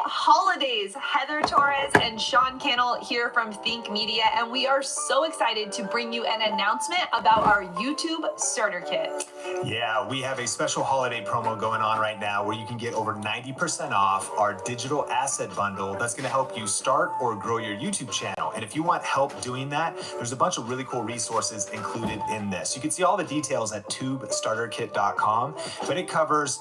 holidays. Heather Torres and Sean Cannell here from Think Media, and we are so excited to bring you an announcement about our YouTube Starter Kit. Yeah, we have a special holiday promo going on right now where you can get over 90% off our digital asset bundle that's going to help you start or grow your YouTube channel. And if you want help doing that, there's a bunch of really cool resources included in this. You can see all the details at tubestarterkit.com, but it covers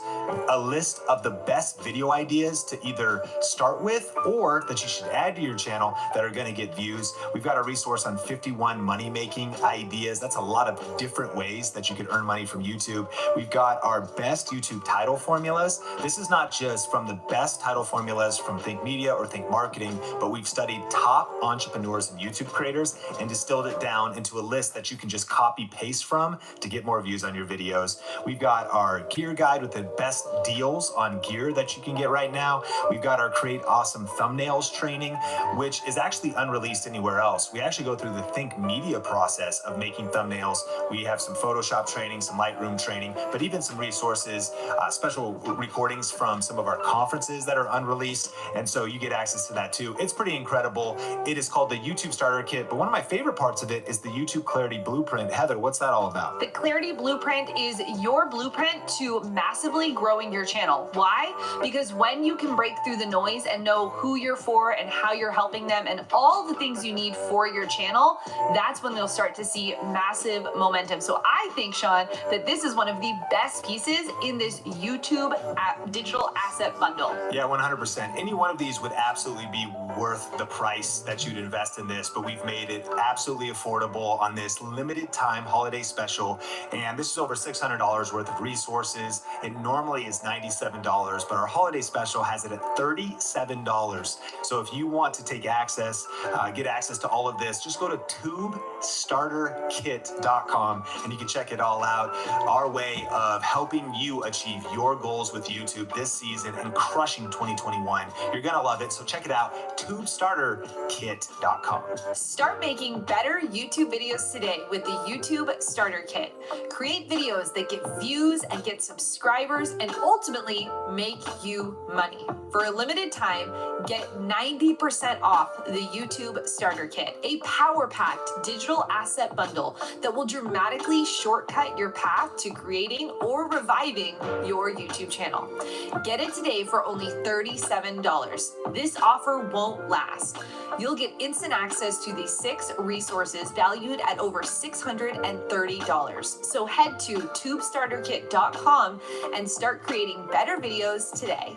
a list of the best video ideas to either start with or that you should add to your channel that are going to get views. We've got a resource on 51 money-making ideas. That's a lot of different ways that you can earn money from YouTube. We've got our best YouTube title formulas. This is not just from the best title formulas from Think Media or Think Marketing, but we've studied top entrepreneurs and YouTube creators and distilled it down into a list that you can just copy paste from to get more views on your videos. We've got our gear guide with the best deals on gear that you can get right now. We've got our Create Awesome Thumbnails training, which is actually unreleased anywhere else. We actually go through the Think Media process of making thumbnails. We have some Photoshop training, some Lightroom training, but even some resources, special recordings from some of our conferences that are unreleased. And so you get access to that too. It's pretty incredible. It is called the YouTube Starter Kit, but one of my favorite parts of it is the YouTube Clarity Blueprint. Heather, what's that all about? The Clarity Blueprint is your blueprint to massively growing your channel. Why? Because when you can break through the noise and know who you're for and how you're helping them and all the things you need for your channel, that's when you'll start to see massive momentum. So I think, Sean, that this is one of the best pieces in this YouTube digital asset bundle. Yeah, 100%. Any one of these would absolutely be worth the price that you'd invest in this, but we've made it absolutely affordable on this limited time holiday special. And this is over $600 worth of resources. It normally is $97, but our holiday special has it at $37. So if you want to take access, get access to all of this, just go to tubestarterkit.com and you can check it all out. Our way of helping you achieve your goals with YouTube this season and crushing 2021. You're going to love it. So check it out, tubestarterkit.com. Start making better YouTube videos today with the YouTube Starter Kit. Create videos that get views and get subscribers and ultimately make you money. For a limited time, get 90% off the YouTube Starter Kit, a power-packed digital asset bundle that will dramatically shortcut your path to creating or reviving your YouTube channel. Get it today for only $37. This offer won't last. You'll get instant access to these 6 resources valued at over $630. So head to tubestarterkit.com and start creating better videos today.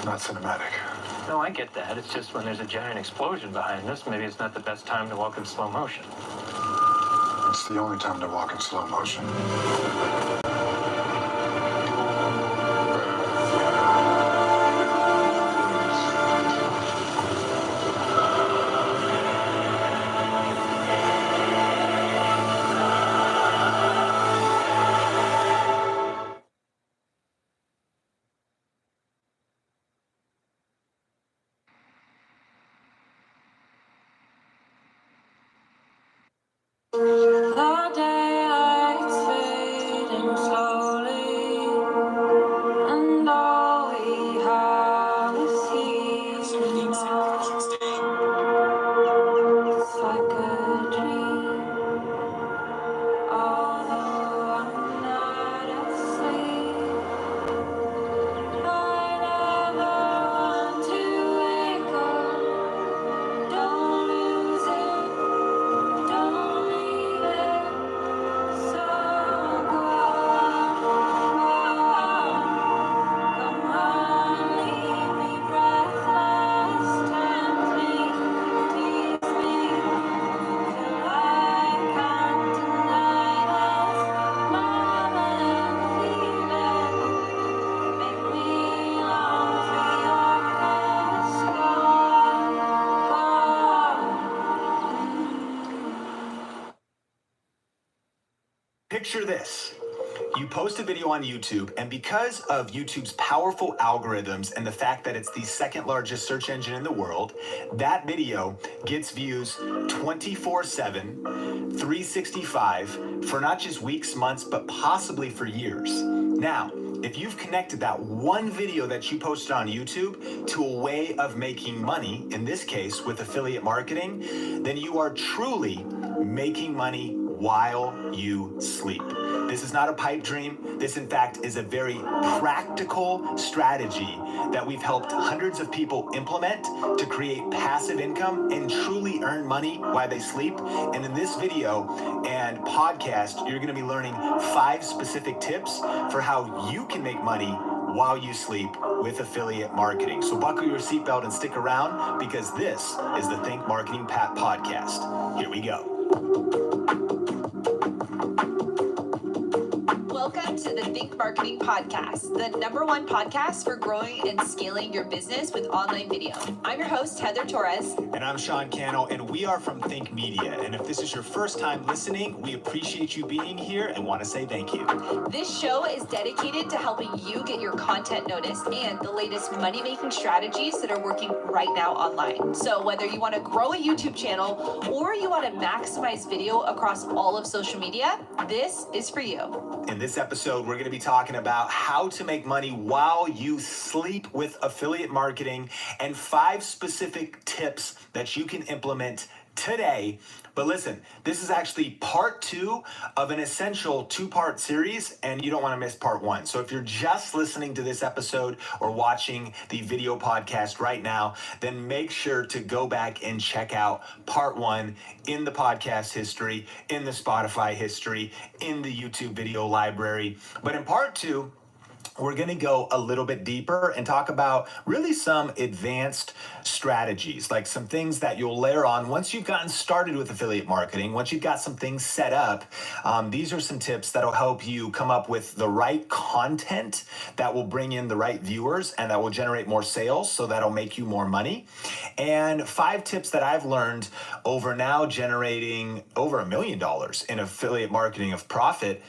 Not cinematic. No, I get that. It's just when there's a giant explosion behind us, maybe it's not the best time to walk in slow motion. It's the only time to walk in slow motion. The daylights fade into this. You post a video on YouTube, and because of YouTube's powerful algorithms and the fact that it's the second largest search engine in the world, that video gets views 24/7, 365 for not just weeks, months, but possibly for years. Now, if you've connected that one video that you posted on YouTube to a way of making money, in this case with affiliate marketing, then you are truly making money while you sleep. This is not a pipe dream. This, in fact, is a very practical strategy that we've helped hundreds of people implement to create passive income and truly earn money while they sleep. And in this video and podcast, you're going to be learning 5 specific tips for how you can make money while you sleep with affiliate marketing. So buckle your seatbelt and stick around, because this is the Think Marketing Podcast. Here we go. Welcome to the Think Marketing Podcast, the #1 podcast for growing and scaling your business with online video. I'm your host, Heather Torres. And I'm Sean Cano, and we are from Think Media. And if this is your first time listening, we appreciate you being here and want to say thank you. This show is dedicated to helping you get your content noticed and the latest money-making strategies that are working right now online. So whether you want to grow a YouTube channel or you want to maximize video across all of social media, this is for you. In this episode, we're going to be talking about how to make money while you sleep with affiliate marketing and 5 specific tips that you can implement today. But listen, this is actually part 2 of an essential 2-part series, and you don't want to miss part 1. So if you're just listening to this episode or watching the video podcast right now, then make sure to go back and check out part 1 in the podcast history, in the Spotify history, in the YouTube video library. But in part 2, we're going to go a little bit deeper and talk about really some advanced strategies, like some things that you'll layer on once you've gotten started with affiliate marketing, once you've got some things set up. These are some tips that'll help you come up with the right content that will bring in the right viewers and that will generate more sales, so that'll make you more money. And 5 tips that I've learned over now generating over $1 million in affiliate marketing of profit,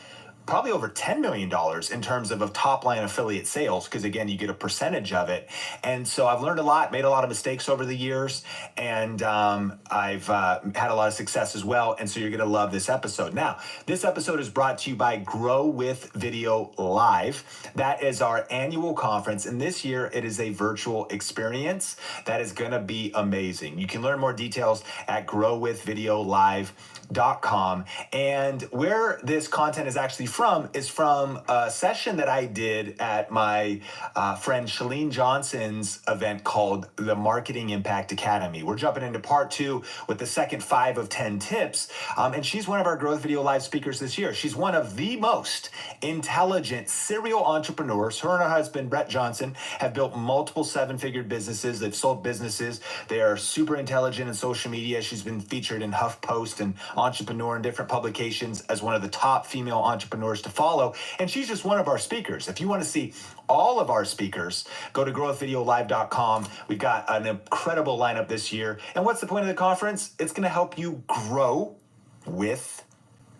probably over $10 million in terms of top line affiliate sales, because again, you get a percentage of it. And so I've learned a lot, made a lot of mistakes over the years, and I've had a lot of success as well. And so you're going to love this episode. Now, this episode is brought to you by Grow With Video Live. That is our annual conference. And this year it is a virtual experience that is going to be amazing. You can learn more details at growwithvideolive.com. And where this content is actually from is from a session that I did at my friend Shalene Johnson's event called the Marketing Impact Academy. We're jumping into part 2 with the second 5 of 10 tips. And she's one of our Growth Video Live speakers this year. She's one of the most intelligent serial entrepreneurs. Her and her husband, Brett Johnson, have built multiple 7-figure businesses. They've sold businesses. They are super intelligent in social media. She's been featured in HuffPost and Entrepreneur and different publications as one of the top female entrepreneurs to follow. And she's just one of our speakers. If you want to see all of our speakers, go to growthvideolive.com. We've got an incredible lineup this year. And what's the point of the conference? It's going to help you grow with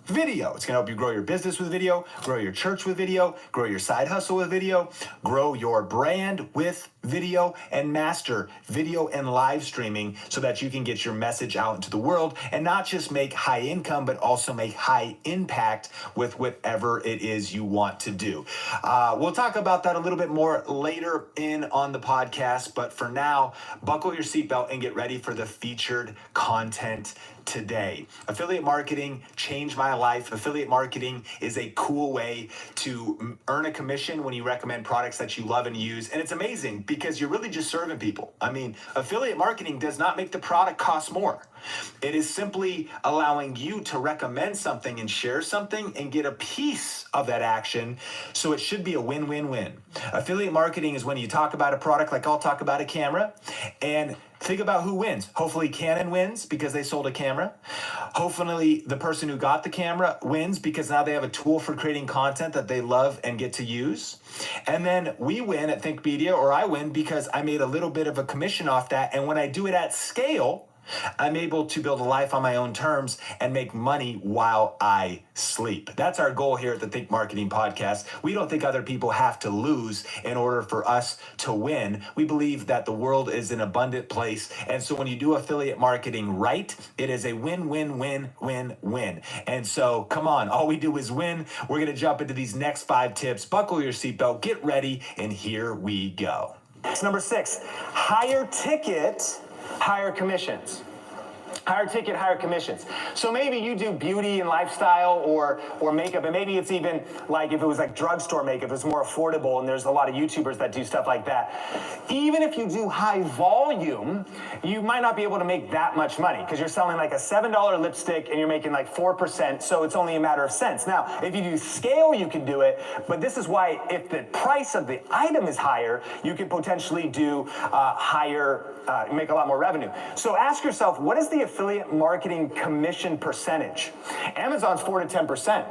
video. It's going to help you grow your business with video, grow your church with video, grow your side hustle with video, grow your brand with video, and master video and live streaming so that you can get your message out into the world and not just make high income, but also make high impact with whatever it is you want to do. We'll talk about that a little bit more later in on the podcast, but for now, buckle your seatbelt and get ready for the featured content today. Affiliate marketing changed my life. Affiliate marketing is a cool way to earn a commission when you recommend products that you love and use. And it's amazing because you're really just serving people. I mean, affiliate marketing does not make the product cost more. It is simply allowing you to recommend something and share something and get a piece of that action. So it should be a win-win-win. Affiliate marketing is when you talk about a product, like I'll talk about a camera, and think about who wins. Hopefully Canon wins because they sold a camera. Hopefully the person who got the camera wins because now they have a tool for creating content that they love and get to use. And then we win at Think Media, or I win because I made a little bit of a commission off that. And when I do it at scale, I'm able to build a life on my own terms and make money while I sleep. That's our goal here at the Think Marketing Podcast. We don't think other people have to lose in order for us to win. We believe that the world is an abundant place. And so when you do affiliate marketing right, it is a win, win, win, win, win. And so come on, all we do is win. We're going to jump into these next 5 tips. Buckle your seatbelt, get ready, and here we go. It's number 6, higher ticket, higher commissions. Higher ticket, higher commissions. So maybe you do beauty and lifestyle or makeup, and maybe it's even like if it was like drugstore makeup, it's more affordable, and there's a lot of YouTubers that do stuff like that. Even if you do high volume, you might not be able to make that much money because you're selling like a $7 lipstick and you're making like 4%, so it's only a matter of cents. Now, if you do scale, you can do it, but this is why if the price of the item is higher, you can potentially do make a lot more revenue. So ask yourself, what is the affiliate marketing commission percentage? Amazon's 4 to 10%.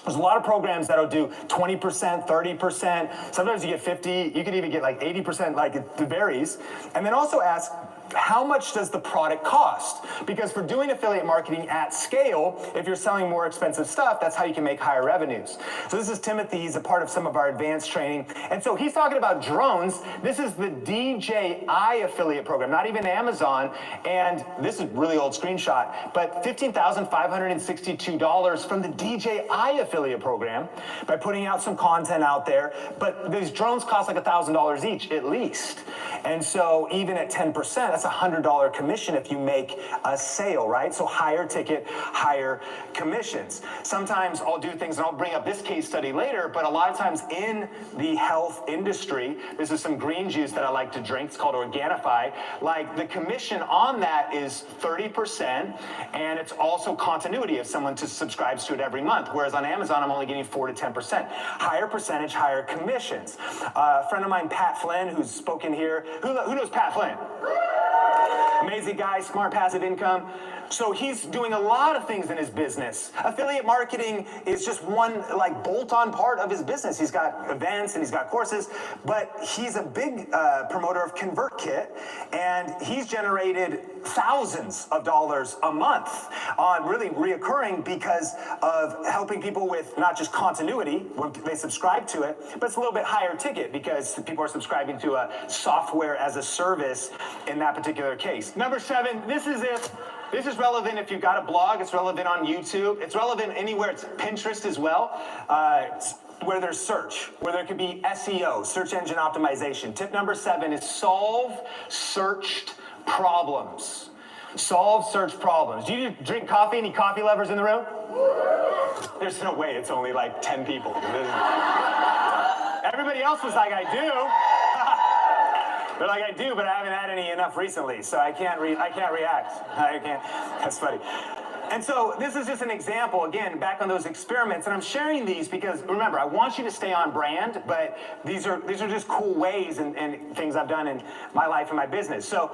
There's a lot of programs that'll do 20%, 30%. Sometimes you get 50. You could even get like 80%, like it varies. And then also ask, how much does the product cost? Because for doing affiliate marketing at scale, if you're selling more expensive stuff, that's how you can make higher revenues. So this is Timothy. He's a part of some of our advanced training. And so he's talking about drones. This is the DJI affiliate program, not even Amazon. And this is a really old screenshot, but $15,562 from the DJI affiliate program by putting out some content out there. But these drones cost like $1,000 each at least. And so even at 10%, that's a $100 commission if you make a sale, right? So higher ticket, higher commissions. Sometimes I'll do things, and I'll bring up this case study later, but a lot of times in the health industry, this is some green juice that I like to drink. It's called Organifi. Like the commission on that is 30%, and it's also continuity if someone subscribes to it every month. Whereas on Amazon, I'm only getting 4 to 10%. Higher percentage, higher commissions. A friend of mine, Pat Flynn, who's spoken here. Who knows Pat Flynn? Amazing guy, smart passive income. So he's doing a lot of things in his business. Affiliate marketing is just one like bolt-on part of his business. He's got events and he's got courses, but he's a big promoter of ConvertKit, and he's generated thousands of dollars a month on really reoccurring because of helping people with not just continuity when they subscribe to it, but it's a little bit higher ticket because people are subscribing to a software as a service in that particular case. Number 7, this is relevant if you've got a blog. It's relevant on YouTube. It's relevant anywhere. It's Pinterest as well, where there's search, where there could be SEO, search engine optimization. Tip number 7 is solve searched problems. Solve search problems. Do you drink coffee? Any coffee lovers in the room? There's no way it's only like 10 people. Everybody else was like, I do. They're like, I do, but I haven't had any enough recently, so I can't react. I can't. That's funny. And so this is just an example, again, back on those experiments, and I'm sharing these because, remember, I want you to stay on brand, but these are just cool ways and things I've done in my life and my business. So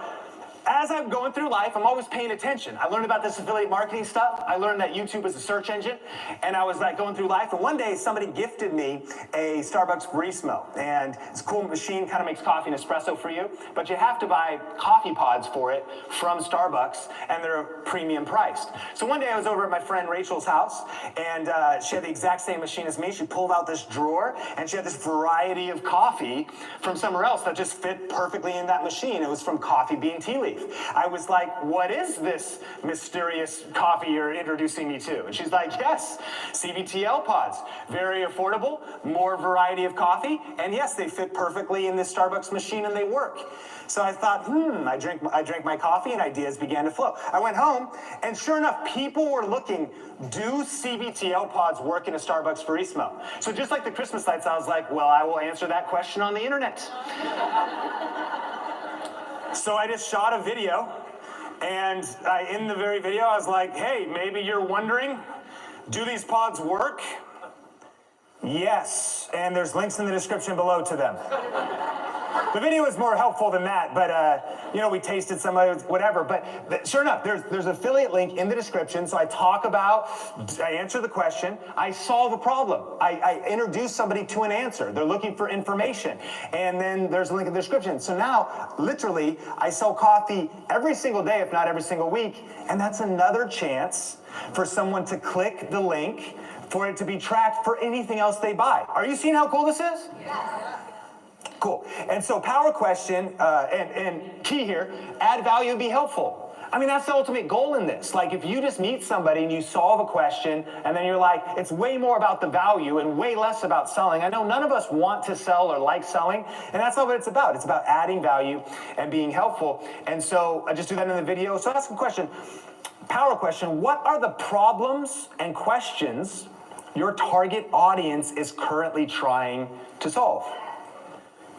as I'm going through life, I'm always paying attention. I learned about this affiliate marketing stuff. I learned that YouTube is a search engine, and I was like going through life, and one day somebody gifted me a Starbucks Barismo, and it's a cool machine, kind of makes coffee and espresso for you, but you have to buy coffee pods for it from Starbucks, and they're premium priced. So one day I was over at my friend Rachel's house, and she had the exact same machine as me. She pulled out this drawer, and she had this variety of coffee from somewhere else that just fit perfectly in that machine. It was from Coffee Bean Tea Leaf. I was like, what is this mysterious coffee you're introducing me to? And she's like, yes, CBTL pods. Very affordable, more variety of coffee, and yes, they fit perfectly in this Starbucks machine and they work. So I thought, I drank my coffee and ideas began to flow. I went home, and sure enough, people were looking, do CBTL pods work in a Starbucks Barismo? So just like the Christmas lights, I was like, well, I will answer that question on the internet. So I just shot a video, and in the very video, I was like, hey, maybe you're wondering, do these pods work? Yes, and there's links in the description below to them. The video is more helpful than that, but we tasted some of it, whatever. But sure enough, there's an affiliate link in the description. So I answer the question, I solve a problem. I introduce somebody to an answer. They're looking for information. And then there's a link in the description. So now, literally, I sell coffee every single day, if not every single week. And that's another chance for someone to click the link for it to be tracked for anything else they buy. Are you seeing how cool this is? Yeah. Cool. And so power question, and key here, add value and be helpful. I mean, that's the ultimate goal in this. Like, if you just meet somebody and you solve a question, and then you're like, it's way more about the value and way less about selling. I know none of us want to sell or like selling, and that's not what it's about. It's about adding value and being helpful. And so I just do that in the video. So ask a question, power question, what are the problems and questions your target audience is currently trying to solve?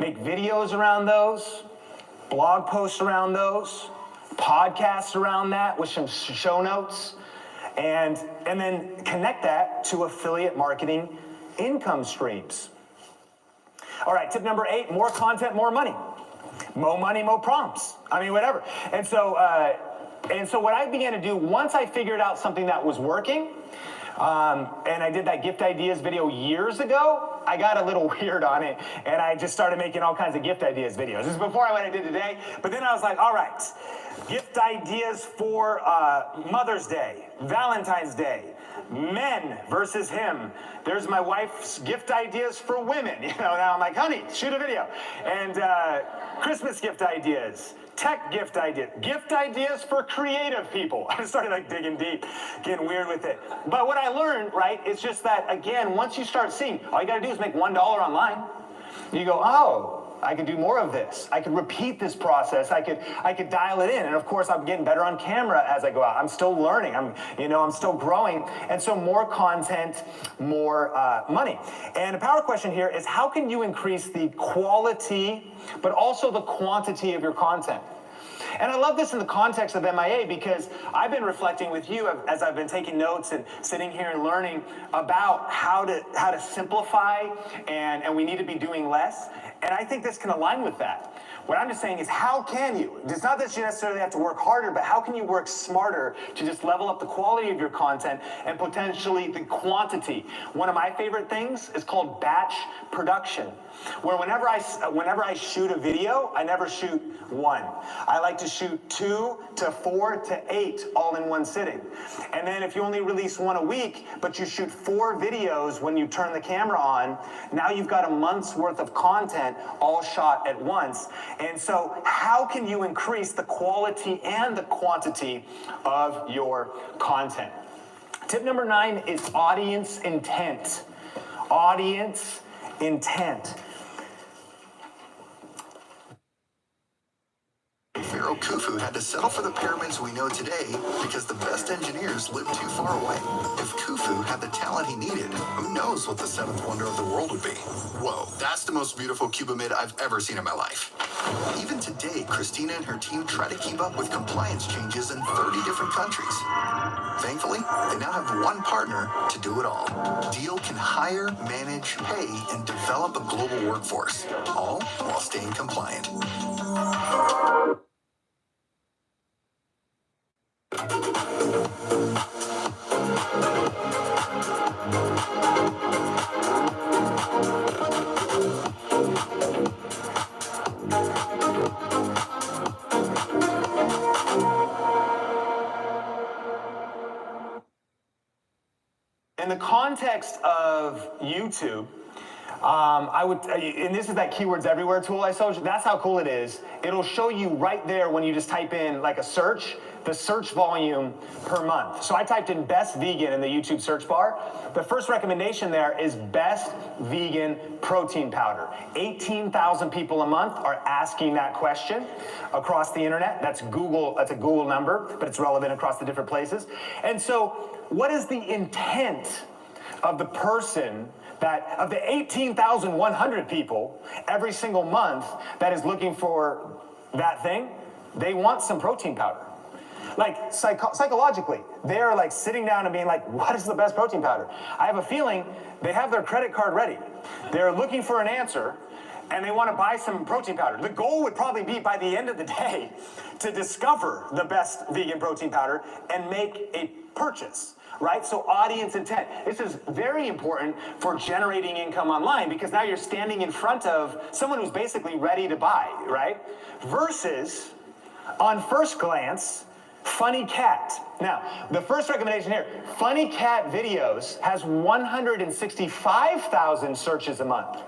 Make videos around those, blog posts around those, podcasts around that with some show notes, and then connect that to affiliate marketing income streams. All right, tip number 8, more content, more money. More money, more prompts. I mean, whatever. And so what I began to do, once I figured out something that was working, and I did that gift ideas video years ago, I got a little weird on it, and I just started making all kinds of gift ideas videos. This is before what I did today, but then I was like, all right, gift ideas for Mother's Day, Valentine's Day, men versus him. There's my wife's gift ideas for women. Now I'm like, honey, shoot a video. And Christmas gift ideas, tech gift ideas for creative people. I started digging deep, getting weird with it. But what I learned, right, is just that, again, once you start seeing, all you gotta do is make $1 online. You go, oh, I could do more of this. I could repeat this process. I could dial it in. And of course, I'm getting better on camera as I go out. I'm still learning. I'm still growing. And so more content, more money. And a power question here is, how can you increase the quality, but also the quantity of your content? And I love this in the context of MIA, because I've been reflecting with you as I've been taking notes and sitting here and learning about how to simplify, and we need to be doing less. And I think this can align with that. What I'm just saying is, how can you? It's not that you necessarily have to work harder, but how can you work smarter to just level up the quality of your content and potentially the quantity? One of my favorite things is called batch production, where whenever I shoot a video, I never shoot one. I like to shoot 2 to 4 to 8 all in one sitting. And then if you only release one a week, but you shoot 4 videos when you turn the camera on, now you've got a month's worth of content all shot at once. And so how can you increase the quality and the quantity of your content? Tip number 9 is audience intent. Audience intent. Pharaoh Khufu had to settle for the pyramids we know today because the best engineers lived too far away. If Khufu had the talent he needed, who knows what the 7th wonder of the world would be? Whoa, that's the most beautiful cubamid I've ever seen in my life. Even today, Christina and her team try to keep up with compliance changes in 30 different countries. Thankfully, they now have one partner to do it all. Deal can hire, manage, pay, and develop a global workforce, all while staying compliant. In the context of YouTube, and this is that keywords everywhere tool I showed you. That's how cool it is. It'll show you right there when you just type in a search, the search volume per month. So I typed in best vegan in the YouTube search bar. The first recommendation there is best vegan protein powder. 18,000 people a month are asking that question across the internet. That's Google, that's a Google number, but it's relevant across the different places. And so what is the intent of the person of the 18,100 people every single month that is looking for that thing? They want some protein powder. Psychologically, they're sitting down and being like, what is the best protein powder? I have a feeling they have their credit card ready. They're looking for an answer, and they want to buy some protein powder. The goal would probably be by the end of the day to discover the best vegan protein powder and make a purchase, right? So audience intent. This is very important for generating income online because now you're standing in front of someone who's basically ready to buy, right? Versus, on first glance, funny cat. Now, the first recommendation here, funny cat videos has 165,000 searches a month.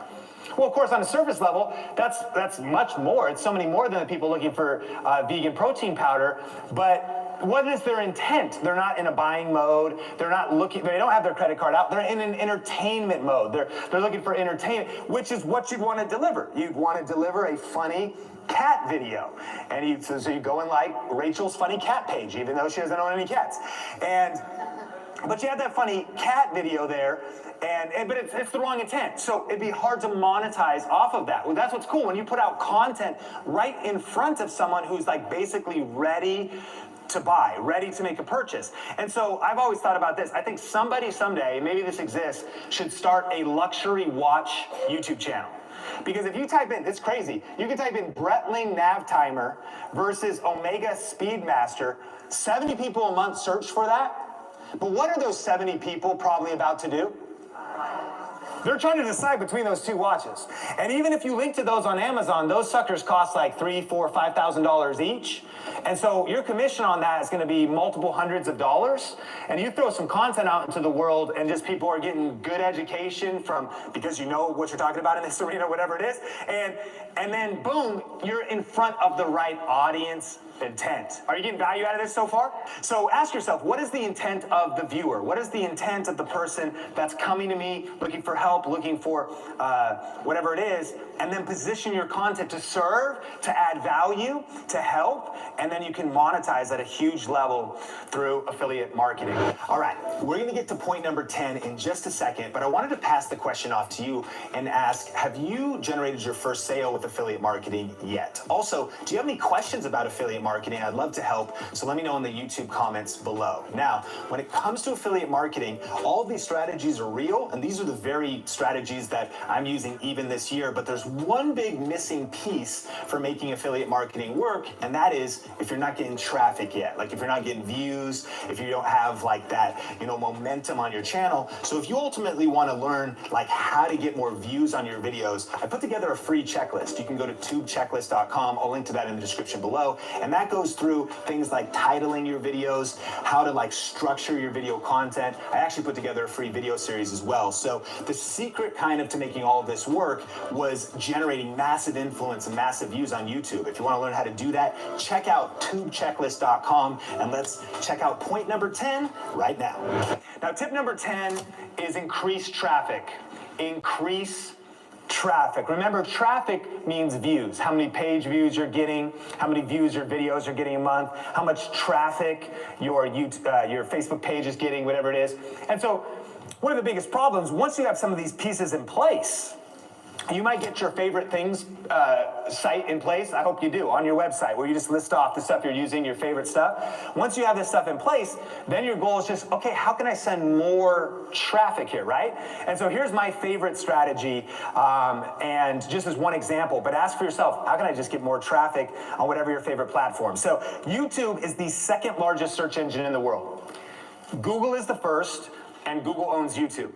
Well, of course, on a surface level, that's much more. It's so many more than the people looking for vegan protein powder. But what is their intent? They're not in a buying mode. They're not looking. They don't have their credit card out. They're in an entertainment mode. They're looking for entertainment, which is what you'd want to deliver. You'd want to deliver a funny cat video, and so you go in like Rachel's funny cat page, even though she doesn't own any cats, but you have that funny cat video there. But it's the wrong intent. So it'd be hard to monetize off of that. Well, that's what's cool. When you put out content right in front of someone who's like basically ready to buy, ready to make a purchase. And so I've always thought about this. I think somebody someday, maybe this exists, should start a luxury watch YouTube channel. Because if you type in, it's crazy, you can type in Breitling Nav Timer versus Omega Speedmaster. 70 people a month search for that. But what are those 70 people probably about to do? They're trying to decide between those two watches. And even if you link to those on Amazon, those suckers cost like $3,000, $4,000, $5,000 each. And so your commission on that is going to be multiple hundreds of dollars. And you throw some content out into the world and just people are getting good education from, because you know what you're talking about in this arena, whatever it is. And then boom, you're in front of the right audience intent. Are you getting value out of this so far? So ask yourself, what is the intent of the viewer? What is the intent of the person that's coming to me looking for help, looking for whatever it is, and then position your content to serve, to add value, to help, and then you can monetize at a huge level through affiliate marketing. All right, we're gonna get to point number 10 in just a second, but I wanted to pass the question off to you and ask, have you generated your first sale with affiliate marketing yet? Also, do you have any questions about affiliate marketing? I'd love to help, so let me know in the YouTube comments below. Now, when it comes to affiliate marketing, all of these strategies are real, and these are the very strategies that I'm using even this year, but there's one big missing piece for making affiliate marketing work, and that is if you're not getting traffic yet, like if you're not getting views, if you don't have like that, momentum on your channel. So if you ultimately want to learn like how to get more views on your videos, I put together a free checklist. You can go to tubechecklist.com. I'll link to that in the description below. And that goes through things like titling your videos, how to like structure your video content. I actually put together a free video series as well. So the secret kind of to making all of this work was generating massive influence and massive views on YouTube. If you want to learn how to do that, check out tubechecklist.com and let's check out point number 10 right now. Now, tip number 10 is increase traffic. Increase traffic. Remember, traffic means views. How many page views you're getting, how many views your videos are getting a month, how much traffic your Facebook page is getting, whatever it is. And so one of the biggest problems, once you have some of these pieces in place, you might get your favorite things site in place. I hope you do, on your website, where you just list off the stuff you're using, your favorite stuff. Once you have this stuff in place, then your goal is just, okay, how can I send more traffic here, right? And so here's my favorite strategy, and just as one example, but ask for yourself, how can I just get more traffic on whatever your favorite platform? So YouTube is the second largest search engine in the world. Google is the first, and Google owns YouTube.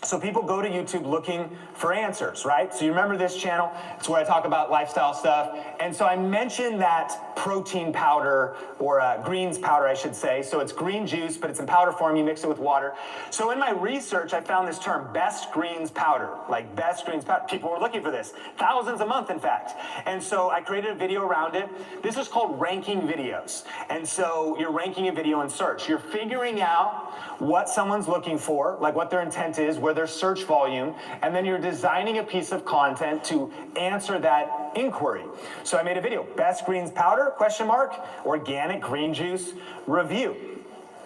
So people go to YouTube looking for answers, right? So you remember this channel? It's where I talk about lifestyle stuff. And so I mentioned that protein powder, or greens powder, I should say. So it's green juice, but it's in powder form. You mix it with water. So in my research, I found this term, best greens powder, like best greens powder. People were looking for this, thousands a month, in fact. And so I created a video around it. This is called ranking videos. And so you're ranking a video in search. You're figuring out what someone's looking for, like what their intent is, where their search volume, and then you're designing a piece of content to answer that inquiry. So I made a video, best greens powder, question mark, organic green juice review.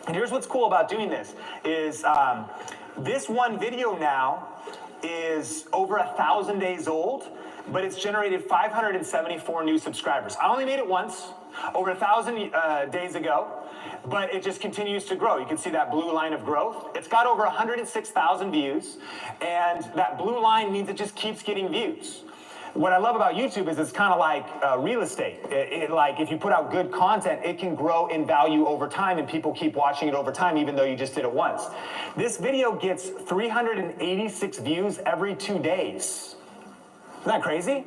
And here's what's cool about doing this, is this one video now is over 1,000 days old, but it's generated 574 new subscribers. I only made it once, over 1,000 days ago, but it just continues to grow. You can see that blue line of growth. It's got over 106,000 views, and that blue line means it just keeps getting views. What I love about YouTube is it's kind of like real estate. Like if you put out good content, it can grow in value over time and people keep watching it over time even though you just did it once. This video gets 386 views every 2 days. Isn't that crazy?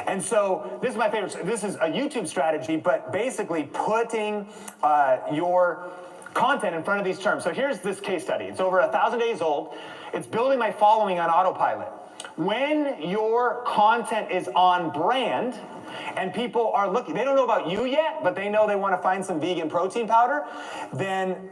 And so this is my favorite. This is a YouTube strategy, but basically putting your content in front of these terms. So here's this case study. It's over 1,000 days old. It's building my following on autopilot. When your content is on brand and people are looking, they don't know about you yet, but they know they want to find some vegan protein powder, then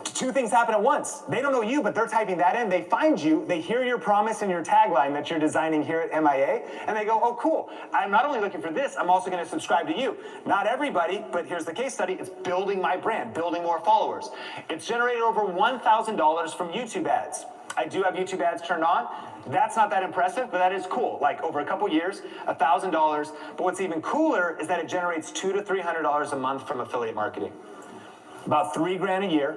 two things happen at once. They don't know you, but they're typing that in. They find you, they hear your promise and your tagline that you're designing here at MIA, and they go, oh, cool. I'm not only looking for this, I'm also going to subscribe to you. Not everybody, but here's the case study. It's building my brand, building more followers. It's generated over $1,000 from YouTube ads. I do have YouTube ads turned on. That's not that impressive, but that is cool. Like over a couple years, $1,000. But what's even cooler is that it generates $200 to $300 a month from affiliate marketing. About $3,000 a year.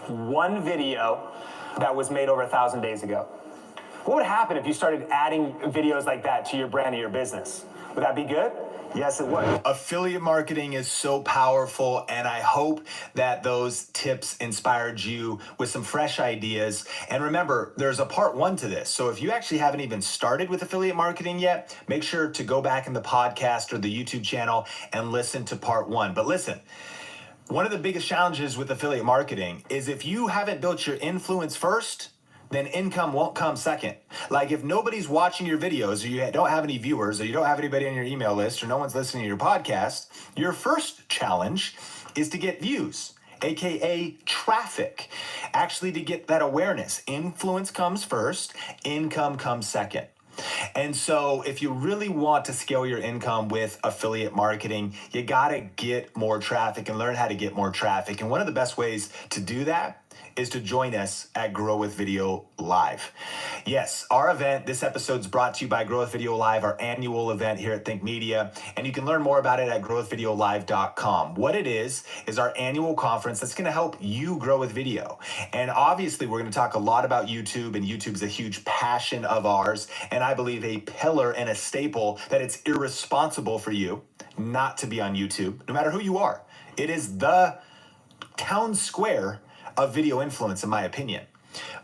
One video that was made over 1,000 days ago. What would happen if you started adding videos like that to your brand or your business? Would that be good? Yes, it would. Affiliate marketing is so powerful, and I hope that those tips inspired you with some fresh ideas. And remember, there's a part 1 to this. So if you actually haven't even started with affiliate marketing yet, make sure to go back in the podcast or the YouTube channel and listen to part 1. But listen, one of the biggest challenges with affiliate marketing is if you haven't built your influence first, then income won't come second. Like if nobody's watching your videos or you don't have any viewers or you don't have anybody on your email list or no one's listening to your podcast, your first challenge is to get views, AKA traffic, actually to get that awareness. Influence comes first, income comes second. And so if you really want to scale your income with affiliate marketing, you gotta get more traffic and learn how to get more traffic. And one of the best ways to do that is to join us at Grow with Video Live. Yes, our event, this episode's brought to you by Grow with Video Live, our annual event here at Think Media, and you can learn more about it at growwithvideolive.com. What it is our annual conference that's gonna help you grow with video. And obviously, we're gonna talk a lot about YouTube, and YouTube's a huge passion of ours, and I believe a pillar and a staple that it's irresponsible for you not to be on YouTube, no matter who you are. It is the town square of video influence, in my opinion.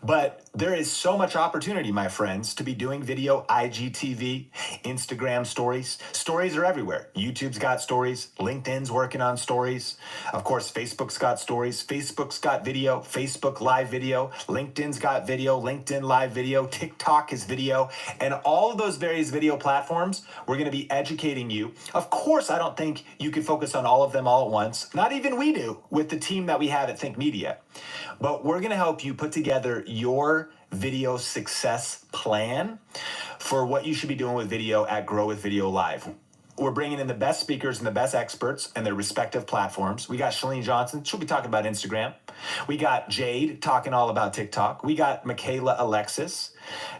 But there is so much opportunity, my friends, to be doing video, IGTV, Instagram stories. Stories are everywhere. YouTube's got stories. LinkedIn's working on stories. Of course, Facebook's got stories. Facebook's got video. Facebook live video. LinkedIn's got video. LinkedIn live video. TikTok is video. And all of those various video platforms, we're going to be educating you. Of course, I don't think you can focus on all of them all at once. Not even we do with the team that we have at Think Media. But we're going to help you put together your video success plan for what you should be doing with video at Grow with Video Live. We're bringing in the best speakers and the best experts and their respective platforms. We got Shalene Johnson. She'll be talking about Instagram. We got Jade talking all about TikTok. We got Michaela Alexis,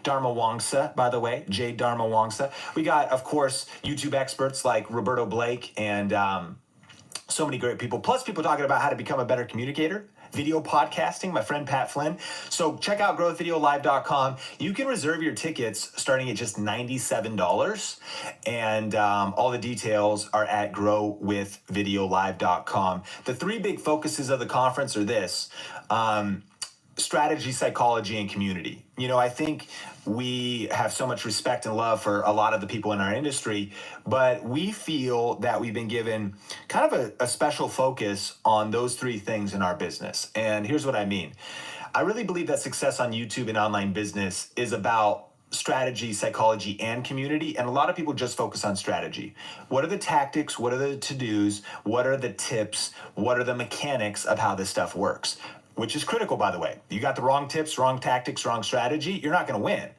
Dharma Wongsa, by the way, Jade Dharma Wongsa. We got, of course, YouTube experts like Roberto Blake and so many great people. Plus people talking about how to become a better communicator. Video podcasting, my friend Pat Flynn. So check out growwithvideolive.com. You can reserve your tickets starting at just $97. And all the details are at growwithvideolive.com. The 3 big focuses of the conference are this. Strategy, psychology, and community. You know, I think we have so much respect and love for a lot of the people in our industry, but we feel that we've been given kind of a special focus on those 3 things in our business. And here's what I mean. I really believe that success on YouTube and online business is about strategy, psychology, and community. And a lot of people just focus on strategy. What are the tactics? What are the to-dos? What are the tips? What are the mechanics of how this stuff works? Which is critical, by the way. You got the wrong tips, wrong tactics, wrong strategy, you're not going to win.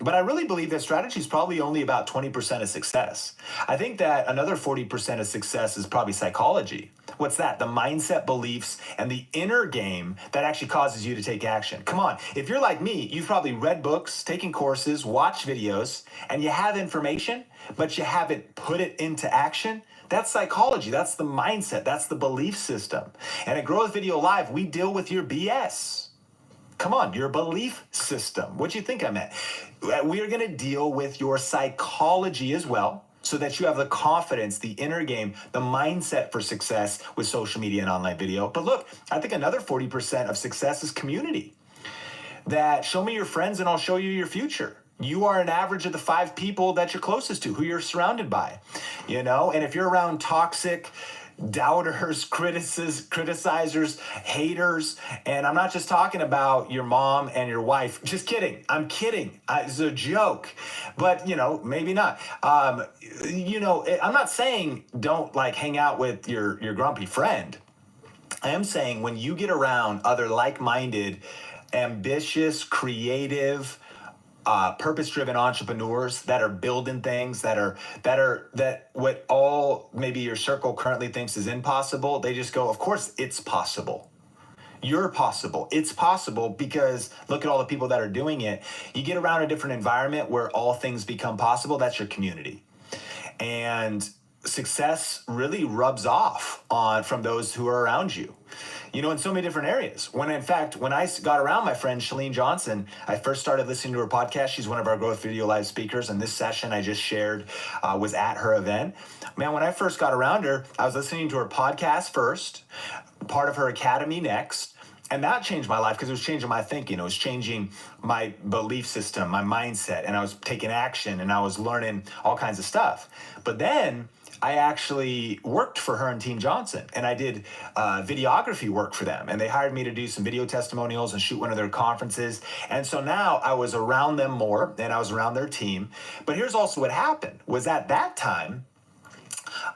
But I really believe that strategy is probably only about 20% of success. I think that another 40% of success is probably psychology. What's that? The mindset, beliefs, and the inner game that actually causes you to take action. Come on, if you're like me, you've probably read books, taken courses, watched videos, and you have information, but you haven't put it into action. That's psychology. That's the mindset. That's the belief system. And at Grow with Video Live, we deal with your BS. Come on, your belief system. What do you think I meant? We are going to deal with your psychology as well, so that you have the confidence, the inner game, the mindset for success with social media and online video. But look, I think another 40% of success is community. That show me your friends and I'll show you your future. You are an average of the 5 people that you're closest to, who you're surrounded by, and if you're around toxic doubters, criticizers, haters, and I'm not just talking about your mom and your wife. Just kidding. I'm kidding. It's a joke, but maybe not. I'm not saying don't hang out with your grumpy friend. I am saying when you get around other like-minded, ambitious, creative, purpose-driven entrepreneurs that are building things that what all maybe your circle currently thinks is impossible, they just go, of course it's possible. You're possible. It's possible because look at all the people that are doing it. You get around a different environment where all things become possible. That's your community. And success really rubs off from those who are around you, in so many different areas. When I got around my friend Shalene Johnson, I first started listening to her podcast. She's one of our Growth Video Live speakers, and this session I just shared was at her event. Man, when I first got around her, I was listening to her podcast first, part of her academy next. And that changed my life because it was changing my thinking. It was changing my belief system, my mindset, and I was taking action and I was learning all kinds of stuff. But then I actually worked for her and Team Johnson, and I did videography work for them. And they hired me to do some video testimonials and shoot one of their conferences. And so now I was around them more and I was around their team. But here's also what happened was at that time,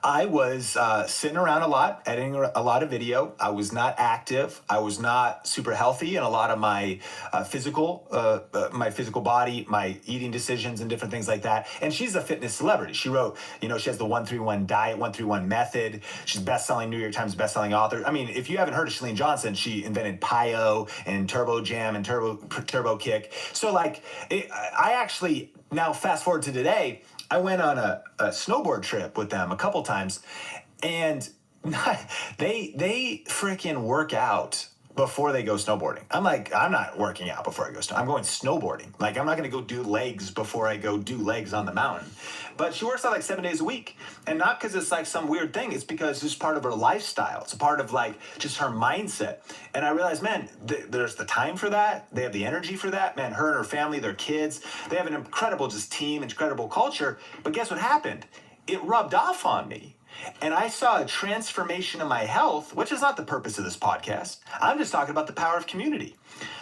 I was sitting around a lot, editing a lot of video. I was not active. I was not super healthy in a lot of my physical body, my eating decisions and different things like that. And she's a fitness celebrity. She wrote, she has the 131 diet, 131 method. She's best-selling, New York Times best-selling author. I mean, if you haven't heard of Shalene Johnson, she invented PiO and Turbo Jam and Turbo Kick. So I actually, now fast forward to today, I went on a snowboard trip with them a couple times, and they freaking work out before they go snowboarding. I'm like, I'm not working out before I go snowboarding. I'm going snowboarding. I'm not going to go do legs before I go do legs on the mountain. But she works out 7 days a week. And not because it's some weird thing. It's because it's part of her lifestyle. It's a part of just her mindset. And I realized, man, there's the time for that. They have the energy for that. Man, her and her family, their kids, they have an incredible team, incredible culture. But guess what happened? It rubbed off on me. And I saw a transformation in my health, which is not the purpose of this podcast. I'm just talking about the power of community.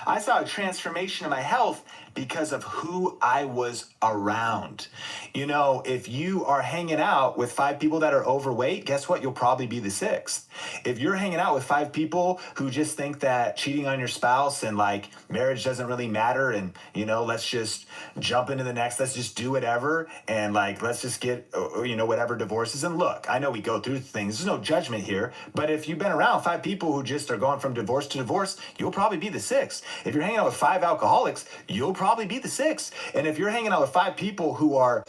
I saw a transformation in my health because of who I was around. If you are hanging out with 5 people that are overweight, guess what? You'll probably be the 6th. If you're hanging out with 5 people who just think that cheating on your spouse and marriage doesn't really matter and, let's just jump into the next, let's just do whatever and let's just get, whatever divorces. And look, I know we go through things. There's no judgment here. But if you've been around 5 people who just are going from divorce to divorce, you'll probably be the 6th. If you're hanging out with 5 alcoholics, you'll probably be the 6th. And if you're hanging out with 5 people who are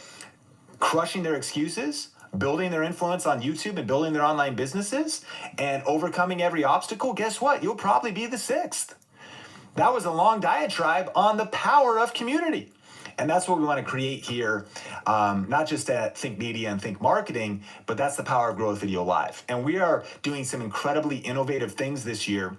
crushing their excuses, building their influence on YouTube and building their online businesses and overcoming every obstacle, guess what? You'll probably be the 6th. That was a long diatribe on the power of community. And that's what we want to create here, not just at Think Media and Think Marketing, but that's the power of Growth Video Live. And we are doing some incredibly innovative things this year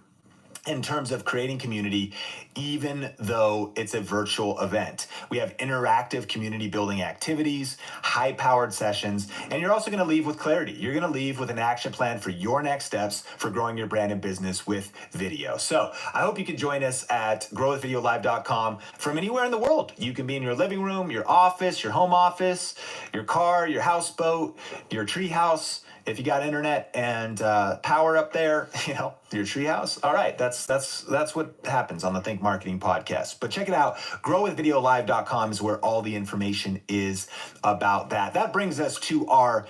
in terms of creating community, even though it's a virtual event. We have interactive community building activities, high-powered sessions, and you're also going to leave with clarity. You're going to leave with an action plan for your next steps for growing your brand and business with video. So I hope you can join us at growwithvideolive.com from anywhere in the world. You can be in your living room, your office, your home office, your car, your houseboat, your tree house. If you got internet and power up there, your treehouse. All right, that's what happens on the Think Marketing podcast. But check it out. Growwithvideolive.com is where all the information is about that. That brings us to our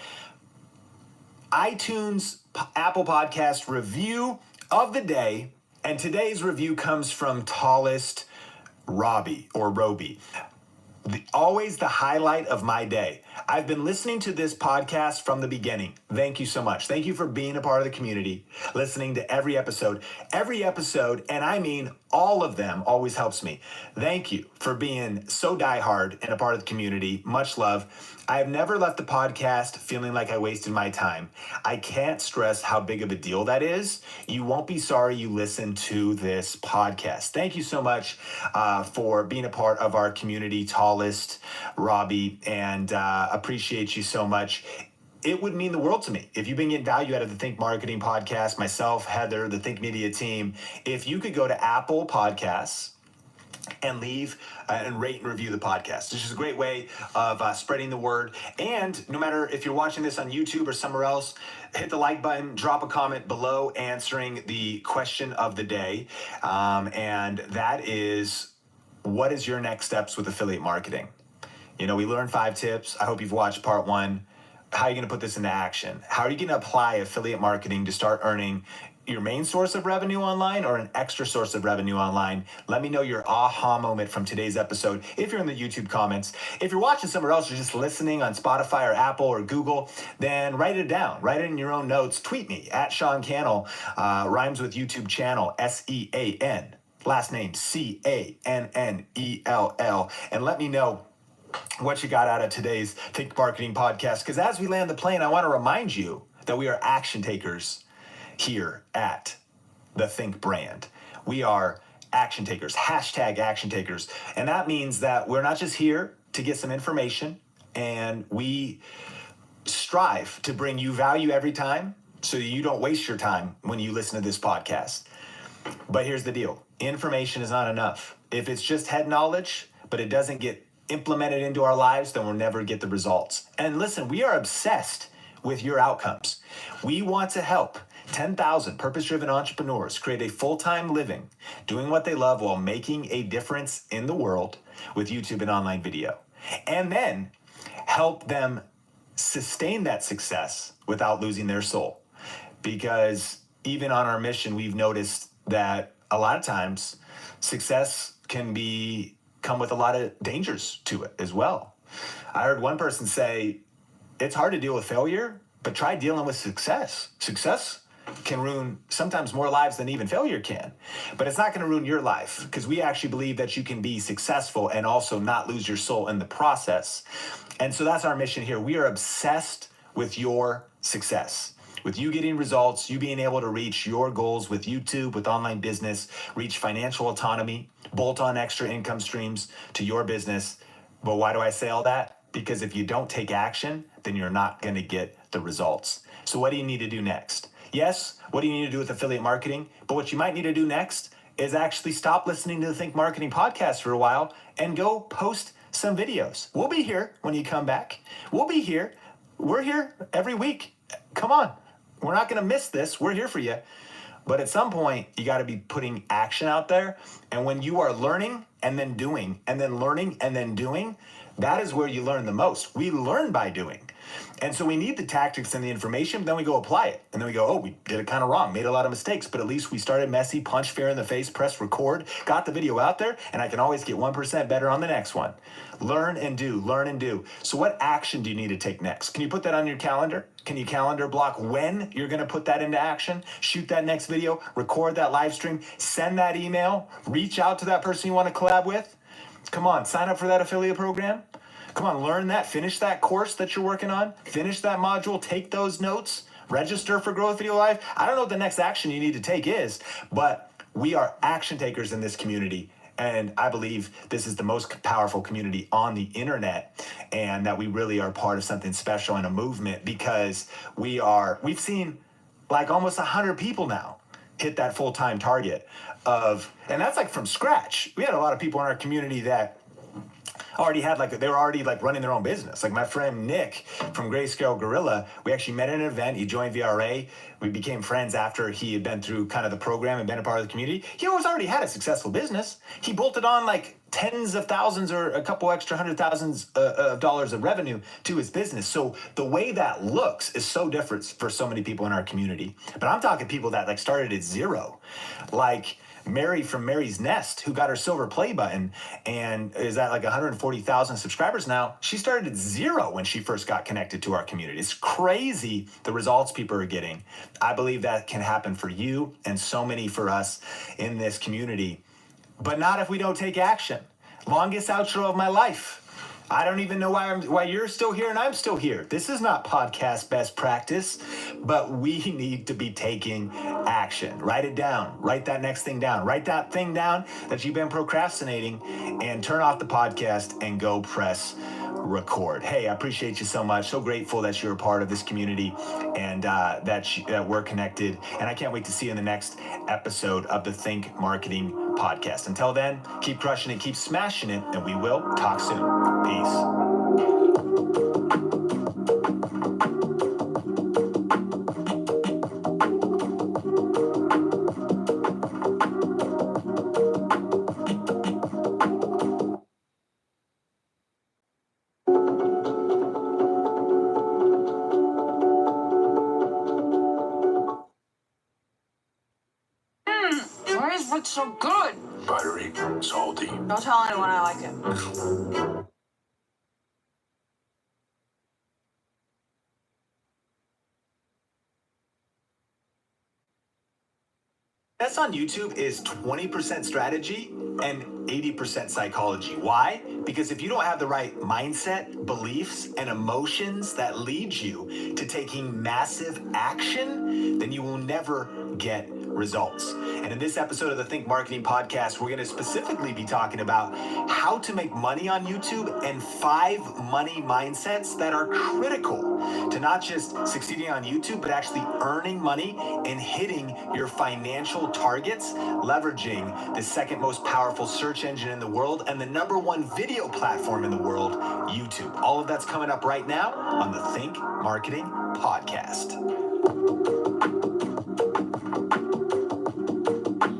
iTunes Apple Podcast review of the day. And today's review comes from Tallest Robbie or Roby. always the highlight of my day. I've been listening to this podcast from the beginning. Thank you so much. Thank you for being a part of the community, listening to every episode. Every episode, and I mean all of them, always helps me. Thank you for being so diehard and a part of the community. Much love. I have never left the podcast feeling like I wasted my time. I can't stress how big of a deal that is. You won't be sorry you listened to this podcast. Thank you so much for being a part of our community, Tallest, Robbie, and appreciate you so much. It would mean the world to me if you've been getting value out of the Think Marketing podcast, myself, Heather, the Think Media team. If you could go to Apple Podcasts and leave and rate and review the podcast. This is a great way of spreading the word. And no matter if you're watching this on YouTube or somewhere else, hit the like button, drop a comment below answering the question of the day. And that is, what is your next steps with affiliate marketing? You know, we learned 5 tips. I hope you've watched part 1. How are you going to put this into action? How are you going to apply affiliate marketing to start earning your main source of revenue online or an extra source of revenue online? Let me know your aha moment from today's episode if you're in the YouTube comments. If you're watching somewhere else or just listening on Spotify or Apple or Google, then write it down. Write it in your own notes. Tweet me at Sean Cannell, rhymes with YouTube channel, SEAN, last name CANNELL, and let me know what you got out of today's Think Marketing podcast. Because as we land the plane, I want to remind you that we are action takers here at the Think brand. We are action takers, hashtag action takers. And that means that we're not just here to get some information, and we strive to bring you value every time so you don't waste your time when you listen to this podcast. But here's the deal. Information is not enough. If it's just head knowledge, but it doesn't get implemented into our lives, then we'll never get the results. And listen, we are obsessed with your outcomes. We want to help 10,000 purpose-driven entrepreneurs create a full-time living doing what they love while making a difference in the world with YouTube and online video. And then help them sustain that success without losing their soul. Because even on our mission, we've noticed that a lot of times success can come with a lot of dangers to it as well. I heard one person say, it's hard to deal with failure, but try dealing with success. Success can ruin sometimes more lives than even failure can, but it's not going to ruin your life, because we actually believe that you can be successful and also not lose your soul in the process. And so that's our mission here. We are obsessed with your success, with you getting results, you being able to reach your goals with YouTube, with online business, reach financial autonomy, bolt on extra income streams to your business. But why do I say all that? Because if you don't take action, then you're not going to get the results. So what do you need to do next? Yes, what do you need to do with affiliate marketing? But what you might need to do next is actually stop listening to the Think Marketing podcast for a while and go post some videos. We'll be here when you come back. We'll be here. We're here every week. Come on. We're not going to miss this. We're here for you. But at some point, you got to be putting action out there. And when you are learning and then doing, and then learning and then doing, that is where you learn the most. We learn by doing. And so we need the tactics and the information, but then we go apply it. And then we go, oh, we did it kind of wrong, made a lot of mistakes, but at least we started messy, punched fear in the face, pressed record, got the video out there, and I can always get 1% better on the next one. Learn and do, learn and do. So what action do you need to take next? Can you put that on your calendar? Can you calendar block when you're going to put that into action? Shoot that next video, record that live stream, send that email, reach out to that person you want to collab with. Come on, sign up for that affiliate program. Come on, learn that, finish that course that you're working on, finish that module, take those notes, register for Growth Video Live. I don't know what the next action you need to take is, but we are action takers in this community. And I believe this is the most powerful community on the internet, and that we really are part of something special and a movement, because we've seen like almost 100 people now hit that full-time target and that's like from scratch. We had a lot of people in our community that already had they were already running their own business. Like my friend Nick from Grayscale Gorilla, we actually met at an event. He joined VRA. We became friends after he had been through kind of the program and been a part of the community. He already had a successful business. He bolted on tens of thousands or a couple extra $100,000s of dollars of revenue to his business. So the way that looks is so different for so many people in our community. But I'm talking people that started at zero. Mary from Mary's Nest, who got her silver play button and is at like 140,000 subscribers now. She started at 0 when she first got connected to our community. It's crazy the results people are getting. I believe that can happen for you and so many for us in this community, but not if we don't take action. Longest outro of my life. I don't even know why you're still here and I'm still here. This is not podcast best practice, but we need to be taking action. Write it down. Write that next thing down. Write that thing down that you've been procrastinating and turn off the podcast and go press record. Hey, I appreciate you so much. So grateful that you're a part of this community and that we're connected. And I can't wait to see you in the next episode of the Think Marketing Podcast. Until then, keep crushing it, keep smashing it, and we will talk soon. Peace. Why is it so good? Buttery, salty. Don't tell anyone I like it. Success on YouTube is 20% strategy and 80% psychology. Why? Because if you don't have the right mindset, beliefs, and emotions that lead you to taking massive action, then you will never get results. And in this episode of the Think Marketing Podcast, we're going to specifically be talking about how to make money on YouTube and 5 money mindsets that are critical to not just succeeding on YouTube, but actually earning money and hitting your financial targets, leveraging the second most powerful search engine in the world and the #1 video platform in the world, YouTube. All of that's coming up right now on the Think Marketing Podcast.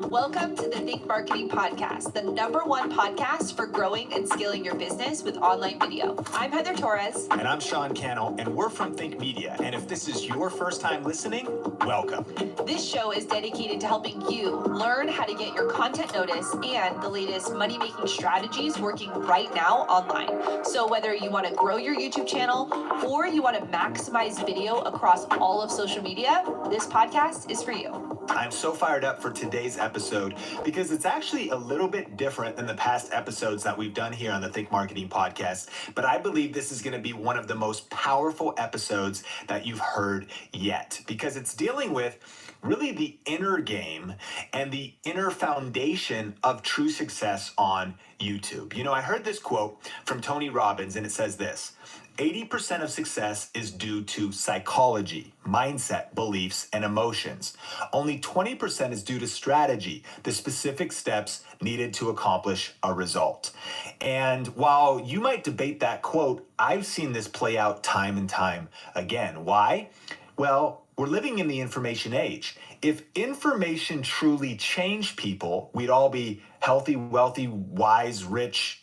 Welcome to the Think Marketing Podcast, the #1 podcast for growing and scaling your business with online video. I'm Heather Torres. And I'm Sean Cannell, and we're from Think Media. And if this is your first time listening, welcome. This show is dedicated to helping you learn how to get your content noticed and the latest money-making strategies working right now online. So whether you want to grow your YouTube channel or you want to maximize video across all of social media, this podcast is for you. I'm so fired up for today's episode because it's actually a little bit different than the past episodes that we've done here on the Think Marketing Podcast. But I believe this is going to be one of the most powerful episodes that you've heard yet because it's dealing with really the inner game and the inner foundation of true success on YouTube. You know, I heard this quote from Tony Robbins and it says this: 80% of success is due to psychology, mindset, beliefs, and emotions. Only 20% is due to strategy, the specific steps needed to accomplish a result. And while you might debate that quote, I've seen this play out time and time again. Why? Well, we're living in the information age. If information truly changed people, we'd all be healthy, wealthy, wise, rich,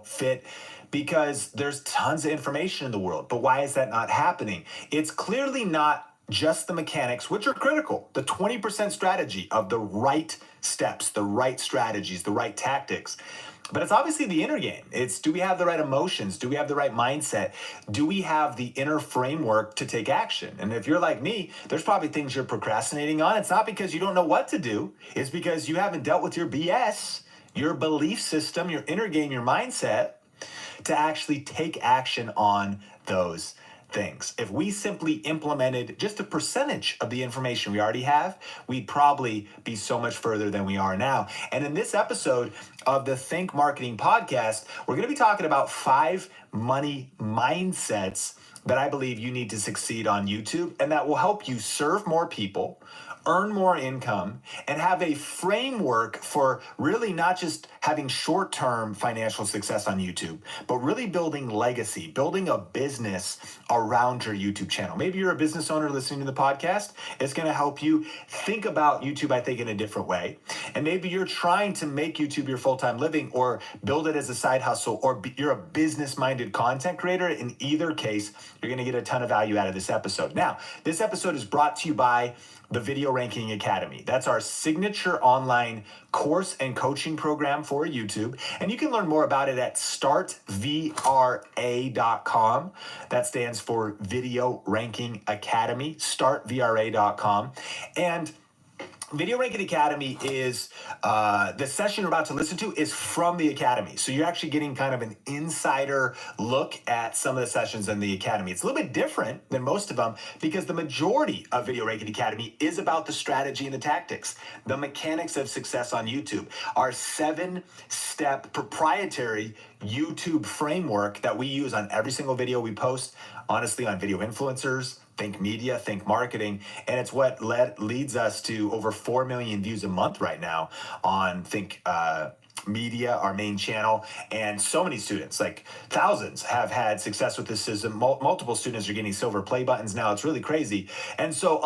fit, because there's tons of information in the world. But why is that not happening? It's clearly not just the mechanics, which are critical, the 20% strategy of the right steps, the right strategies, the right tactics. But it's obviously the inner game. It's, do we have the right emotions? Do we have the right mindset? Do we have the inner framework to take action? And if you're like me, there's probably things you're procrastinating on. It's not because you don't know what to do. It's because you haven't dealt with your BS, your belief system, your inner game, your mindset, to actually take action on those things. If we simply implemented just a percentage of the information we already have, we'd probably be so much further than we are now. And in this episode of the Think Marketing Podcast, we're going to be talking about 5 money mindsets that I believe you need to succeed on YouTube and that will help you serve more people, earn more income, and have a framework for really not just having short-term financial success on YouTube, but really building legacy, building a business around your YouTube channel. Maybe you're a business owner listening to the podcast. It's going to help you think about YouTube, I think, in a different way. And maybe you're trying to make YouTube your full-time living or build it as a side hustle, or you're a business-minded content creator. In either case, you're going to get a ton of value out of this episode. Now, this episode is brought to you by the Video Ranking Academy. That's our signature online course and coaching program for YouTube. And you can learn more about it at startvra.com. That stands for Video Ranking Academy, startvra.com. And Video Ranking Academy is, the session you're about to listen to is from the Academy. So you're actually getting kind of an insider look at some of the sessions in the Academy. It's a little bit different than most of them because the majority of Video Ranking Academy is about the strategy and the tactics, the mechanics of success on YouTube, our 7-step proprietary YouTube framework that we use on every single video we post, honestly, on video influencers, think media, think marketing, and it's what leads us to over 4 million views a month right now on Think Media, our main channel, and so many students, like thousands, have had success with this system. Multiple students are getting silver play buttons now. It's really crazy. And so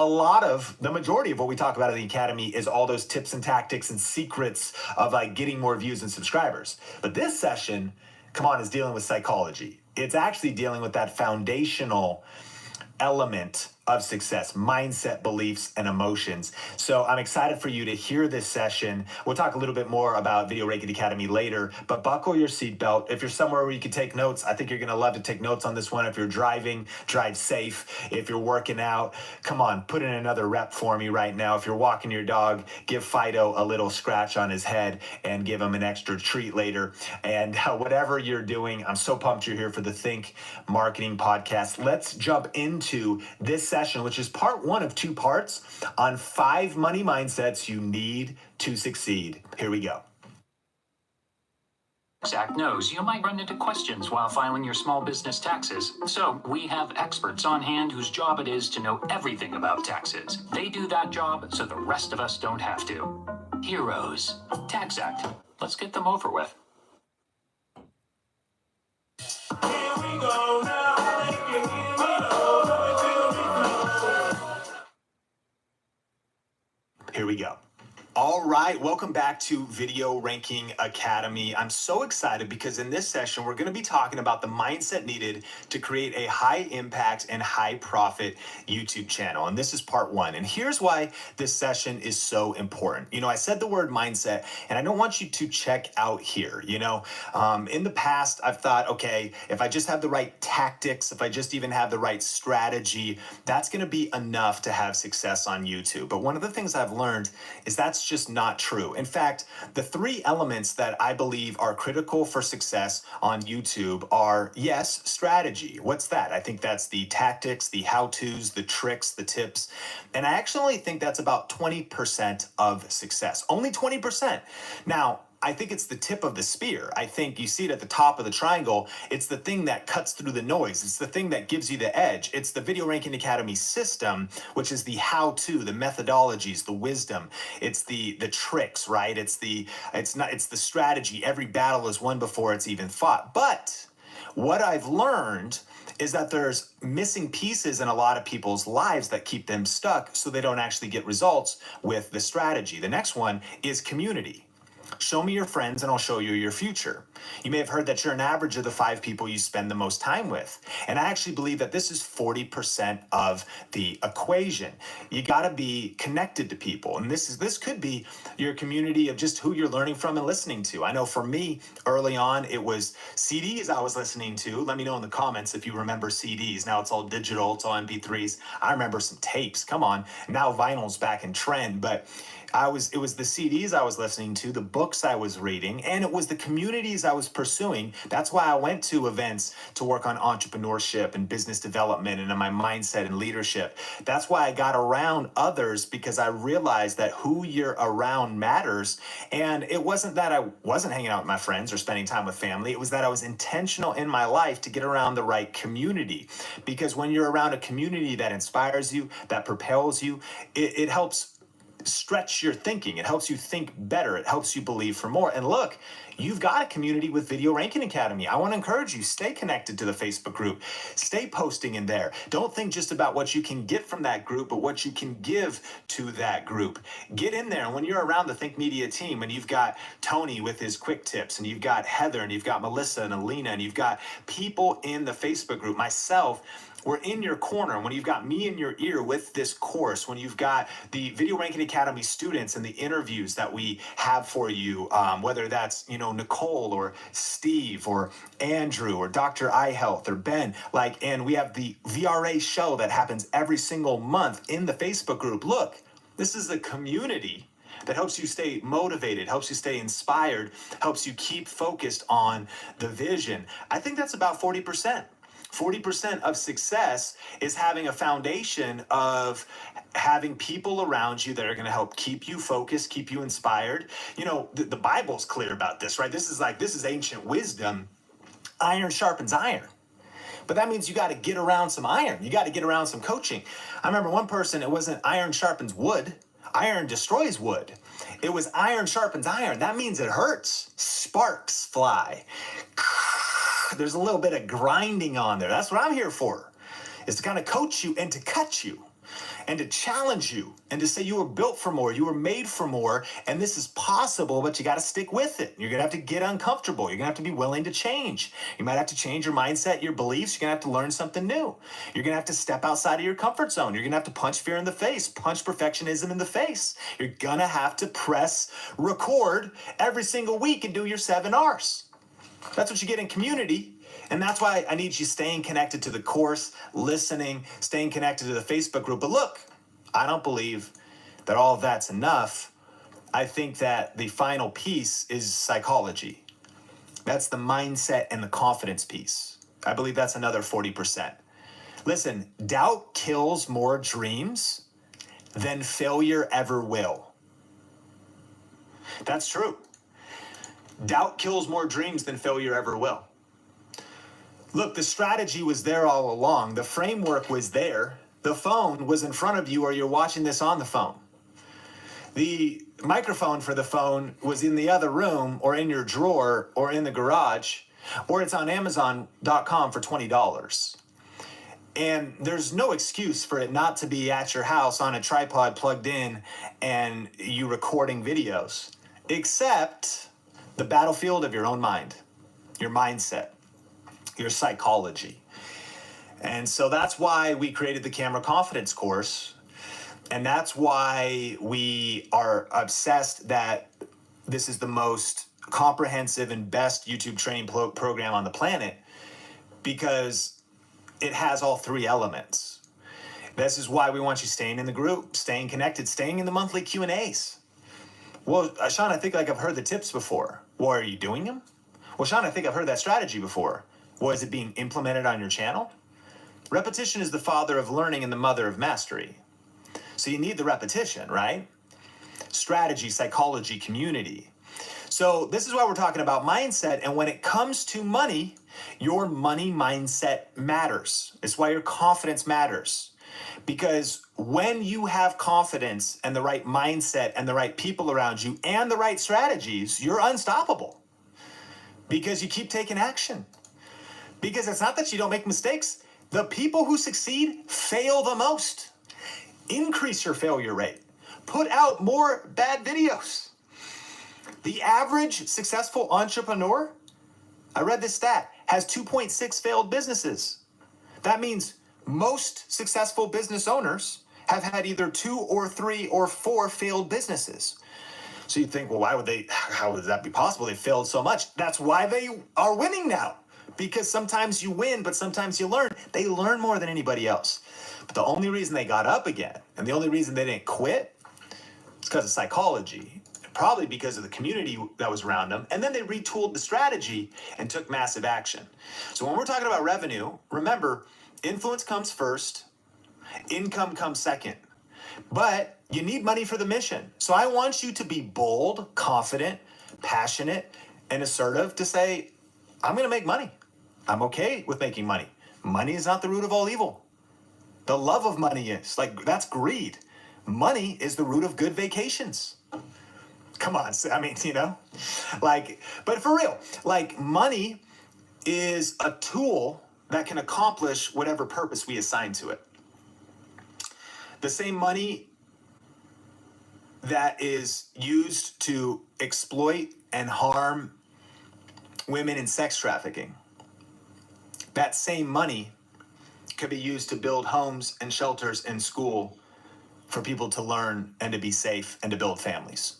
the majority of what we talk about in the Academy is all those tips and tactics and secrets of like getting more views and subscribers. But this session, come on, is dealing with psychology. It's actually dealing with that foundational element of success, mindset, beliefs, and emotions. So I'm excited for you to hear this session. We'll talk a little bit more about Video Ranking Academy later, but buckle your seatbelt. If you're somewhere where you can take notes, I think you're gonna love to take notes on this one. If you're driving, drive safe. If you're working out, come on, put in another rep for me right now. If you're walking your dog, give Fido a little scratch on his head and give him an extra treat later. And whatever you're doing, I'm so pumped you're here for the Think Marketing Podcast. Let's jump into this session, which is part 1 of 2 parts on 5 money mindsets you need to succeed. Here we go. Act knows you might run into questions while filing your small business taxes. So we have experts on hand whose job it is to know everything about taxes. They do that job so the rest of us don't have to. Heroes. Tax Act. Let's get them over with. Here we go now. Here we go. All right, welcome back to Video Ranking Academy. I'm so excited because in this session, we're gonna be talking about the mindset needed to create a high impact and high profit YouTube channel. And this is part 1. And here's why this session is so important. You know, I said the word mindset, and I don't want you to check out here. You know, in the past, I've thought, okay, if I just have the right tactics, if I just even have the right strategy, that's gonna be enough to have success on YouTube. But one of the things I've learned is that's just not true. In fact, the 3 elements that I believe are critical for success on YouTube are, yes, strategy. What's that? I think that's the tactics, the how-tos, the tricks, the tips. And I actually think that's about 20% of success. Only 20%. Now, I think it's the tip of the spear. I think you see it at the top of the triangle. It's the thing that cuts through the noise. It's the thing that gives you the edge. It's the Video Ranking Academy system, which is the how-to, the methodologies, the wisdom. It's the tricks, right? It's the strategy. Every battle is won before it's even fought. But what I've learned is that there's missing pieces in a lot of people's lives that keep them stuck so they don't actually get results with the strategy. The next one is community. Show me your friends and I'll show you your future. You may have heard that you're an average of the 5 people you spend the most time with. And I actually believe that this is 40% of the equation. You got to be connected to people. And this could be your community of just who you're learning from and listening to. I know for me, early on, it was CDs I was listening to. Let me know in the comments if you remember CDs. Now it's all digital, it's all MP3s. I remember some tapes. Come on. Now vinyl's back in trend, but it was the CDs I was listening to, the books I was reading, and it was the communities I was pursuing. That's why I went to events to work on entrepreneurship and business development and my mindset and leadership. That's why I got around others, because I realized that who you're around matters. And it wasn't that I wasn't hanging out with my friends or spending time with family. It was that I was intentional in my life to get around the right community. Because when you're around a community that inspires you, that propels you, it helps stretch your thinking. It helps you think better. It helps you believe for more. And look, you've got a community with Video Ranking Academy. I want to encourage you, stay connected to the Facebook group. Stay posting in there. Don't think just about what you can get from that group, but what you can give to that group. Get in there. And when you're around the Think Media team and you've got Tony with his quick tips, and you've got Heather, and you've got Melissa and Alina, and you've got people in the Facebook group, myself, We're in your corner. When you've got me in your ear with this course, when you've got the Video Ranking Academy students and the interviews that we have for you, whether that's, Nicole or Steve or Andrew or Dr. iHealth or Ben, and we have the VRA show that happens every single month in the Facebook group. Look, this is a community that helps you stay motivated, helps you stay inspired, helps you keep focused on the vision. I think that's about 40%. 40% of success is having a foundation of having people around you that are going to help keep you focused, keep you inspired. The Bible's clear about this, right? This is ancient wisdom. Iron sharpens iron. But that means you got to get around some iron. You got to get around some coaching. I remember one person, it wasn't iron sharpens wood. Iron destroys wood. It was iron sharpens iron. That means it hurts. Sparks fly. There's a little bit of grinding on there. That's what I'm here for, is to kind of coach you and to cut you and to challenge you and to say you were built for more, you were made for more, and this is possible, but you got to stick with it. You're going to have to get uncomfortable. You're going to have to be willing to change. You might have to change your mindset, your beliefs. You're going to have to learn something new. You're going to have to step outside of your comfort zone. You're going to have to punch fear in the face, punch perfectionism in the face. You're going to have to press record every single week and do your 7 R's. That's what you get in community. And that's why I need you staying connected to the course, listening, staying connected to the Facebook group. But look, I don't believe that all of that's enough. I think that the final piece is psychology. That's the mindset and the confidence piece. I believe that's another 40%. Listen, doubt kills more dreams than failure ever will. That's true. Doubt kills more dreams than failure ever will. Look, the strategy was there all along. The framework was there. The phone was in front of you, or you're watching this on the phone. The microphone for the phone was in the other room or in your drawer or in the garage, or it's on Amazon.com for $20. And there's no excuse for it not to be at your house on a tripod plugged in and you recording videos, except the battlefield of your own mind, your mindset, your psychology. And so that's why we created the Camera Confidence course. And that's why we are obsessed that this is the most comprehensive and best YouTube training program on the planet, because it has all 3 elements. This is why we want you staying in the group, staying connected, staying in the monthly Q&As. Well, Sean, I think I've heard the tips before. Well, are you doing them? Well, Sean, I think I've heard that strategy before. Well, is it being implemented on your channel? Repetition is the father of learning and the mother of mastery. So you need the repetition, right? Strategy, psychology, community. So this is why we're talking about mindset. And when it comes to money, your money mindset matters. It's why your confidence matters. Because when you have confidence and the right mindset and the right people around you and the right strategies, you're unstoppable. Because you keep taking action. Because it's not that you don't make mistakes. The people who succeed fail the most. Increase your failure rate. Put out more bad videos. The average successful entrepreneur, I read this stat, has 2.6 failed businesses. That means most successful business owners have had either 2 or 3 or 4 failed businesses. So you think, well, how would that be possible? They failed so much. That's why they are winning now. Because sometimes you win, but sometimes you learn. They learn more than anybody else. But the only reason they got up again, and the only reason they didn't quit, is because of psychology. Probably because of the community that was around them. And then they retooled the strategy and took massive action. So when we're talking about revenue, remember, influence comes first, income comes second. But you need money for the mission. So I want you to be bold, confident, passionate, and assertive to say, I'm going to make money. I'm okay with making money. Money is not the root of all evil. The love of money is. That's greed. Money is the root of good vacations. Come on, I mean, but for real, money is a tool that can accomplish whatever purpose we assign to it. The same money that is used to exploit and harm women in sex trafficking, that same money could be used to build homes and shelters and school for people to learn and to be safe and to build families.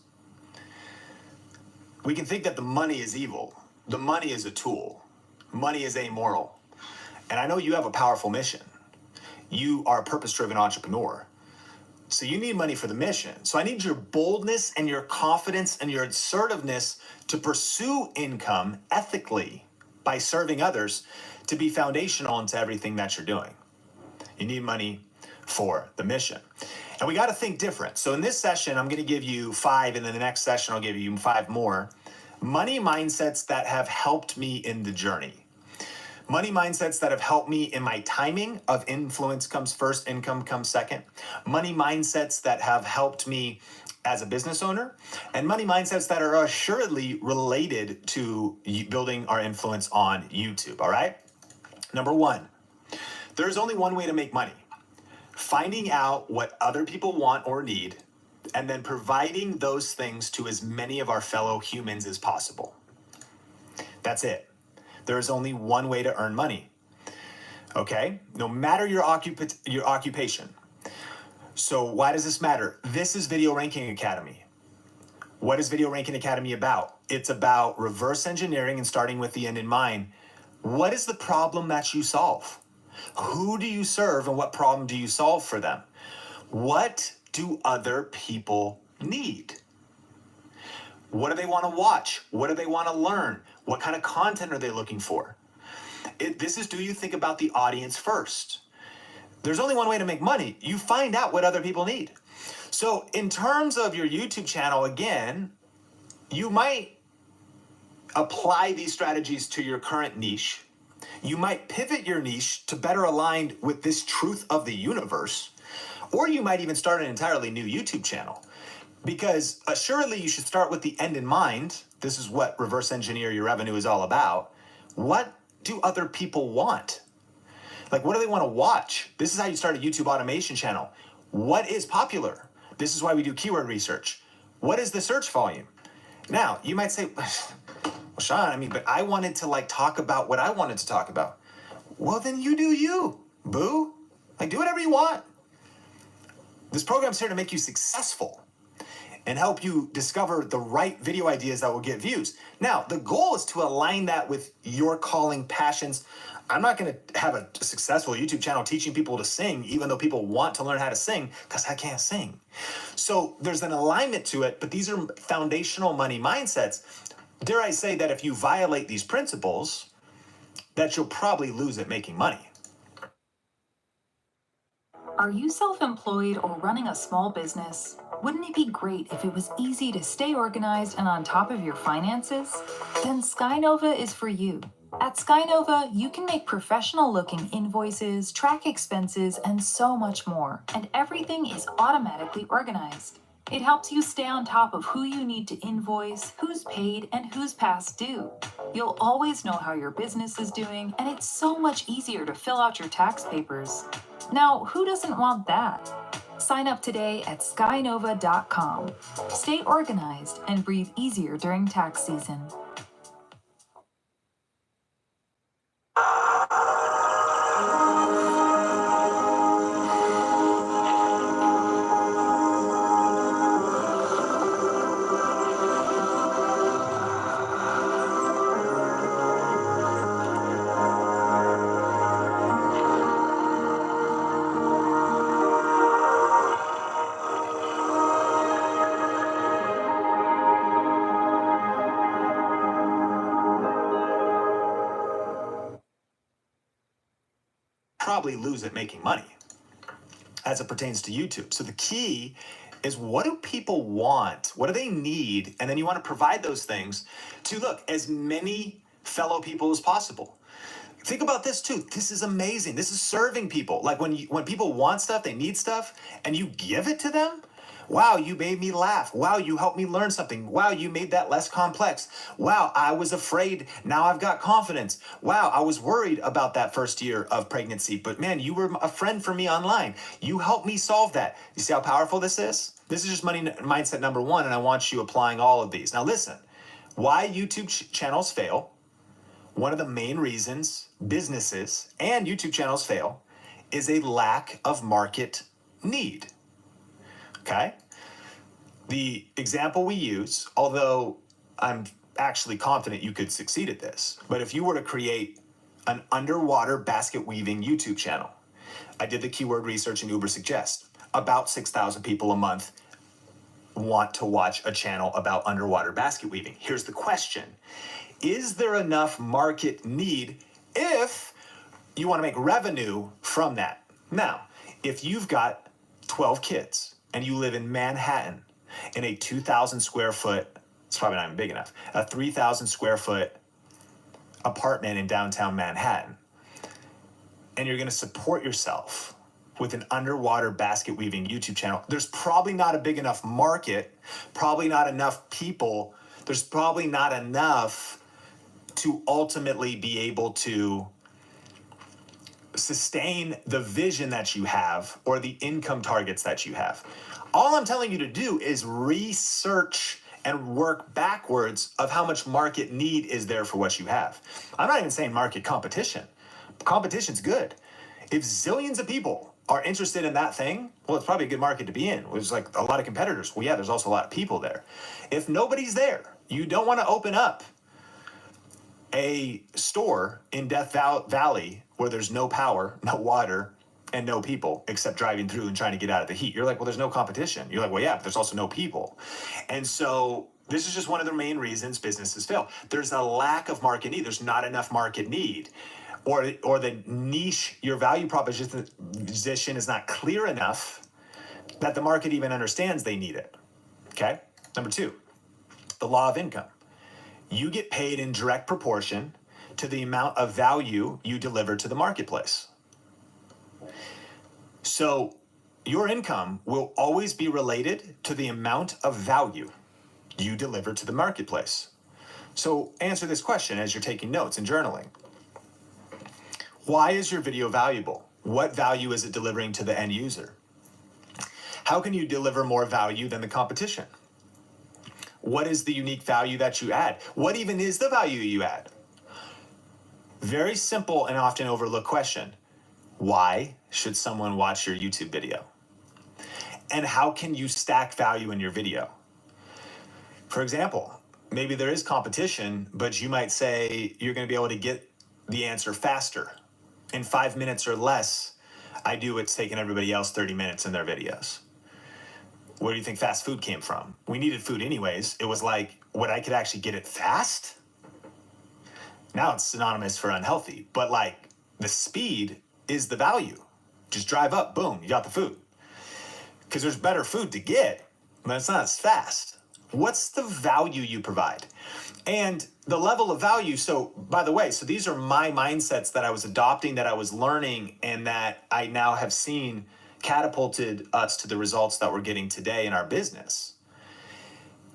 We can think that the money is evil. The money is a tool. Money is amoral. And I know you have a powerful mission. You are a purpose-driven entrepreneur. So you need money for the mission. So I need your boldness and your confidence and your assertiveness to pursue income ethically by serving others to be foundational into everything that you're doing. You need money for the mission. And we got to think different. So in this session, I'm going to give you 5, and then the next session, I'll give you 5 more money mindsets that have helped me in the journey. Money mindsets that have helped me in my timing of influence comes first, income comes second. Money mindsets that have helped me as a business owner, and money mindsets that are assuredly related to building our influence on YouTube, all right? Number 1, there's only one way to make money. Finding out what other people want or need, and then providing those things to as many of our fellow humans as possible. That's it. There is only one way to earn money. Okay? No matter your occupation. So why does this matter? This is Video Ranking Academy. What is Video Ranking Academy about? It's about reverse engineering and starting with the end in mind. What is the problem that you solve? Who do you serve and what problem do you solve for them? What do other people need? What do they want to watch? What do they want to learn? What kind of content are they looking for? This is, do you think about the audience first? There's only one way to make money. You find out what other people need. So in terms of your YouTube channel, again, you might apply these strategies to your current niche. You might pivot your niche to better align with this truth of the universe, or you might even start an entirely new YouTube channel. Because assuredly you should start with the end in mind. This is what reverse engineer your revenue is all about. What do other people want? Like, what do they want to watch? This is how you start a YouTube automation channel. What is popular? This is why we do keyword research. What is the search volume? Now, you might say, well, Sean, but I wanted to talk about what I wanted to talk about. Well, then you do you, boo. Do whatever you want. This program's here to make you successful and help you discover the right video ideas that will get views. Now, the goal is to align that with your calling, passions. I'm not going to have a successful YouTube channel teaching people to sing, even though people want to learn how to sing, because I can't sing. So there's an alignment to it, but these are foundational money mindsets. Dare I say that if you violate these principles, that you'll probably lose at making money. Are you self-employed or running a small business? Wouldn't it be great if it was easy to stay organized and on top of your finances? Then Skynova is for you. At Skynova, you can make professional-looking invoices, track expenses, and so much more. And everything is automatically organized. It helps you stay on top of who you need to invoice, who's paid, and who's past due. You'll always know how your business is doing, and it's so much easier to fill out your tax papers. Now, who doesn't want that? Sign up today at skynova.com. Stay organized and breathe easier during tax season. Probably lose at making money as it pertains to YouTube. So the key is, what do people want? What do they need? And then you want to provide those things to, look, as many fellow people as possible. Think about this too. This is amazing. This is serving people. Like when people want stuff, they need stuff, and you give it to them. Wow, you made me laugh. Wow, you helped me learn something. Wow, you made that less complex. Wow, I was afraid. Now I've got confidence. Wow, I was worried about that first year of pregnancy, but man, you were a friend for me online. You helped me solve that. You see how powerful this is? This is just money mindset number 1, and I want you applying all of these. Now listen, why YouTube channels fail, one of the main reasons businesses and YouTube channels fail is a lack of market need. Okay? The example we use, although I'm actually confident you could succeed at this, but if you were to create an underwater basket weaving YouTube channel, I did the keyword research in Uber Suggest. About 6,000 people a month want to watch a channel about underwater basket weaving. Here's the question. Is there enough market need if you want to make revenue from that? Now, if you've got 12 kids and you live in Manhattan in a 2,000 square foot, it's probably not even big enough, a 3,000 square foot apartment in downtown Manhattan, and you're going to support yourself with an underwater basket weaving YouTube channel, there's probably not a big enough market, probably not enough people, there's probably not enough to ultimately be able to sustain the vision that you have or the income targets that you have. All I'm telling you to do is research and work backwards of how much market need is there for what you have. I'm not even saying market competition. Competition's good. If zillions of people are interested in that thing, well, it's probably a good market to be in. There's like a lot of competitors. Well, yeah, there's also a lot of people there. If nobody's there, you don't want to open up a store in Death Valley where there's no power, no water, and no people except driving through and trying to get out of the heat. You're like, well, there's no competition. You're like, well, yeah, but there's also no people. And so this is just one of the main reasons businesses fail. There's a lack of market need. There's not enough market need. Or the niche, your value proposition is not clear enough that the market even understands they need it. Okay? Number two, the law of income. You get paid in direct proportion to the amount of value you deliver to the marketplace. So your income will always be related to the amount of value you deliver to the marketplace. So answer this question as you're taking notes and journaling. Why is your video valuable? What value is it delivering to the end user? How can you deliver more value than the competition? What is the unique value that you add? What even is the value you add? Very simple and often overlooked question. Why should someone watch your YouTube video? And how can you stack value in your video? For example, maybe there is competition, but you might say you're going to be able to get the answer faster. In 5 minutes or less, I do what's taking everybody else 30 minutes in their videos. Where do you think fast food came from? We needed food anyways. It was like, what, I could actually get it fast? Now it's synonymous for unhealthy, but like the speed is the value. Just drive up, boom, you got the food. Because there's better food to get, but it's not as fast. What's the value you provide? And the level of value, so by the way, so these are my mindsets that I was adopting, that I was learning, and that I now have seen catapulted us to the results that we're getting today in our business.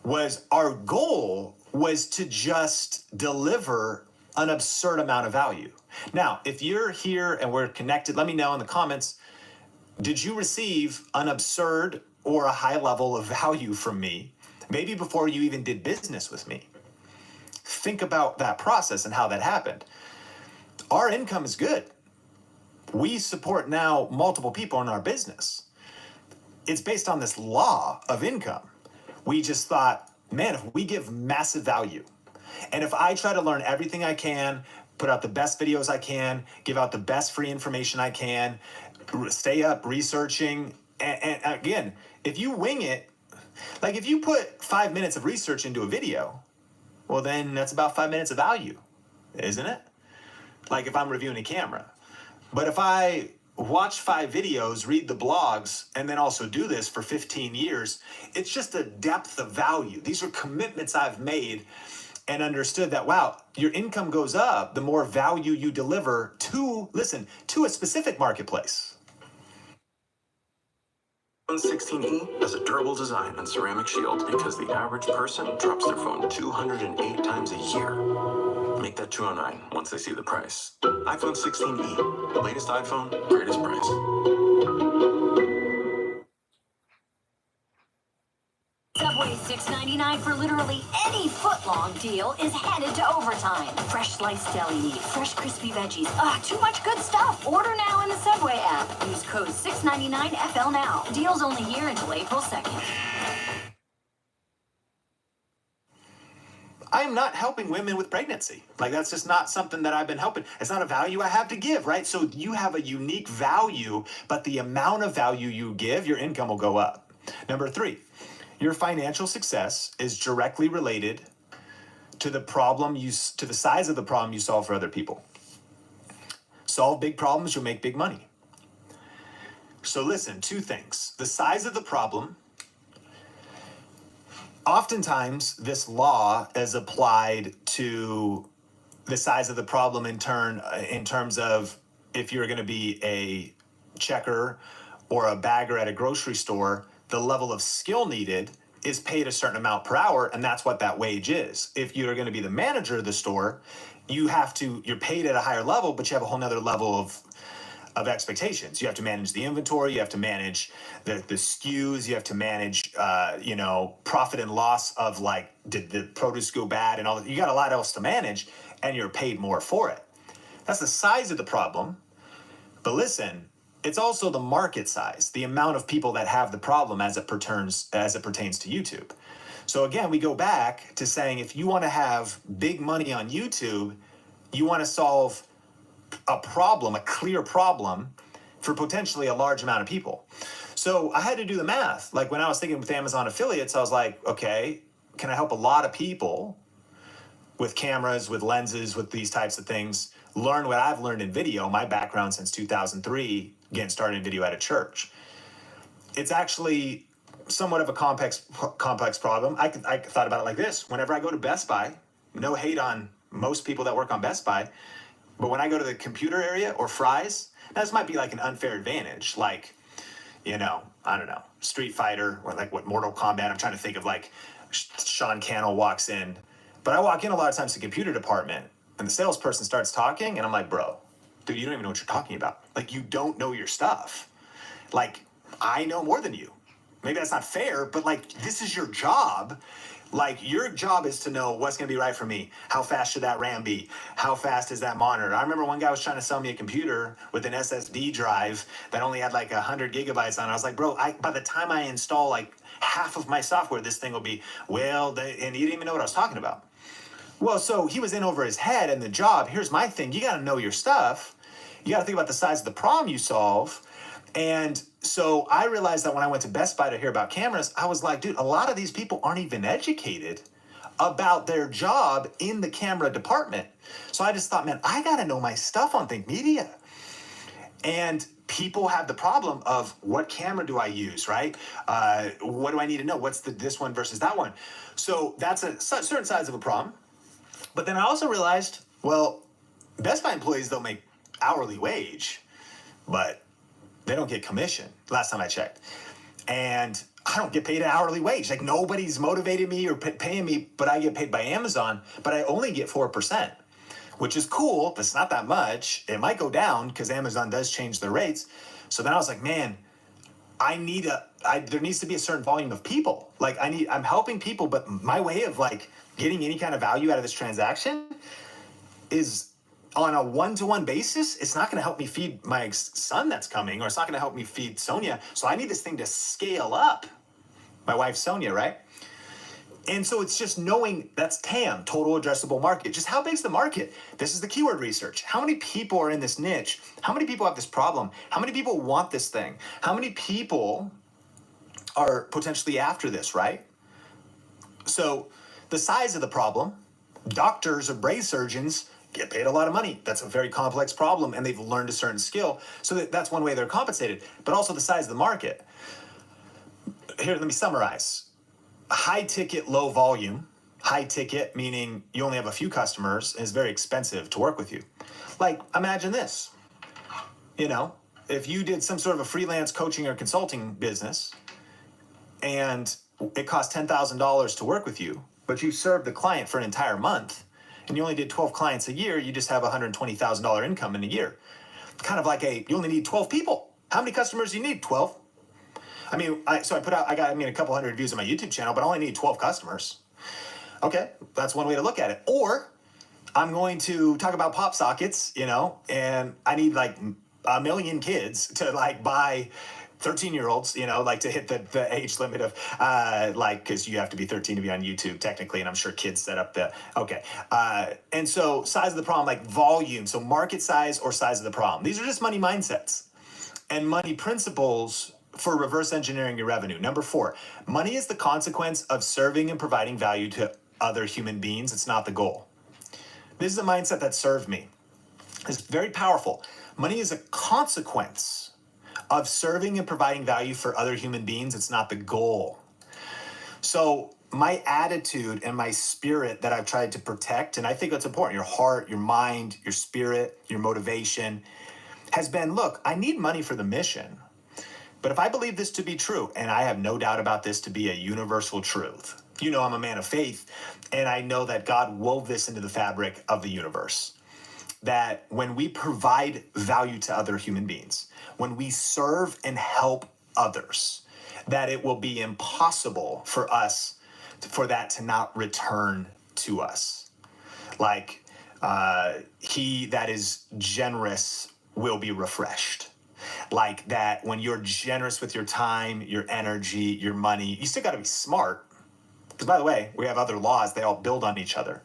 Was our goal was to just deliver an absurd amount of value. Now, if you're here and we're connected, let me know in the comments, did you receive an absurd or a high level of value from me, maybe before you even did business with me? Think about that process and how that happened. Our income is good. We support now multiple people in our business. It's based on this law of income. We just thought, man, if we give massive value, and if I try to learn everything I can, put out the best videos I can, give out the best free information I can, stay up researching, and again, if you wing it, like if you put 5 minutes of research into a video, well then that's about 5 minutes of value, isn't it? Like if I'm reviewing a camera. But if I watch 5 videos, read the blogs, and then also do this for 15 years, it's just a depth of value. These are commitments I've made and understood that, wow, your income goes up the more value you deliver to, listen, to a specific marketplace. iPhone 16e has a durable design and ceramic shield because the average person drops their phone 208 times a year. Make that 209 once they see the price. iPhone 16e, latest iPhone, greatest price. Subway $6.99 for literally any foot-long deal is headed to overtime. Fresh sliced deli meat, fresh crispy veggies. Too much good stuff. Order now in the Subway app. Use code 699FL now. Deals only here until April 2nd. I am not helping women with pregnancy. Like, that's just not something that I've been helping. It's not a value I have to give, right? So you have a unique value, but the amount of value you give, your income will go up. Number 3, your financial success is directly related to the size of the problem you solve for other people. Solve big problems, you'll make big money. So listen, 2 things. The size of the problem. Oftentimes, this law is applied to the size of the problem in terms of if you're going to be a checker or a bagger at a grocery store, the level of skill needed is paid a certain amount per hour, and that's what that wage is. If you're going to be the manager of the store, you're paid at a higher level, but you have a whole nother level of expectations. You have to manage the inventory, you have to manage the SKUs, you have to manage, profit and loss of, like, did the produce go bad and all that. You got a lot else to manage, and you're paid more for it. That's the size of the problem. But listen, it's also the market size, the amount of people that have the problem as it pertains to YouTube. So again, we go back to saying, if you want to have big money on YouTube, you want to solve a problem, a clear problem for potentially a large amount of people. So I had to do the math. Like, when I was thinking with Amazon affiliates, I was like, okay, can I help a lot of people with cameras, with lenses, with these types of things, learn what I've learned in video, my background since 2003, getting started in video at a church. It's actually somewhat of a complex problem. I thought about it like this. Whenever I go to Best Buy, no hate on most people that work on Best Buy, but when I go to the computer area or Fry's, now this might be like an unfair advantage, like, I don't know, Street Fighter or like what Mortal Kombat. I'm trying to think of, like, Sean Cannell walks in. But I walk in a lot of times to the computer department and the salesperson starts talking and I'm like, bro, dude, you don't even know what you're talking about. Like, you don't know your stuff. Like, I know more than you. Maybe that's not fair, but, like, this is your job. Like, your job is to know what's going to be right for me. How fast should that RAM be? How fast is that monitor? I remember one guy was trying to sell me a computer with an SSD drive that only had like 100 gigabytes on it. I was like, bro, by the time I install like half of my software, this thing will be, and he didn't even know what I was talking about. Well, so he was in over his head in the job. Here's my thing. You got to know your stuff. You got to think about the size of the problem you solve. And so I realized that when I went to Best Buy to hear about cameras, I was like, dude, a lot of these people aren't even educated about their job in the camera department. So I just thought, man, I got to know my stuff on Think Media. And people have the problem of, what camera do I use, right? What do I need to know? What's this one versus that one? So that's a certain size of a problem. But then I also realized, well, Best Buy employees, they'll make hourly wage, but they don't get commission, last time I checked. And I don't get paid an hourly wage. Like, nobody's motivated me or paying me, but I get paid by Amazon, but I only get 4%, which is cool, but it's not that much. It might go down because Amazon does change their rates. So then I was like, man, there needs to be a certain volume of people. Like, I'm helping people, but my way of, like, getting any kind of value out of this transaction is on a one-to-one basis. It's not going to help me feed my son that's coming, or it's not going to help me feed Sonia. So I need this thing to scale up. My wife, Sonia, right? And so it's just knowing, that's TAM, total addressable market. Just how big's the market? This is the keyword research. How many people are in this niche? How many people have this problem? How many people want this thing? How many people are potentially after this, right? So the size of the problem, doctors or brain surgeons get paid a lot of money. That's a very complex problem, and they've learned a certain skill. So that's one way they're compensated, but also the size of the market. Here, let me summarize. High ticket, low volume. High ticket, meaning you only have a few customers, and it's very expensive to work with you. Like, imagine this. If you did some sort of a freelance coaching or consulting business, and it cost $10,000 to work with you, but you served the client for an entire month, and you only did 12 clients a year, you just have $120,000 income in a year. Kind of like you only need 12 people. How many customers do you need? 12. I mean, I got a couple hundred views on my YouTube channel, but I only need 12 customers. Okay, that's one way to look at it. Or I'm going to talk about pop sockets, and I need like a million kids to like buy 13-year-olds, to hit the age limit of because you have to be 13 to be on YouTube technically, and I'm sure kids set up and so size of the problem, like volume, so market size or size of the problem. These are just money mindsets and money principles for reverse engineering your revenue. Number 4, money is the consequence of serving and providing value to other human beings. It's not the goal. This is a mindset that served me. It's very powerful. Money is a consequence of serving and providing value for other human beings. It's not the goal. So my attitude and my spirit that I've tried to protect, and I think that's important, your heart, your mind, your spirit, your motivation, has been, look, I need money for the mission. But if I believe this to be true, and I have no doubt about this to be a universal truth, I'm a man of faith, and I know that God wove this into the fabric of the universe. That when we provide value to other human beings, when we serve and help others, that it will be impossible for that to not return to us. Like, he that is generous will be refreshed. Like that, when you're generous with your time, your energy, your money, you still got to be smart. Because by the way, we have other laws, they all build on each other.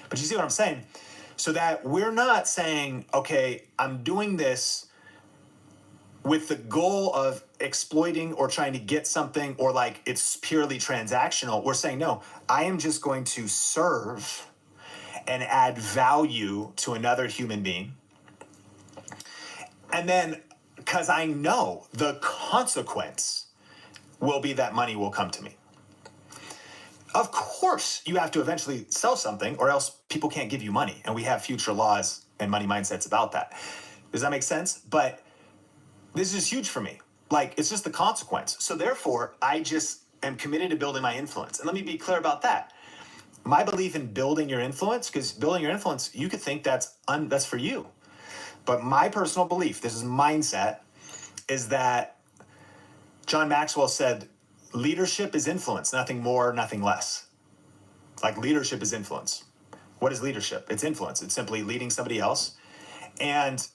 But you see what I'm saying? So that we're not saying, okay, I'm doing this with the goal of exploiting or trying to get something, or like it's purely transactional. We're saying, no, I am just going to serve and add value to another human being. And then, because I know the consequence will be that money will come to me. Of course, you have to eventually sell something, or else people can't give you money. And we have future laws and money mindsets about that. Does that make sense? But this is huge for me. Like, it's just the consequence. So therefore, I just am committed to building my influence. And let me be clear about that. My belief in building your influence, because building your influence, you could think that's for you. But my personal belief, this is mindset, is that John Maxwell said, leadership is influence, nothing more, nothing less. Like, leadership is influence. What is leadership? It's influence. It's simply leading somebody else. And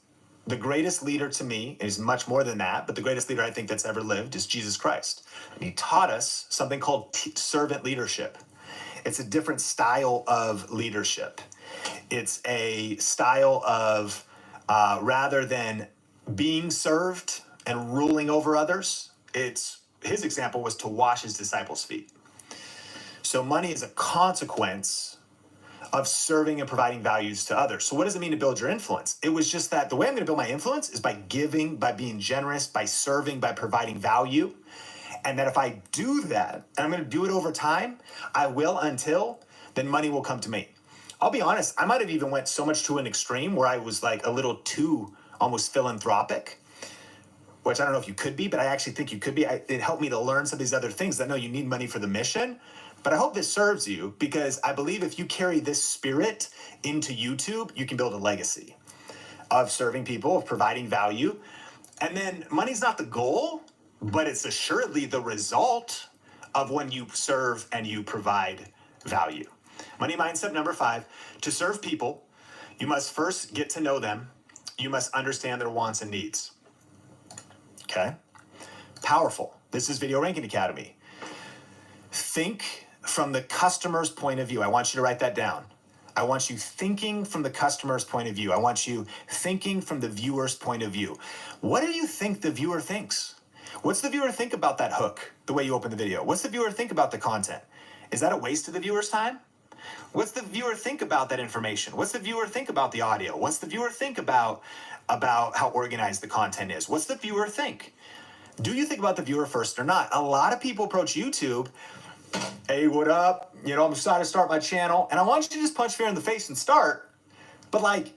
the greatest leader to me is much more than that, but the greatest leader I think that's ever lived is Jesus Christ. And he taught us something called servant leadership. It's a different style of leadership. It's a style of, rather than being served and ruling over others, his example was to wash his disciples' feet. So money is a consequence of serving and providing values to others. So what does it mean to build your influence? It was just that the way I'm going to build my influence is by giving, by being generous, by serving, by providing value. And that if I do that, and I'm going to do it over time, I will until then money will come to me. I'll be honest, I might have even went so much to an extreme where I was like a little too almost philanthropic, which I don't know if you could be, but I actually think you could be. It helped me to learn some of these other things that I know you need money for the mission. But I hope this serves you, because I believe if you carry this spirit into YouTube, you can build a legacy of serving people, of providing value. And then money's not the goal, but it's assuredly the result of when you serve and you provide value. Money mindset number 5, to serve people, you must first get to know them. You must understand their wants and needs. Okay? Powerful. This is Video Ranking Academy. Think from the customer's point of view. I want you to write that down. I want you thinking from the customer's point of view. I want you thinking from the viewer's point of view. What do you think the viewer thinks? What's the viewer think about that hook, the way you open the video? What's the viewer think about the content? Is that a waste of the viewer's time? What's the viewer think about that information? What's the viewer think about the audio? What's the viewer think about how organized the content is? What's the viewer think? Do you think about the viewer first or not? A lot of people approach YouTube, hey, what up? I'm excited to start my channel. And I want you to just punch fear in the face and start. But like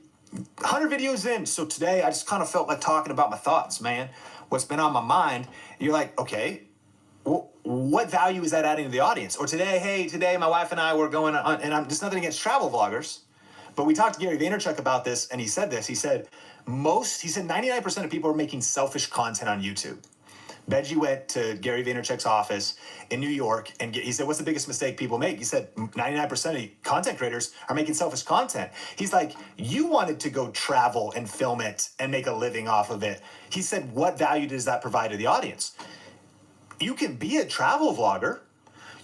100 videos in. So today I just kind of felt like talking about my thoughts, man. What's been on my mind. And you're like, okay, well, what value is that adding to the audience? Or today my wife and I were going on, and I'm just nothing against travel vloggers, but we talked to Gary Vaynerchuk about this, and he said 99% of people are making selfish content on YouTube. Benji went to Gary Vaynerchuk's office in New York, and he said, what's the biggest mistake people make? He said, 99% of content creators are making selfish content. He's like, you wanted to go travel and film it and make a living off of it. He said, what value does that provide to the audience? You can be a travel vlogger.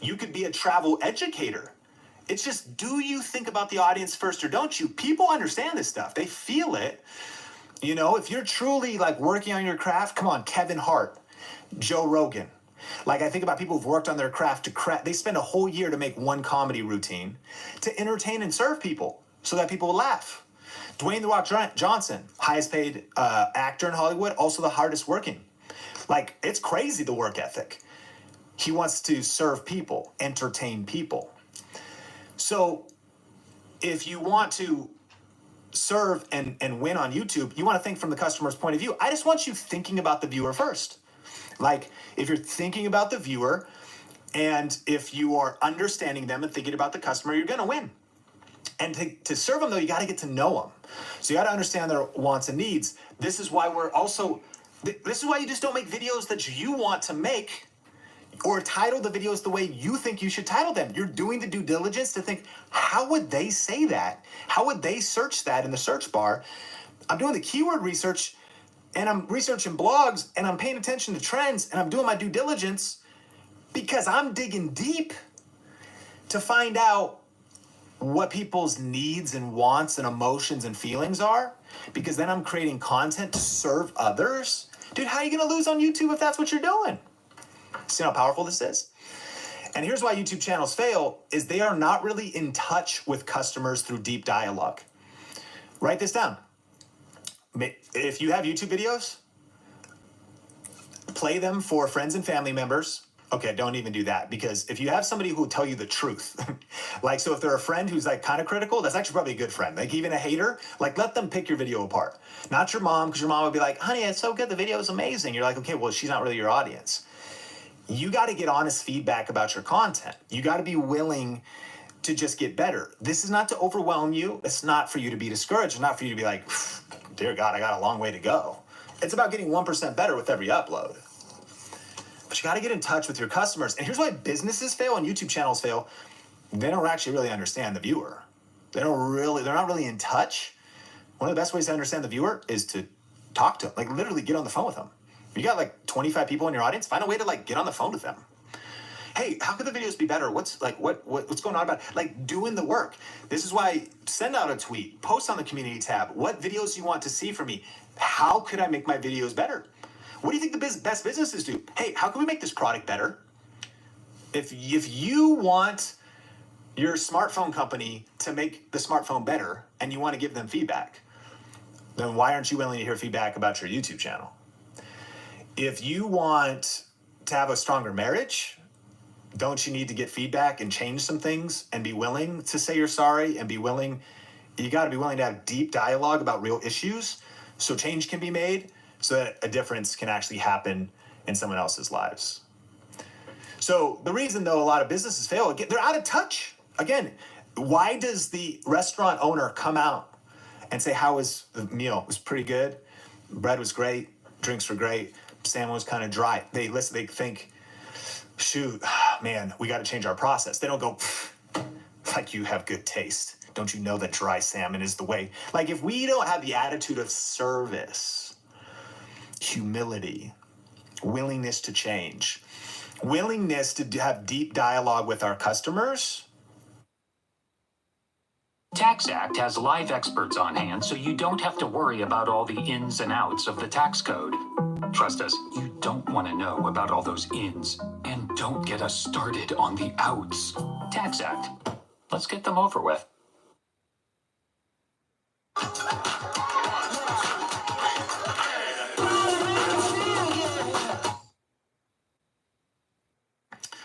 You could be a travel educator. It's just, do you think about the audience first or don't you? People understand this stuff. They feel it. You know, if you're truly like working on your craft, come on, Kevin Hart, Joe Rogan. Like, I think about people who've worked on their craft they spend a whole year to make one comedy routine to entertain and serve people so that people will laugh. Dwayne "The Rock" Johnson, highest paid actor in Hollywood, also the hardest working. Like, it's crazy, the work ethic. He wants to serve people, entertain people. So if you want to serve and win on YouTube, you want to think from the customer's point of view. I just want you thinking about the viewer first. Like, if you're thinking about the viewer and if you are understanding them and thinking about the customer, you're going to win. And to serve them, though, you got to get to know them. So you got to understand their wants and needs. This is why this is why you just don't make videos that you want to make or title the videos the way you think you should title them. You're doing the due diligence to think, how would they say that? How would they search that in the search bar? I'm doing the keyword research, and I'm researching blogs, and I'm paying attention to trends, and I'm doing my due diligence because I'm digging deep to find out what people's needs and wants and emotions and feelings are, because then I'm creating content to serve others. Dude, how are you going to lose on YouTube if that's what you're doing? See how powerful this is? And here's why YouTube channels fail, is they are not really in touch with customers through deep dialogue. Write this down. If you have YouTube videos, play them for friends and family members. Okay, don't even do that, because if you have somebody who will tell you the truth, like, so if they're a friend who's like kind of critical, that's actually probably a good friend. Like, even a hater, like, let them pick your video apart. Not your mom, because your mom would be like, honey, it's so good, the video is amazing. You're like, okay, well, she's not really your audience. You got to get honest feedback about your content. You got to be willing to just get better. This is not to overwhelm you. It's not for you to be discouraged. It's not for you to be like, dear God, I got a long way to go. It's about getting 1% better with every upload. But you got to get in touch with your customers. And here's why businesses fail and YouTube channels fail. They don't actually really understand the viewer. They're not really in touch. One of the best ways to understand the viewer is to talk to them, like literally get on the phone with them. You got like 25 people in your audience, find a way to like get on the phone with them. Hey, how could the videos be better? What's going on about it? Like, doing the work. This is why send out a tweet, post on the community tab. What videos do you want to see from me? How could I make my videos better? What do you think the best businesses do? Hey, how can we make this product better? If you want your smartphone company to make the smartphone better and you want to give them feedback, then why aren't you willing to hear feedback about your YouTube channel? If you want to have a stronger marriage, don't you need to get feedback and change some things and be willing to say you're sorry and you got to be willing to have deep dialogue about real issues so change can be made, so that a difference can actually happen in someone else's lives. So the reason, though, a lot of businesses fail, they're out of touch. Again, why does the restaurant owner come out and say, how was the meal? It was pretty good. Bread was great. Drinks were great. Salmon was kind of dry. They think, shoot, man, we got to change our process. They don't go, like, you have good taste. Don't you know that dry salmon is the way? Like, if we don't have the attitude of service, humility, willingness to change, willingness to have deep dialogue with our customers. TaxAct has live experts on hand, so you don't have to worry about all the ins and outs of the tax code. Trust us, you don't want to know about all those ins. And don't get us started on the outs. TaxAct. Let's get them over with.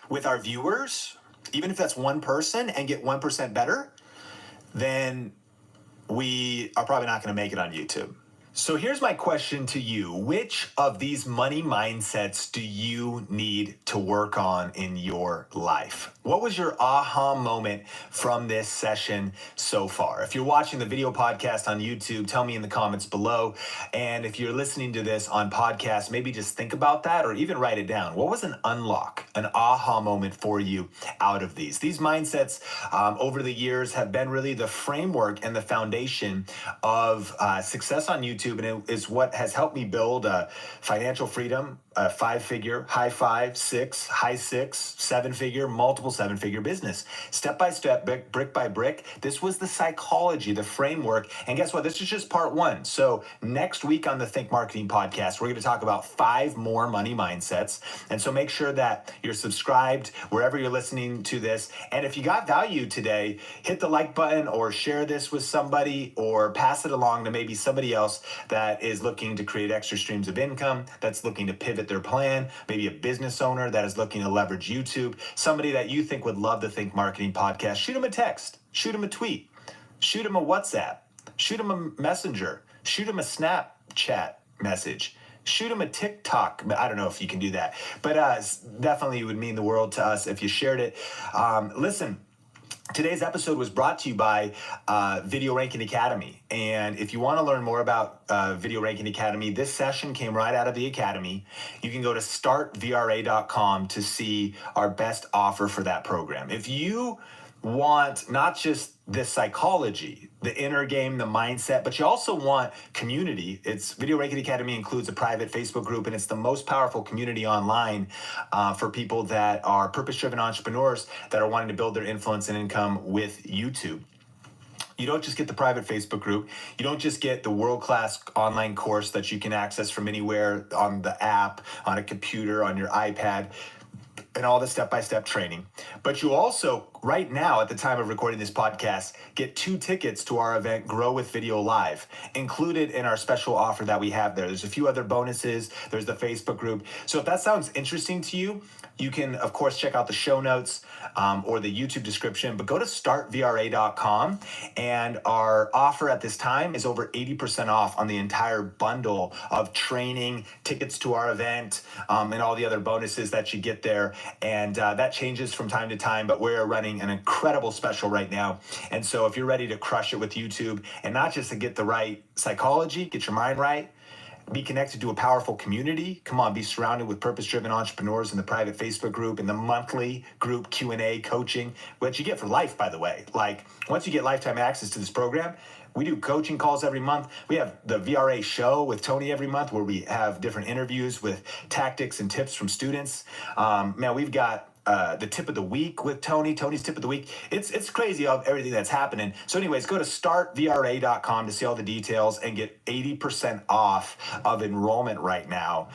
With our viewers, even if that's one person, and get 1% better, then we are probably not going to make it on YouTube. So here's my question to you. Which of these money mindsets do you need to work on in your life? What was your aha moment from this session so far? If you're watching the video podcast on YouTube, tell me in the comments below. And if you're listening to this on podcast, maybe just think about that or even write it down. What was an unlock, an aha moment for you out of these? These mindsets over the years have been really the framework and the foundation of success on YouTube. And it is what has helped me build financial freedom, a 5-figure, high 5, 6, high 6, 7-figure, multiple 7-figure business. Step by step, brick by brick. This was the psychology, the framework. And guess what? This is just part 1. So next week on the Think Marketing podcast, we're going to talk about 5 more money mindsets. And so make sure that you're subscribed wherever you're listening to this. And if you got value today, hit the like button or share this with somebody or pass it along to maybe somebody else that is looking to create extra streams of income, that's looking to pivot their plan, maybe a business owner that is looking to leverage YouTube, somebody that you think would love the Think Marketing podcast. Shoot them a text, shoot them a tweet, shoot them a WhatsApp, shoot them a messenger, shoot them a Snapchat message, shoot them a TikTok. I don't know if you can do that, but definitely it would mean the world to us if you shared it. Listen, today's episode was brought to you by Video Ranking Academy. And if you want to learn more about Video Ranking Academy, this session came right out of the Academy. You can go to startvra.com to see our best offer for that program. If you want not just the psychology, the inner game, the mindset, but you also want community. Video Ranking Academy includes a private Facebook group, and it's the most powerful community online for people that are purpose-driven entrepreneurs that are wanting to build their influence and income with YouTube. You don't just get the private Facebook group. You don't just get the world-class online course that you can access from anywhere on the app, on a computer, on your iPad, and all the step-by-step training. But you also, right now, at the time of recording this podcast, get 2 tickets to our event, Grow with Video Live, included in our special offer that we have there. There's a few other bonuses. There's the Facebook group. So if that sounds interesting to you, you can, of course, check out the show notes or the YouTube description, but go to startvra.com, and our offer at this time is over 80% off on the entire bundle of training, tickets to our event, and all the other bonuses that you get there. And that changes from time to time, but we're running an incredible special right now. And so if you're ready to crush it with YouTube, and not just to get the right psychology, get your mind right, be connected to a powerful community. Come on, be surrounded with purpose-driven entrepreneurs in the private Facebook group, in the monthly group Q&A coaching, which you get for life, by the way. Like, once you get lifetime access to this program, we do coaching calls every month. We have the VRA show with Tony every month where we have different interviews with tactics and tips from students. Man, we've got the tip of the week with Tony's tip of the week. It's crazy of everything that's happening. So anyways, go to startvra.com to see all the details and get 80% off of enrollment right now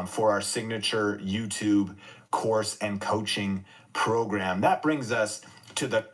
for our signature YouTube course and coaching program. That brings us to the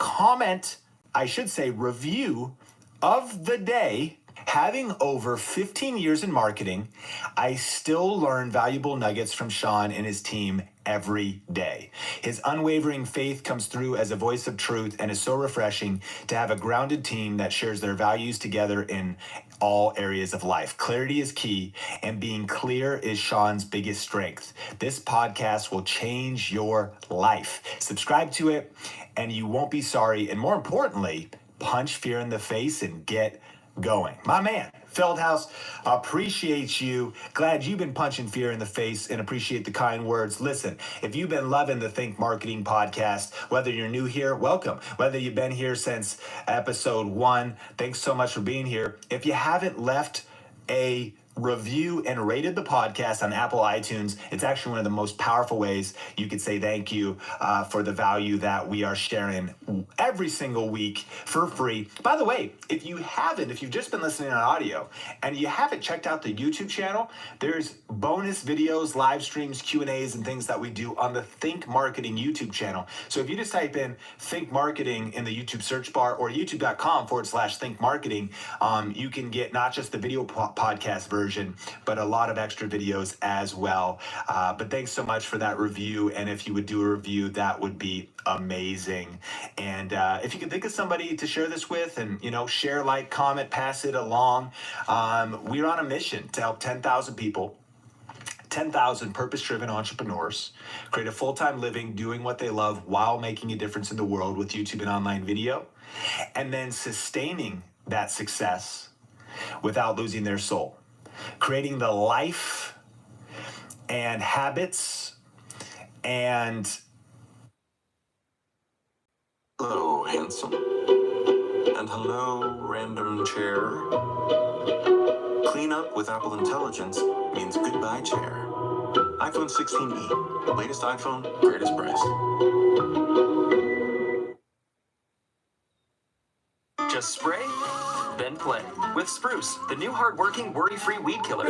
review of the day. Having over 15 years in marketing, I still learn valuable nuggets from Sean and his team every day. His unwavering faith comes through as a voice of truth, and is so refreshing to have a grounded team that shares their values together in all areas of life. Clarity is key, and being clear is Sean's biggest strength. This podcast will change your life. Subscribe to it, and you won't be sorry. And more importantly, punch fear in the face and get going. My man, Feldhouse, appreciate you. Glad you've been punching fear in the face, and appreciate the kind words. Listen, if you've been loving the Think Marketing podcast, whether you're new here, welcome. Whether you've been here since episode 1, thanks so much for being here. If you haven't left a review and rated the podcast on Apple iTunes, it's actually one of the most powerful ways you could say thank you for the value that we are sharing every single week for free. By the way, if you've just been listening on audio and you haven't checked out the YouTube channel, there's bonus videos, live streams, Q&As, and things that we do on the Think Marketing YouTube channel. So if you just type in Think Marketing in the YouTube search bar, or youtube.com/Think Marketing, you can get not just the video podcast version, version, but a lot of extra videos as well. But thanks so much for that review. And if you would do a review, that would be amazing. And if you could think of somebody to share this with, and share, like, comment, pass it along. We're on a mission to help 10,000 people, 10,000 purpose-driven entrepreneurs create a full-time living doing what they love while making a difference in the world with YouTube and online video, and then sustaining that success without losing their soul, creating the life and habits and... Hello, handsome. And hello, random chair. Clean up with Apple Intelligence means goodbye, chair. iPhone 16e. Latest iPhone, greatest price. Just spray, then play. With Spruce, the new hard-working, worry-free weed killer.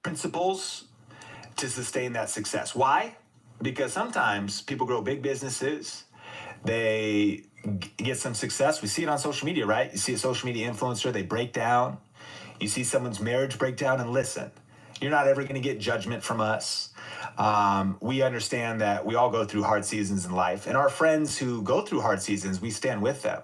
Principles to sustain that success. Why? Because sometimes people grow big businesses, they get some success. We see it on social media, right? You see a social media influencer, they break down. You see someone's marriage break down, and listen, you're not ever going to get judgment from us. We understand that we all go through hard seasons in life, and our friends who go through hard seasons, we stand with them.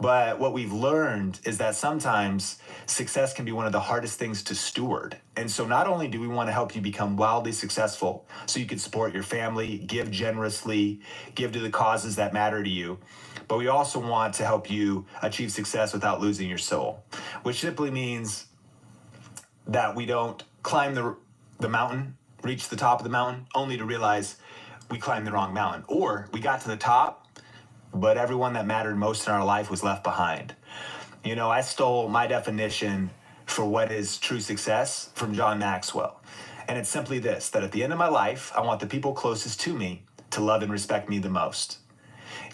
But what we've learned is that sometimes success can be one of the hardest things to steward. And so not only do we want to help you become wildly successful so you can support your family, give generously, give to the causes that matter to you, but we also want to help you achieve success without losing your soul, which simply means that we don't climb the mountain, reach the top of the mountain, only to realize we climbed the wrong mountain. Or we got to the top, but everyone that mattered most in our life was left behind. I stole my definition for what is true success from John Maxwell. And it's simply this, that at the end of my life, I want the people closest to me to love and respect me the most.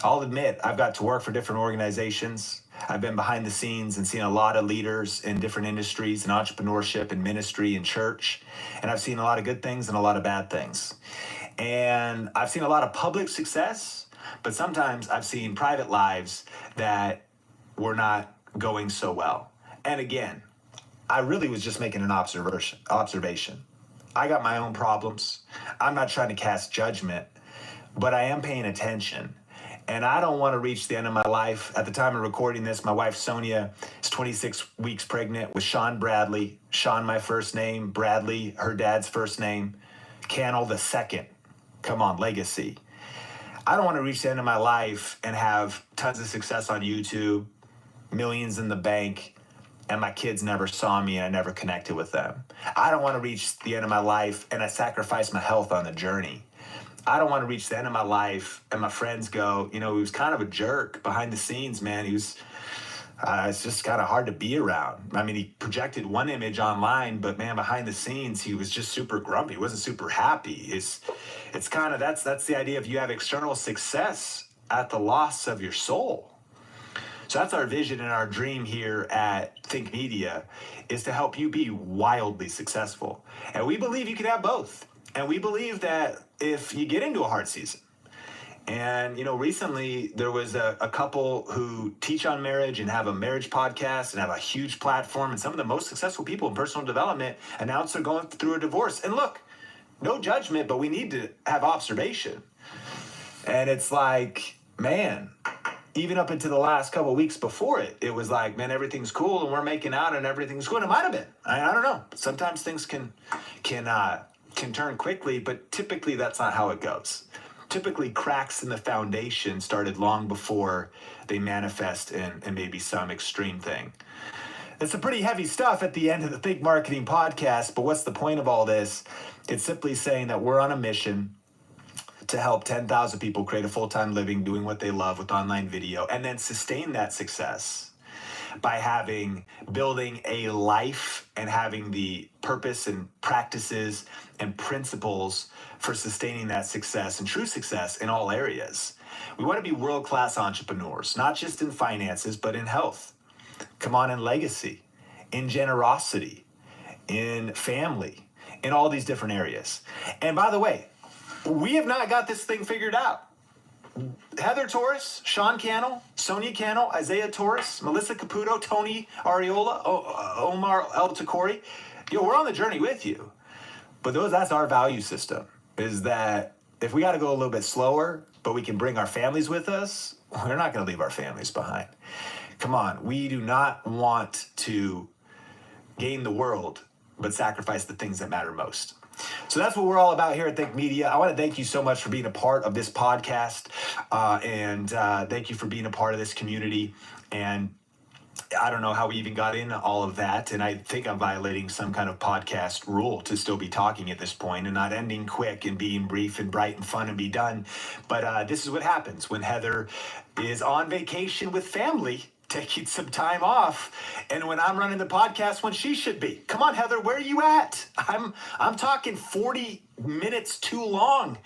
I'll admit, I've got to work for different organizations. I've been behind the scenes and seen a lot of leaders in different industries, in entrepreneurship and ministry and church. And I've seen a lot of good things and a lot of bad things. And I've seen a lot of public success, but sometimes I've seen private lives that were not going so well. And again, I really was just making an observation. I got my own problems. I'm not trying to cast judgment, but I am paying attention. And I don't want to reach the end of my life. At the time of recording this, my wife Sonia is 26 weeks pregnant with Sean Bradley. Sean, my first name, Bradley, her dad's first name, Cannell the second. Come on, legacy. I don't want to reach the end of my life and have tons of success on YouTube, millions in the bank, and my kids never saw me and I never connected with them. I don't want to reach the end of my life and I sacrifice my health on the journey. I don't want to reach the end of my life and my friends go, he was kind of a jerk behind the scenes, man. He was, it's just kind of hard to be around. I mean, he projected one image online, but man, behind the scenes, he was just super grumpy. He wasn't super happy. It's kind of, that's the idea of you have external success at the loss of your soul. So that's our vision and our dream here at Think Media, is to help you be wildly successful. And we believe you can have both. And we believe that if you get into a hard season, and recently there was a couple who teach on marriage and have a marriage podcast and have a huge platform, and some of the most successful people in personal development announced they're going through a divorce. And look, no judgment, but we need to have observation. And it's like, man, even up into the last couple of weeks before it was like, man, everything's cool and we're making out and everything's good. It might have been. I don't know. Sometimes things can turn quickly, but typically that's not how it goes. Typically, cracks in the foundation started long before they manifest in maybe some extreme thing. It's some pretty heavy stuff at the end of the Think Marketing podcast, but what's the point of all this? It's simply saying that we're on a mission to help 10,000 people create a full-time living doing what they love with online video, and then sustain that success by building a life and having the purpose and practices and principles for sustaining that success and true success in all areas. We want to be world-class entrepreneurs, not just in finances, but in health. Come on, in legacy, in generosity, in family, in all these different areas. And by the way, we have not got this thing figured out. Heather Torres, Sean Cannell, Sonia Cannell, Isaiah Torres, Melissa Caputo, Tony Ariola, Omar El Takori. We're on the journey with you. But that's our value system, is that if we got to go a little bit slower, but we can bring our families with us, we're not going to leave our families behind. Come on, we do not want to gain the world, but sacrifice the things that matter most. So that's what we're all about here at Think Media. I want to thank you so much for being a part of this podcast, and thank you for being a part of this community. And I don't know how we even got into all of that, and I think I'm violating some kind of podcast rule to still be talking at this point and not ending quick and being brief and bright and fun and be done. But this is what happens when Heather is on vacation with family, taking some time off, and when I'm running the podcast when she should be. Come on, Heather, where are you at? I'm talking 40 minutes too long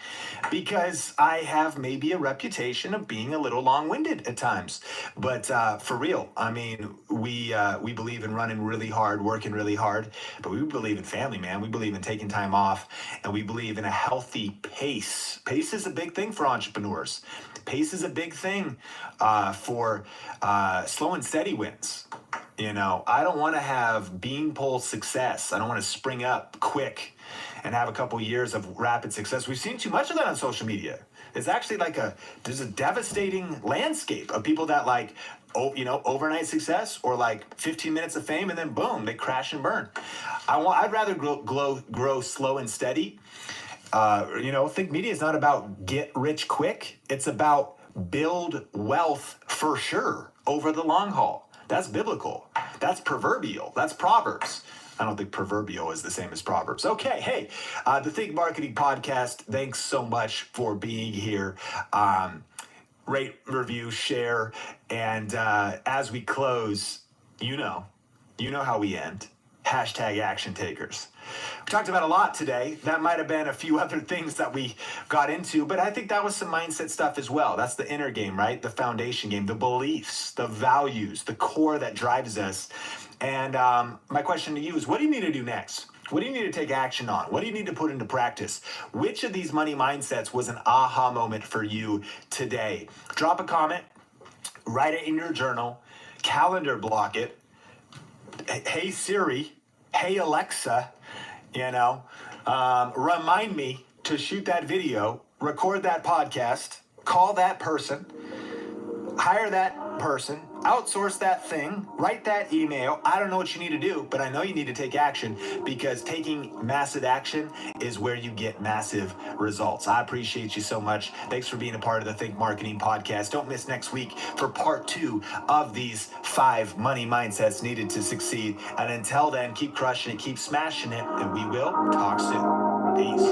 because I have maybe a reputation of being a little long-winded at times. But for real, I mean, we believe in running really hard, working really hard, but we believe in family, man. We believe in taking time off, and we believe in a healthy pace. Pace is a big thing for entrepreneurs. Pace is a big thing for slow and steady wins. I don't want to have beanpole success. I don't want to spring up quick and have a couple years of rapid success. We've seen too much of that on social media. It's actually there's a devastating landscape of people that overnight success or 15 minutes of fame and then boom, they crash and burn. I'd rather grow slow and steady. Think Media is not about get rich quick. It's about build wealth for sure over the long haul. That's biblical. That's proverbial. That's Proverbs. I don't think proverbial is the same as Proverbs. Okay, hey, the Think Marketing Podcast, thanks so much for being here. Rate, review, share, and as we close, you know how we end. Hashtag action takers. We talked about a lot today. That might have been a few other things that we got into, but I think that was some mindset stuff as well. That's the inner game, right? The foundation game, the beliefs, the values, the core that drives us. And my question to you is, what do you need to do next? What do you need to take action on? What do you need to put into practice? Which of these money mindsets was an aha moment for you today? Drop a comment, write it in your journal, calendar block it. Hey Siri, hey Alexa, remind me to shoot that video, record that podcast, call that person, hire that person, outsource that thing, write that email. I don't know what you need to do, but I know you need to take action, because taking massive action is where you get massive results. I appreciate you so much. Thanks for being a part of the Think Marketing Podcast. Don't miss next week for part 2 of these 5 money mindsets needed to succeed. And until then, keep crushing it, keep smashing it, and we will talk soon. Peace.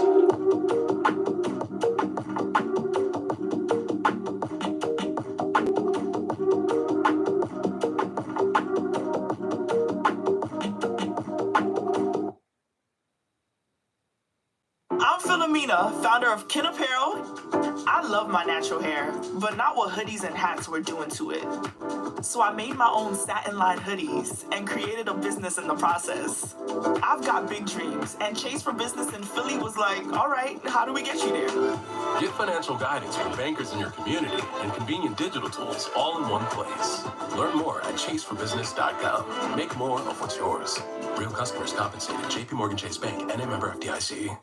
Founder of Kin Apparel. I love my natural hair, but not what hoodies and hats were doing to it. So I made my own satin-lined hoodies and created a business in the process. I've got big dreams, and Chase for Business in Philly was like, all right, how do we get you there? Get financial guidance from bankers in your community and convenient digital tools all in one place. Learn more at chaseforbusiness.com. Make more of what's yours. Real customers compensated. JP Morgan Chase Bank, and a member FDIC.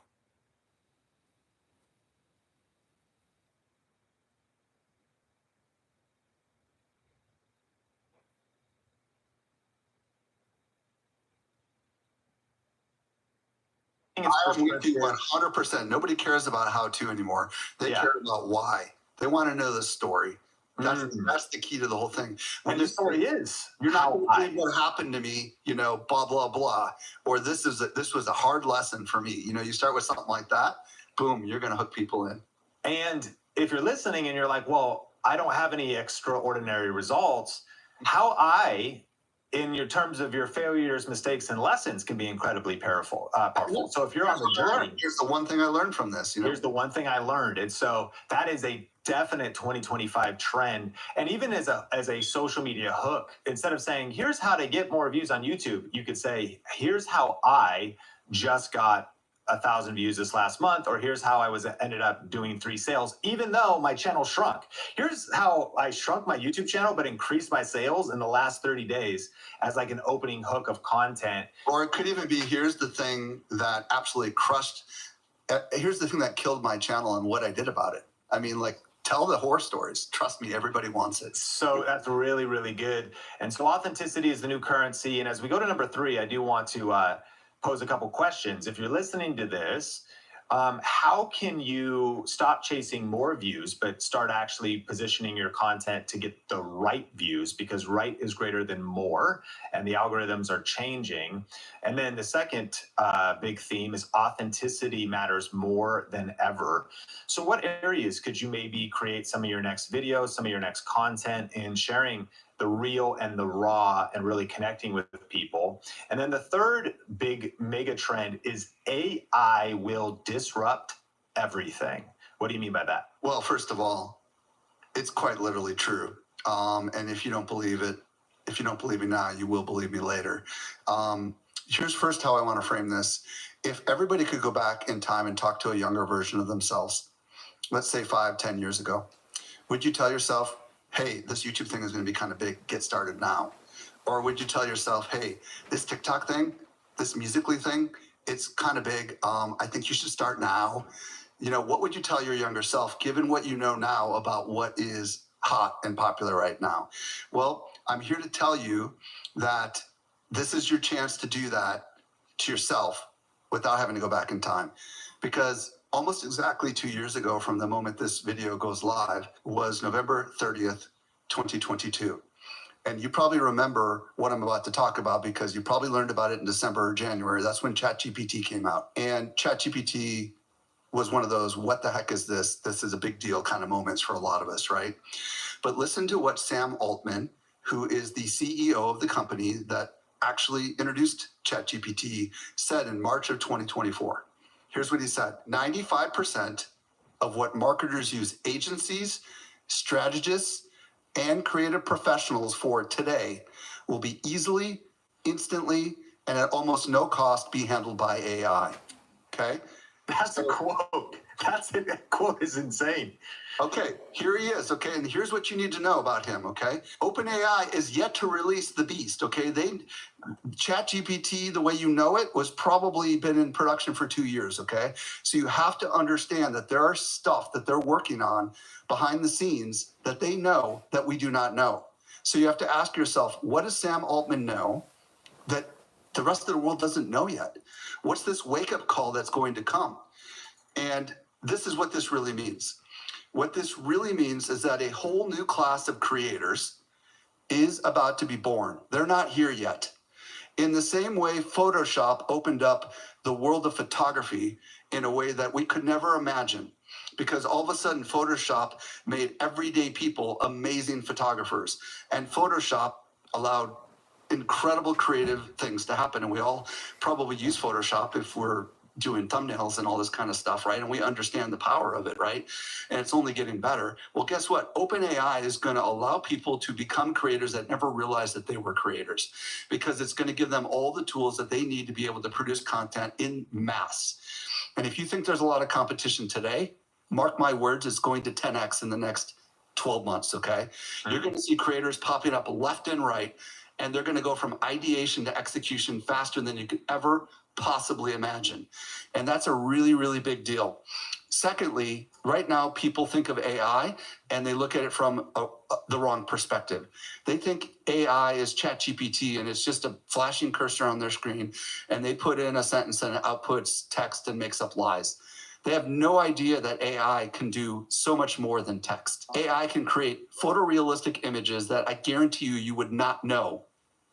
I am with you 100%. Nobody cares about how to anymore. They care about why. They want to know the story. That's the key to the whole thing. When the story is, you're not believe what happened to me, blah blah blah, or this was a hard lesson for me. You start with something like that, boom, you're going to hook people in. And if you're listening and you're like, well, I don't have any extraordinary results, how in your terms of your failures, mistakes, and lessons can be incredibly powerful. So if you're on the journey, here's the one thing I learned from this. Here's the one thing I learned, and so that is a definite 2025 trend. And even as a social media hook, instead of saying here's how to get more views on YouTube, you could say here's how I just got 1,000 views this last month, or here's how I ended up doing 3 sales, even though my channel shrunk. Here's how I shrunk my YouTube channel, but increased my sales in the last 30 days as like an opening hook of content. Or it could even be, here's the thing that absolutely crushed, here's the thing that killed my channel and what I did about it. I mean, like, tell the horror stories. Trust me, everybody wants it. So that's really, really good. And so authenticity is the new currency. And as we go to number 3, I do want to pose a couple questions. If you're listening to this, how can you stop chasing more views, but start actually positioning your content to get the right views? Because right is greater than more, and the algorithms are changing. And then the second big theme is authenticity matters more than ever. So what areas could you maybe create some of your next videos, some of your next content in sharing the real and the raw and really connecting with people? And then the third big mega trend is AI will disrupt everything. What do you mean by that? Well, first of all, it's quite literally true. And if you don't believe it, if you don't believe me now, you will believe me later. Here's first how I want to frame this. If everybody could go back in time and talk to a younger version of themselves, let's say 5, 10 years ago, would you tell yourself, hey, this YouTube thing is going to be kind of big, get started now? Or would you tell yourself, hey, this TikTok thing, this Musical.ly thing, it's kind of big, I think you should start now? You know, what would you tell your younger self, given what you know now about what is hot and popular right now? Well, I'm here to tell you that this is your chance to do that to yourself without having to go back in time. Because almost exactly 2 years ago from the moment this video goes live was November 30th, 2022. And you probably remember what I'm about to talk about because you probably learned about it in December or January. That's when ChatGPT came out. And ChatGPT was one of those, what the heck is this? This is a big deal kind of moments for a lot of us, right? But listen to what Sam Altman, who is the CEO of the company that actually introduced ChatGPT, said in March of 2024. Here's what he said. 95% of what marketers use agencies, strategists, and creative professionals for today will be easily, instantly, and at almost no cost be handled by AI. Okay? That's a quote. That quote is insane. Okay, here he is, okay? And here's what you need to know about him, okay? OpenAI is yet to release the beast, okay? ChatGPT, the way you know it, was probably been in production for 2 years, okay? So you have to understand that there are stuff that they're working on behind the scenes that they know that we do not know. So you have to ask yourself, what does Sam Altman know that the rest of the world doesn't know yet? What's this wake-up call that's going to come? And this is what this really means. What this really means is that a whole new class of creators is about to be born. They're not here yet. In the same way, Photoshop opened up the world of photography in a way that we could never imagine, because all of a sudden Photoshop made everyday people amazing photographers, and Photoshop allowed incredible creative things to happen. And we all probably use Photoshop if we're doing thumbnails and all this kind of stuff, right? And we understand the power of it, right? And it's only getting better. Well, guess what? OpenAI is going to allow people to become creators that never realized that they were creators, because it's going to give them all the tools that they need to be able to produce content in mass. And if you think there's a lot of competition today, mark my words, it's going to 10x in the next 12 months, okay? You're going to see creators popping up left and right, and they're going to go from ideation to execution faster than you could ever possibly imagine. And that's a really, really big deal. Secondly, right now, people think of AI and they look at it from the wrong perspective. They think AI is ChatGPT and it's just a flashing cursor on their screen, and they put in a sentence and it outputs text and makes up lies. They have no idea that AI can do so much more than text. AI can create photorealistic images that I guarantee you would not know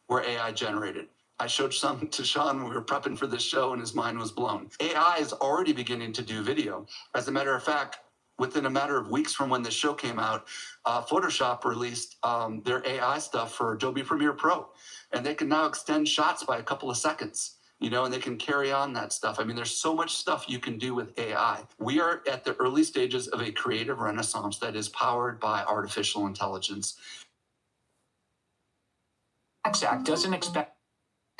were AI generated. I showed some to Sean when we were prepping for this show, and his mind was blown. AI is already beginning to do video. As a matter of fact, within a matter of weeks from when this show came out, Photoshop released their AI stuff for Adobe Premiere Pro, and they can now extend shots by a couple of seconds, you know, and they can carry on that stuff. I mean, there's so much stuff you can do with AI. We are at the early stages of a creative renaissance that is powered by artificial intelligence. Tax Act doesn't expect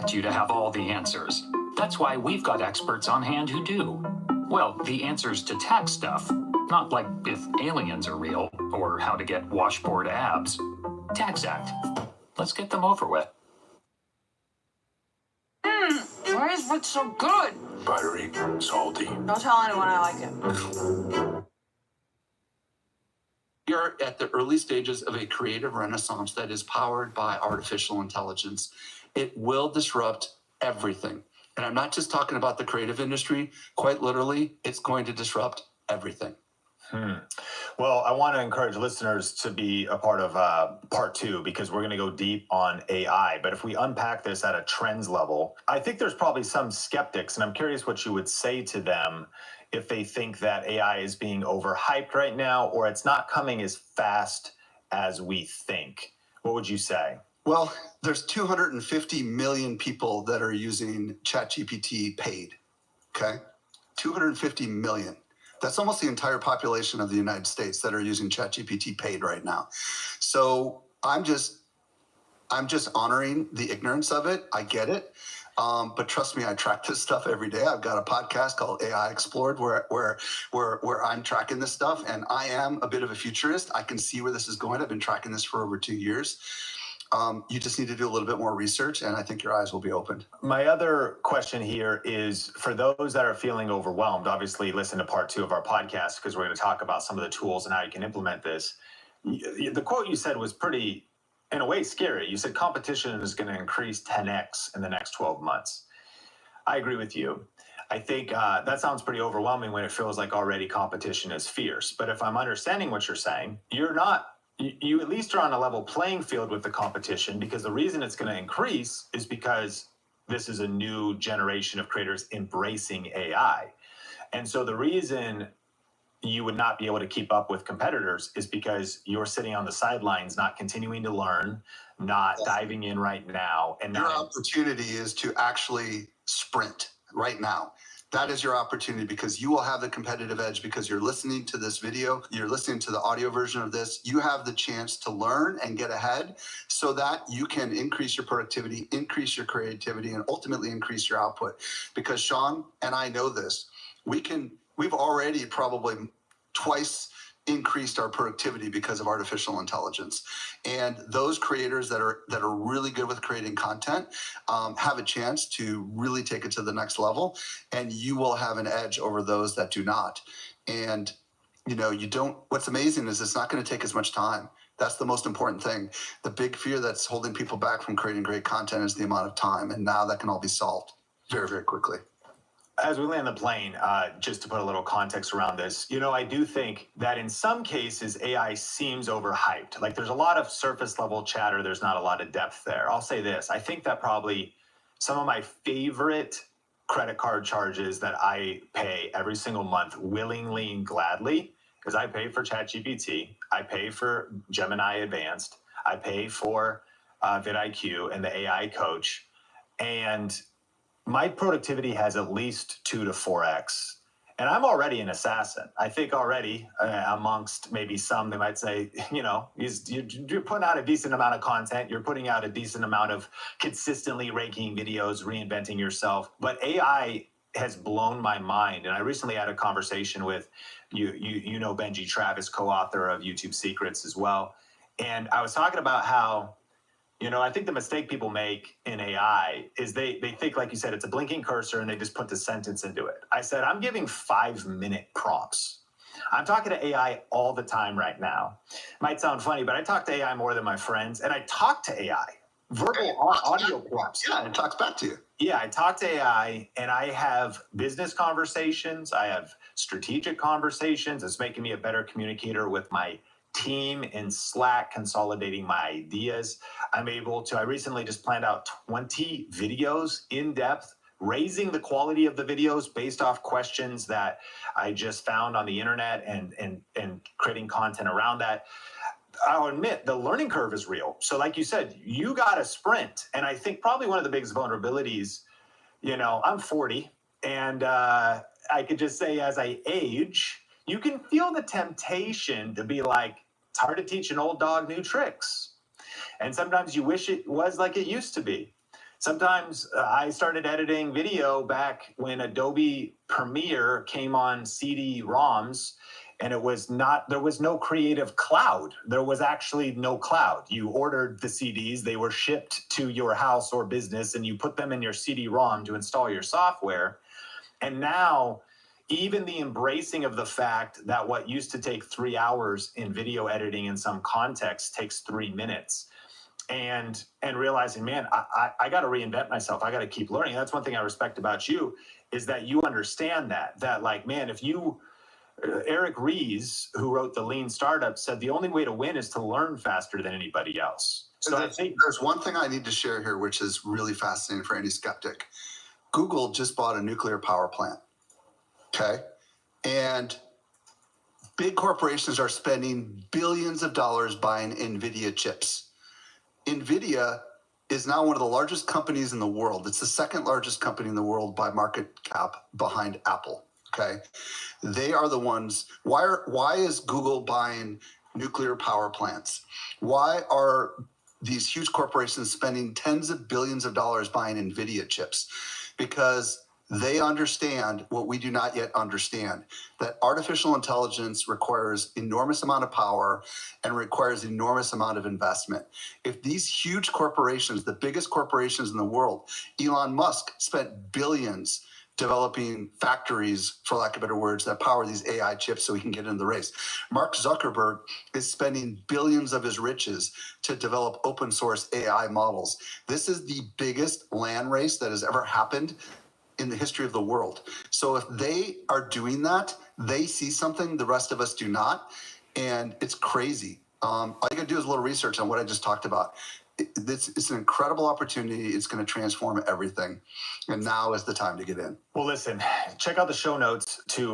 you to have all the answers. That's why we've got experts on hand who do. Well, the answers to tax stuff, not like if aliens are real or how to get washboard abs. Tax Act. Let's get them over with. Why is it so good? Buttery, salty. Don't tell anyone I like it. We are at the early stages of a creative renaissance that is powered by artificial intelligence. It will disrupt everything. And I'm not just talking about the creative industry. Quite literally, it's going to disrupt everything. Well, I want to encourage listeners to be a part of part 2 because we're going to go deep on AI. But if we unpack this at a trends level, I think there's probably some skeptics, and I'm curious what you would say to them if they think that AI is being overhyped right now or it's not coming as fast as we think. What would you say? Well, there's 250 million people that are using ChatGPT paid, okay? 250 million. That's almost the entire population of the United States that are using ChatGPT paid right now. So I'm just honoring the ignorance of it. I get it. But trust me, I track this stuff every day. I've got a podcast called AI Explored where I'm tracking this stuff, and I am a bit of a futurist. I can see where this is going. I've been tracking this for over 2 years. You just need to do a little bit more research, and I think your eyes will be opened. My other question here is for those that are feeling overwhelmed, obviously listen to part 2 of our podcast because we're going to talk about some of the tools and how you can implement this. The quote you said was pretty, in a way, scary. You said competition is going to increase 10x in the next 12 months. I agree with you. I think that sounds pretty overwhelming when it feels like already competition is fierce. But if I'm understanding what you're saying, you at least are on a level playing field with the competition because the reason it's going to increase is because this is a new generation of creators embracing AI. And so the reason you would not be able to keep up with competitors is because you're sitting on the sidelines, not continuing to learn, not diving in right now. And your opportunity is to actually sprint right now. That is your opportunity because you will have the competitive edge because you're listening to this video, you're listening to the audio version of this. You have the chance to learn and get ahead so that you can increase your productivity, increase your creativity, and ultimately increase your output. Because Sean and I know this, we've already probably twice increased our productivity because of artificial intelligence. And those creators that are really good with creating content have a chance to really take it to the next level, and you will have an edge over those that do not. And what's amazing is it's not going to take as much time. That's the most important thing. The big fear that's holding people back from creating great content is the amount of time, and now that can all be solved very, very quickly. As we land the plane, just to put a little context around this, I do think that in some cases, AI seems overhyped. Like there's a lot of surface level chatter. There's not a lot of depth there. I'll say this. I think that probably some of my favorite credit card charges that I pay every single month willingly and gladly, because I pay for ChatGPT, I pay for Gemini Advanced, I pay for vidIQ and the AI coach, and my productivity has at least 2 to 4x. And I'm already an assassin. I think already amongst maybe some, they might say, you're putting out a decent amount of content. You're putting out a decent amount of consistently ranking videos, reinventing yourself. But AI has blown my mind. And I recently had a conversation with, Benji Travis, co-author of YouTube Secrets as well. And I was talking about how, I think the mistake people make in AI is they think, like you said, it's a blinking cursor and they just put the sentence into it. I said, I'm giving 5-minute prompts. I'm talking to AI all the time right now. Might sound funny, but I talk to AI more than my friends, and I talk to AI. Verbal audio prompts. Yeah, it talks back to you. Yeah, I talk to AI, and I have business conversations. I have strategic conversations. It's making me a better communicator with my team in Slack, consolidating my ideas. I recently just planned out 20 videos in depth, raising the quality of the videos based off questions that I just found on the internet and creating content around that. I'll admit the learning curve is real. So like you said, you got to sprint. And I think probably one of the biggest vulnerabilities, I'm 40 and I could just say as I age, you can feel the temptation to be like, it's hard to teach an old dog new tricks. And sometimes you wish it was like it used to be. Sometimes I started editing video back when Adobe Premiere came on CD-ROMs, and there was no Creative Cloud. There was actually no cloud. You ordered the CDs, they were shipped to your house or business, and you put them in your CD-ROM to install your software. And now, even the embracing of the fact that what used to take 3 hours in video editing in some context takes 3 minutes, and realizing, man, I got to reinvent myself. I got to keep learning. That's one thing I respect about you, is that you understand that like, man, if you, Eric Ries, who wrote The Lean Startup, said the only way to win is to learn faster than anybody else. So I think there's one thing I need to share here, which is really fascinating for any skeptic. Google just bought a nuclear power plant. Okay. And big corporations are spending billions of dollars buying NVIDIA chips. NVIDIA is now one of the largest companies in the world. It's the second largest company in the world by market cap behind Apple. Okay. They are the ones. Why is Google buying nuclear power plants? Why are these huge corporations spending tens of billions of dollars buying NVIDIA chips? Because they understand what we do not yet understand, that artificial intelligence requires enormous amount of power and requires enormous amount of investment. If these huge corporations, the biggest corporations in the world, Elon Musk spent billions developing factories, for lack of better words, that power these AI chips so we can get into the race. Mark Zuckerberg is spending billions of his riches to develop open source AI models. This is the biggest land race that has ever happened in the history of the world. So if they are doing that, they see something the rest of us do not, and it's crazy. All you gotta do is a little research on what I just talked about. It's an incredible opportunity. It's going to transform everything. And now is the time to get in. Well, listen, check out the show notes to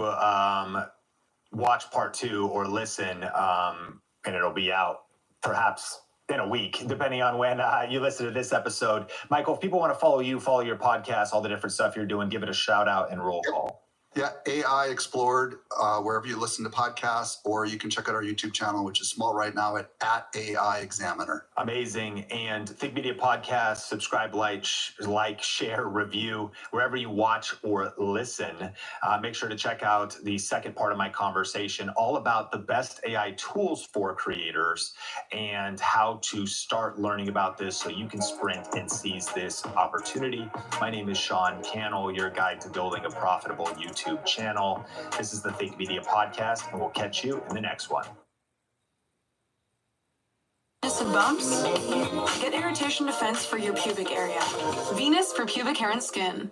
watch part 2 or listen, and it'll be out perhaps in a week, depending on when you listen to this episode. Michael, if people want to follow you, follow your podcast, all the different stuff you're doing, give it a shout out and roll call. Yeah, AI Explored, wherever you listen to podcasts, or you can check out our YouTube channel, which is small right now at AI Examiner. Amazing. And Think Media Podcast, subscribe, like, share, review, wherever you watch or listen. Make sure to check out the second part of my conversation, all about the best AI tools for creators and how to start learning about this so you can sprint and seize this opportunity. My name is Sean Cannell, your guide to building a profitable YouTube channel. This is the Think Media Podcast, and we'll catch you in the next one. And bumps? Get irritation defense for your pubic area. Venus for pubic hair and skin.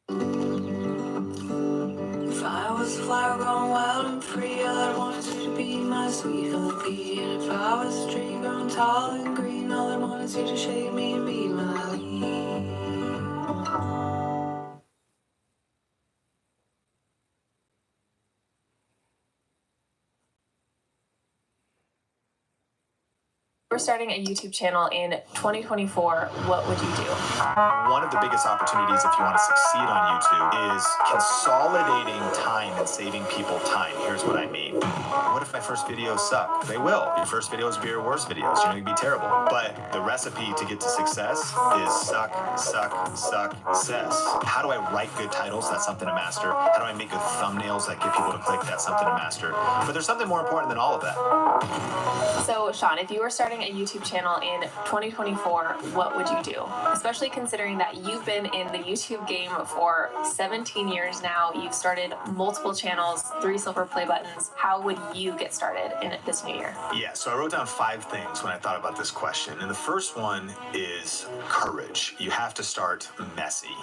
If I was a flower grown wild and free, I'd want you to be my sweet honeybee. And if I was a tree grown tall and green, all I want is you to shade me and be my lead. We're starting a YouTube channel in 2024. What would you do? One of the biggest opportunities if you want to succeed on YouTube is consolidating time and saving people time. Here's what I mean. What if my first videos suck? They will. Your first videos will be your worst videos. You're going to be terrible. But the recipe to get to success is suck, success. How do I write good titles? That's something to master. How do I make good thumbnails that get people to click? That's something to master. But there's something more important than all of that. So, Sean, if you were starting a YouTube channel in 2024, what would you do? Especially considering that you've been in the YouTube game for 17 years now. You've started multiple channels, 3 silver play buttons. How would you get started in this new year? Yeah, so I wrote down 5 things when I thought about this question. And the first one is courage. You have to start messy.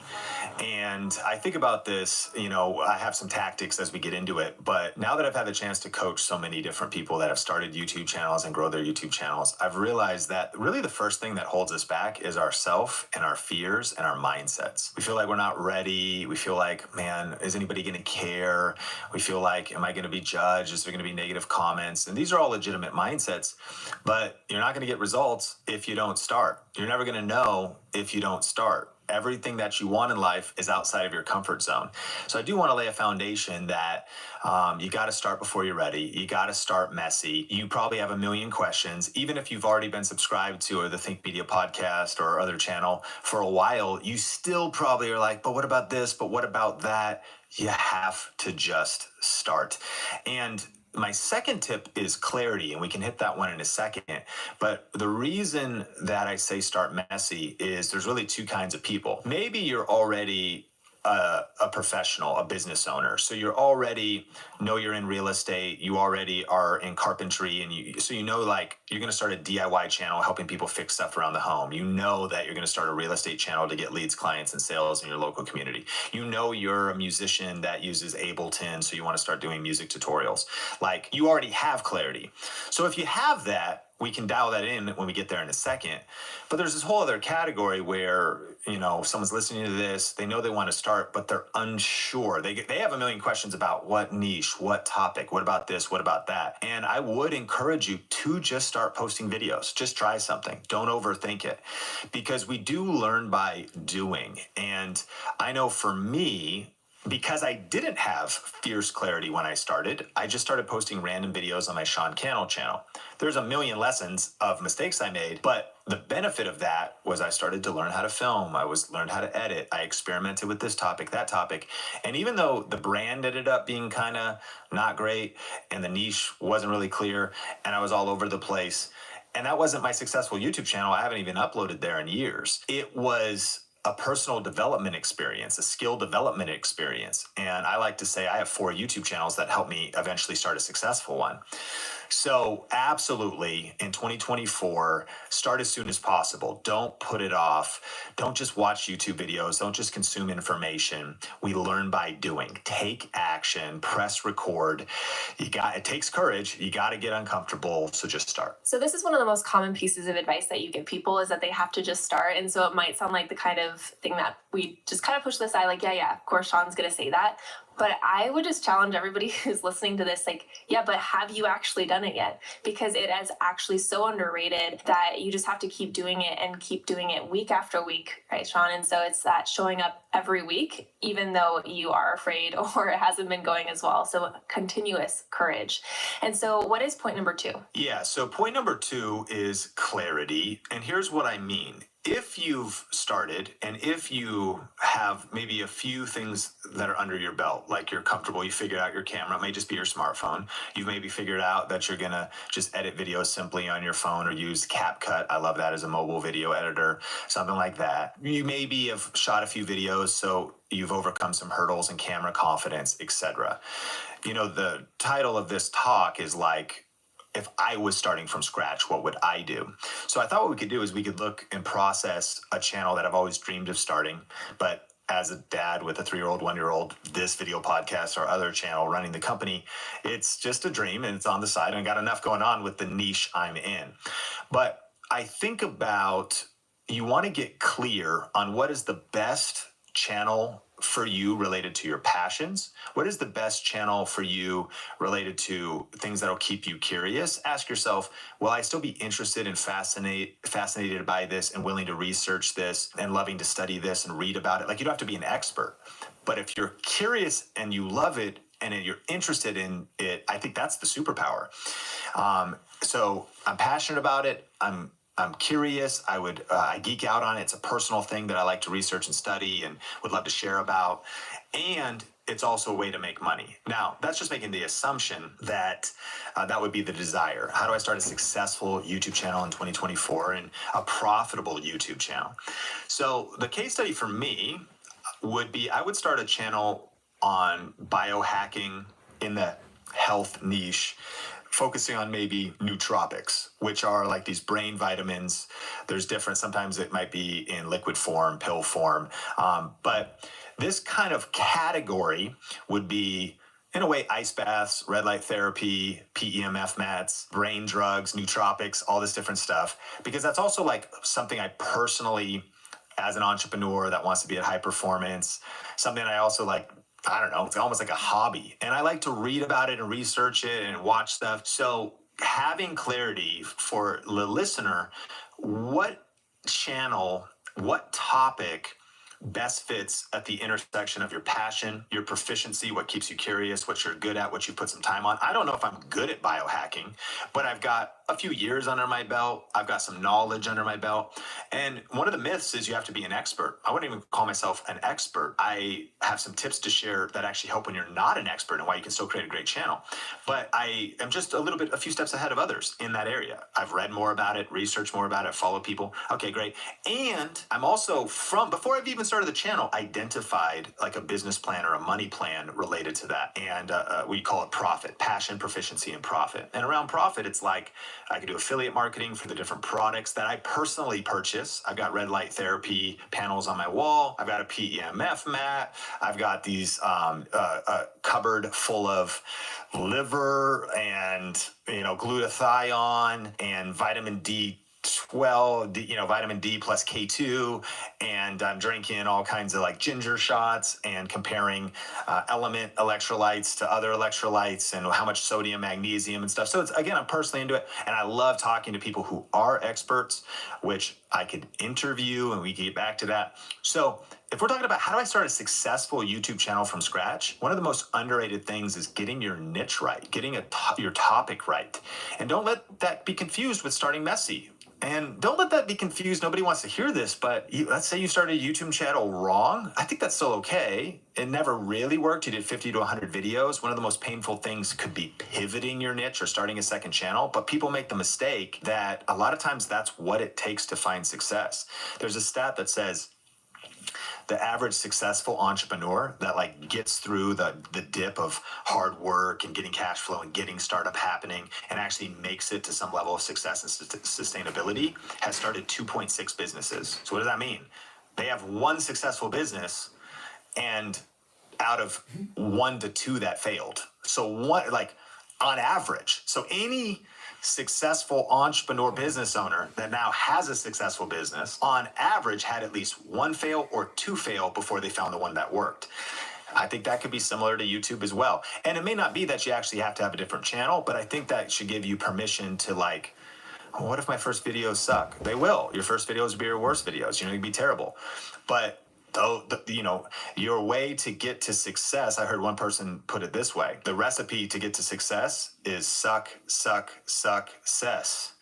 And I think about this, I have some tactics as we get into it, but now that I've had the chance to coach so many different people that have started YouTube channels and grow their YouTube channels, I've realized that really the first thing that holds us back is ourself and our fears and our mindsets. We feel like we're not ready. We feel like, man, is anybody going to care? We feel like, am I going to be judged? Is there going to be negative comments? And these are all legitimate mindsets, but you're not going to get results if you don't start. You're never going to know if you don't start. everything that you want in life is outside of your comfort zone. So I do want to lay a foundation that you got to start before you're ready. You got to start messy. You probably have a million questions. Even if you've already been subscribed to the Think Media podcast or other channel for a while, you still probably are like, but what about this? But what about that? You have to just start. And my second tip is clarity, and we can hit that one in a second. But the reason that I say start messy is there's really two kinds of people. Maybe you're already a professional, a business owner. So you're already know you're in real estate. You already are in carpentry, and so you know, like, you're going to start a DIY channel helping people fix stuff around the home. You know that you're going to start a real estate channel to get leads, clients, and sales in your local community. You know you're a musician that uses Ableton, so you want to start doing music tutorials. Like, you already have clarity. So if you have that, we can dial that in when we get there in a second. But there's this whole other category where, you know, someone's listening to this, they know they want to start, but they're unsure. They have a million questions about what niche, what topic, what about this, what about that. And I would encourage you to just start posting videos. Just try something. Don't overthink it, because we do learn by doing. And I know for me, because I didn't have fierce clarity when I started, I just started posting random videos on my Sean Cannell channel. There's a million lessons of mistakes I made, but the benefit of that was I started to learn how to film. I learned how to edit. I experimented with this topic, that topic. And even though the brand ended up being kind of not great and the niche wasn't really clear and I was all over the place, and that wasn't my successful YouTube channel, I haven't even uploaded there in years. It was a personal development experience, a skill development experience. And I like to say I have 4 YouTube channels that helped me eventually start a successful one. So absolutely, in 2024, start as soon as possible. Don't put it off. Don't just watch YouTube videos. Don't just consume information. We learn by doing. Take action, press record. It takes courage. You got to get uncomfortable. So just start. So this is one of the most common pieces of advice that you give people, is that they have to just start. And so it might sound like the kind of thing that we just kind of push to the side, like, yeah, of course Sean's going to say that. But I would just challenge everybody who's listening to this, like, yeah, but have you actually done it yet? Because it is actually so underrated that you just have to keep doing it and keep doing it week after week, right, Sean? And so it's that showing up every week, even though you are afraid or it hasn't been going as well. So continuous courage. And so what is point number 2? Yeah, so point number 2 is clarity. And here's what I mean. If you've started and if you have maybe a few things that are under your belt, like you're comfortable, you figured out your camera, it may just be your smartphone. You've maybe figured out that you're going to just edit videos simply on your phone or use CapCut. I love that as a mobile video editor, something like that. You maybe have shot a few videos, so you've overcome some hurdles in camera confidence, etc. You know, the title of this talk is like, if I was starting from scratch, what would I do? So I thought what we could do is we could look and process a channel that I've always dreamed of starting, but as a dad with a 3-year-old, 1-year-old, this video podcast or other channel running the company, it's just a dream and it's on the side, and I got enough going on with the niche I'm in. But I think about, you want to get clear on what is the best channel for you related to your passions. What is the best channel for you related to things that'll keep you curious? Ask yourself, will I still be interested and fascinated by this and willing to research this and loving to study this and read about it? Like, you don't have to be an expert, but if you're curious and you love it and you're interested in it, I think that's the superpower. So I'm passionate about it. I'm curious. I geek out on it. It's a personal thing that I like to research and study and would love to share about. And it's also a way to make money. Now, that's just making the assumption that that would be the desire. How do I start a successful YouTube channel in 2024 and a profitable YouTube channel? So the case study for me would be, I would start a channel on biohacking in the health niche, focusing on maybe nootropics, which are like these brain vitamins. There's different, sometimes it might be in liquid form, pill form. But this kind of category would be, in a way, ice baths, red light therapy, PEMF mats, brain drugs, nootropics, all this different stuff. Because that's also like something I personally, as an entrepreneur that wants to be at high performance, something I also like, I don't know, it's almost like a hobby. And I like to read about it and research it and watch stuff. So having clarity for the listener, what channel, what topic best fits at the intersection of your passion, your proficiency, what keeps you curious, what you're good at, what you put some time on. I don't know if I'm good at biohacking, but I've got a few years under my belt. I've got some knowledge under my belt. And one of the myths is you have to be an expert. I wouldn't even call myself an expert. I have some tips to share that actually help when you're not an expert and why you can still create a great channel. But I am just a few steps ahead of others in that area. I've read more about it, researched more about it, followed people. Okay, great. And I'm also before I've even started the channel, identified like a business plan or a money plan related to that. And we call it profit, passion, proficiency, and profit. And around profit, it's like I can do affiliate marketing for the different products that I personally purchase. I've got red light therapy panels on my wall. I've got a PEMF mat. I've got these cupboard full of liver and glutathione and vitamin D12, vitamin D plus K2, and I'm drinking all kinds of like ginger shots and comparing element electrolytes to other electrolytes and how much sodium, magnesium and stuff. So it's, again, I'm personally into it, and I love talking to people who are experts, which I could interview, and we can get back to that. So if we're talking about how do I start a successful YouTube channel from scratch, one of the most underrated things is getting your niche right, getting your topic right. And don't let that be confused with starting messy. And don't let that be confused. Nobody wants to hear this, but let's say you started a YouTube channel wrong. I think that's still okay. It never really worked. You did 50 to 100 videos. One of the most painful things could be pivoting your niche or starting a second channel. But people make the mistake that a lot of times that's what it takes to find success. There's a stat that says the average successful entrepreneur that like gets through the dip of hard work and getting cash flow and getting startup happening and actually makes it to some level of success and sustainability has started 2.6 businesses. So what does that mean? They have one successful business and out of 1 to 2 that failed. So on average, so any successful entrepreneur business owner that now has a successful business on average had at least 1 fail or 2 fail before they found the one that worked. I think that could be similar to YouTube as well. And it may not be that you actually have to have a different channel, but I think that should give you permission to what if my first videos suck? They will. Your first videos will be your worst videos. You'd be terrible. But your way to get to success, I heard one person put it this way: the recipe to get to success is suck, cess.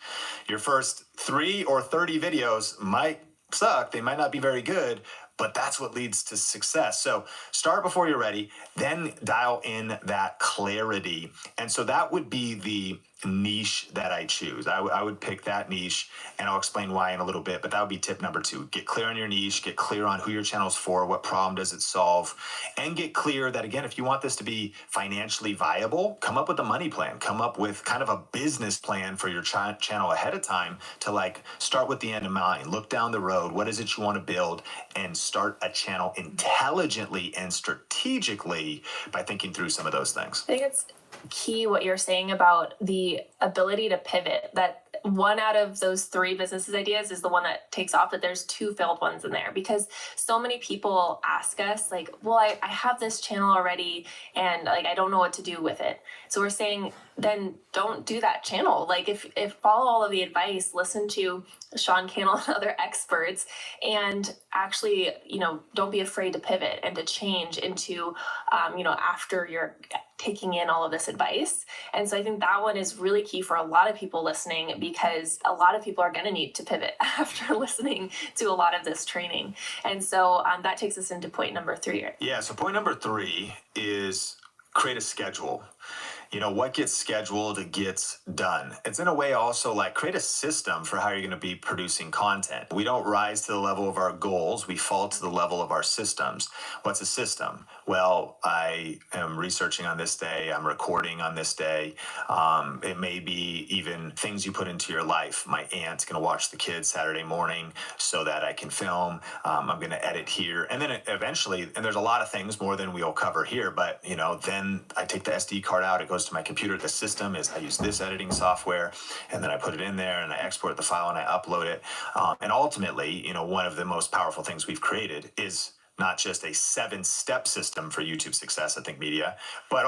Your first 3 or 30 videos might suck. They might not be very good, but that's what leads to success. So start before you're ready, then dial in that clarity. And so that would be the niche that I choose. I would pick that niche, and I'll explain why in a little bit, but that would be tip number 2. Get clear on your niche, get clear on who your channel's for, what problem does it solve, and get clear that, again, if you want this to be financially viable, come up with a money plan, come up with kind of a business plan for your channel ahead of time to start with the end in mind, look down the road, what is it you want to build, and start a channel intelligently and strategically by thinking through some of those things. I think it's key what you're saying about the ability to pivot, that 1 out of those 3 business ideas is the one that takes off, but there's 2 failed ones in there, because so many people ask us I have this channel already and I don't know what to do with it. So we're saying, then don't do that channel. If follow all of the advice, listen to Sean Cannell and other experts, and actually, don't be afraid to pivot and to change into, after you're taking in all of this advice. And so I think that one is really key for a lot of people listening, because a lot of people are going to need to pivot after listening to a lot of this training. And so that takes us into point number 3. Yeah, so point number 3 is create a schedule. What gets scheduled gets done. It's in a way also create a system for how you're going to be producing content. We don't rise to the level of our goals. We fall to the level of our systems. What's a system? Well, I am researching on this day. I'm recording on this day. It may be even things you put into your life. My aunt's going to watch the kids Saturday morning so that I can film. I'm going to edit here. And then eventually, and there's a lot of things more than we'll cover here, but then I take the SD card out. It goes to my computer. The system is I use this editing software, and then I put it in there and I export the file and I upload it. And ultimately, one of the most powerful things we've created is not just a 7-step system for YouTube success at Think Media, but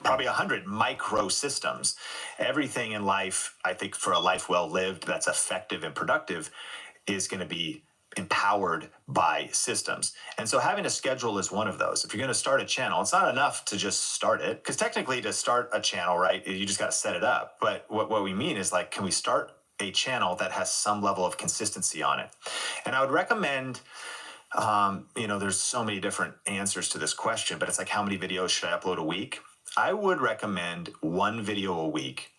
probably 100 micro systems. Everything in life, I think, for a life well lived that's effective and productive is going to be empowered by systems. And so having a schedule is one of those. If you're going to start a channel, it's not enough to just start it, because technically to start a channel, right, you just got to set it up. But what we mean is, like, can we start a channel that has some level of consistency on it? And I would recommend, there's so many different answers to this question, but it's like, how many videos should I upload a week? I would recommend 1 video a week.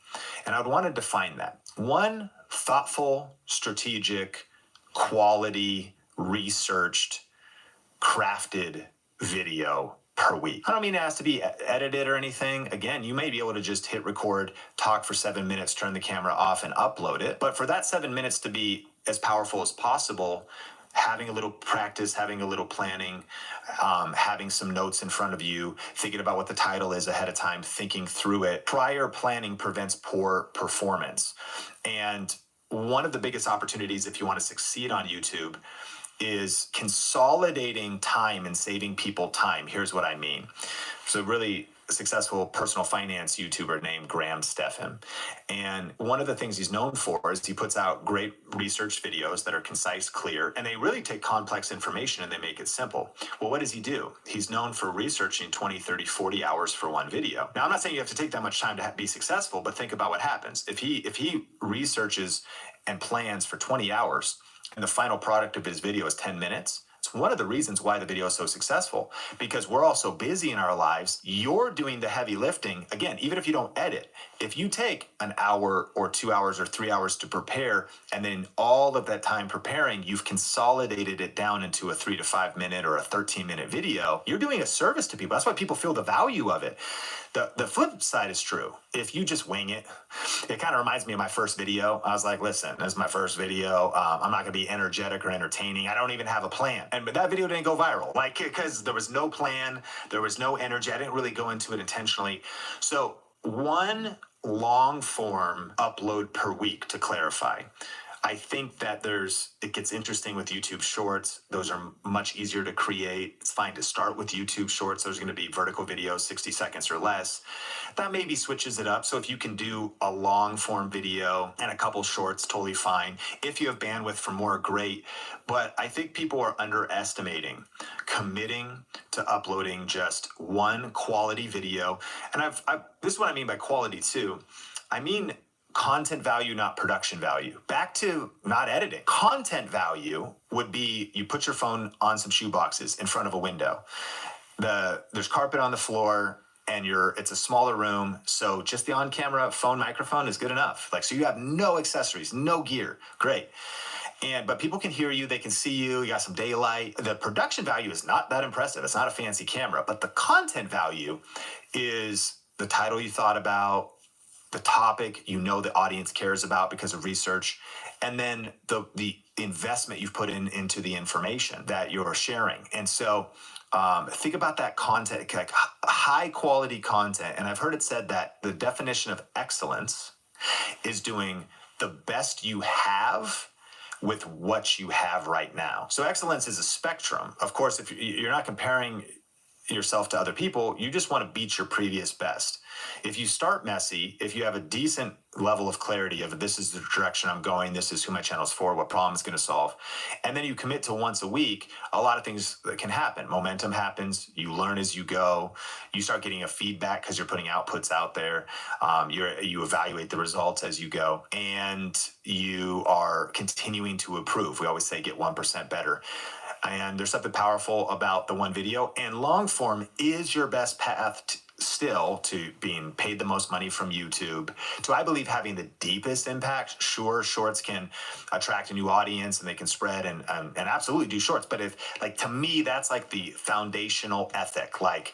And I would want to define that. 1 thoughtful, strategic, quality, researched, crafted video per week. I don't mean it has to be edited or anything. Again, you may be able to just hit record, talk for 7 minutes, turn the camera off, and upload it. But for that 7 minutes to be as powerful as possible, having a little practice, having a little planning, having some notes in front of you, thinking about what the title is ahead of time, thinking through it. Prior planning prevents poor performance. And one of the biggest opportunities, if you want to succeed on YouTube, is consolidating time and saving people time. Here's what I mean. So really successful personal finance YouTuber named Graham Stephan. And one of the things he's known for is he puts out great research videos that are concise, clear, and they really take complex information and they make it simple. Well, what does he do? He's known for researching 20, 30, 40 hours for one video. Now, I'm not saying you have to take that much time to be successful, but think about what happens. If he researches and plans for 20 hours and the final product of his video is 10 minutes, it's one of the reasons why the video is so successful, because we're all so busy in our lives. You're doing the heavy lifting. Again, even if you don't edit, if you take an hour or 2 hours or 3 hours to prepare, and then all of that time preparing, you've consolidated it down into a 3 to 5 minute or a 13-minute video, you're doing a service to people. That's why people feel the value of it. The flip side is true. If you just wing it, it kind of reminds me of my first video. I was like, listen, this is my first video. I'm not going to be energetic or entertaining. I don't even have a plan. But that video didn't go viral, like, because there was no plan. There was no energy. I didn't really go into it intentionally. So 1 long form upload per week, to clarify. I think that it gets interesting with YouTube Shorts. Those are much easier to create. It's fine to start with YouTube Shorts. Those are going to be vertical videos, 60 seconds or less. That maybe switches it up. So if you can do a long form video and a couple shorts, totally fine. If you have bandwidth for more, great. But I think people are underestimating committing to uploading just 1 quality video. And this is what I mean by quality too. I mean content value, not production value. Back to not editing. Content value would be you put your phone on some shoe boxes in front of a window. There's carpet on the floor and it's a smaller room. So just the on-camera phone microphone is good enough. Like, so you have no accessories, no gear. Great. But people can hear you, they can see you, you got some daylight. The production value is not that impressive. It's not a fancy camera, but the content value is the title you thought about, the topic the audience cares about because of research, and then the investment you've put into the information that you're sharing. And so think about that content, like high quality content. And I've heard it said that the definition of excellence is doing the best you have with what you have right now. So excellence is a spectrum. Of course, if you're not comparing yourself to other people, you just want to beat your previous best. If you start messy, if you have a decent level of clarity of this is the direction I'm going, this is who my channel is for, what problem it's going to solve, and then you commit to once a week, a lot of things that can happen. Momentum happens. You learn as you go. You start getting a feedback because you're putting outputs out there. You evaluate the results as you go, and you are continuing to improve. We always say get 1% better. And there's something powerful about the 1 video, and long form is your best path still to being paid the most money from YouTube, to, I believe, having the deepest impact. Sure, shorts can attract a new audience and they can spread and absolutely do shorts. But to me, that's like the foundational ethic. Like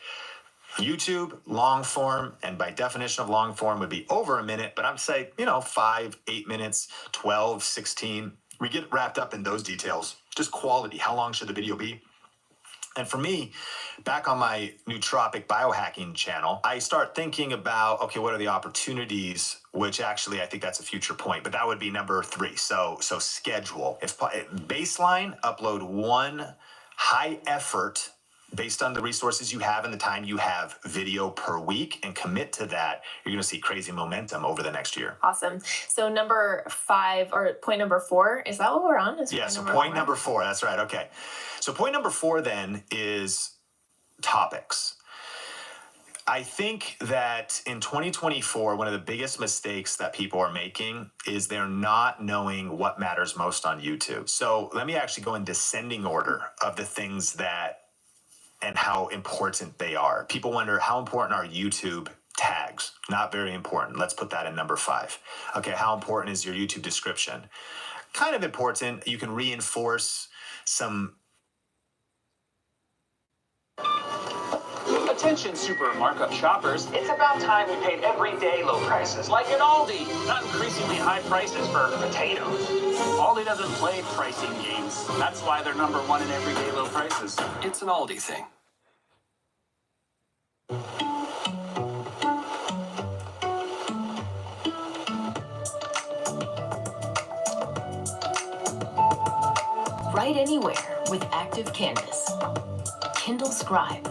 YouTube, long form, and by definition of long form would be over a minute, but I'm saying, 5, 8 minutes, 12, 16. We get wrapped up in those details. Just quality. How long should the video be? And for me, back on my nootropic biohacking channel, I start thinking about, okay, what are the opportunities, which actually I think that's a future point, but that would be number 3. So schedule. If baseline, upload 1 high effort based on the resources you have and the time you have, video per week, and commit to that, you're going to see crazy momentum over the next year. Awesome. So number 5 or point number 4, is that what we're on? Yeah, so point number 4, that's right. Okay. So point number 4 then is topics. I think that in 2024, one of the biggest mistakes that people are making is they're not knowing what matters most on YouTube. So let me actually go in descending order of the things that and how important they are. People wonder, how important are YouTube tags? Not very important. Let's put that in number 5. Okay, how important is your YouTube description? Kind of important. You can reinforce some. Attention super markup shoppers, it's about time we paid everyday low prices, like at Aldi, not increasingly high prices for potatoes. Aldi doesn't play pricing games. That's why they're number 1 in everyday low prices. It's an Aldi thing. Write anywhere with Active Canvas. Kindle Scribe.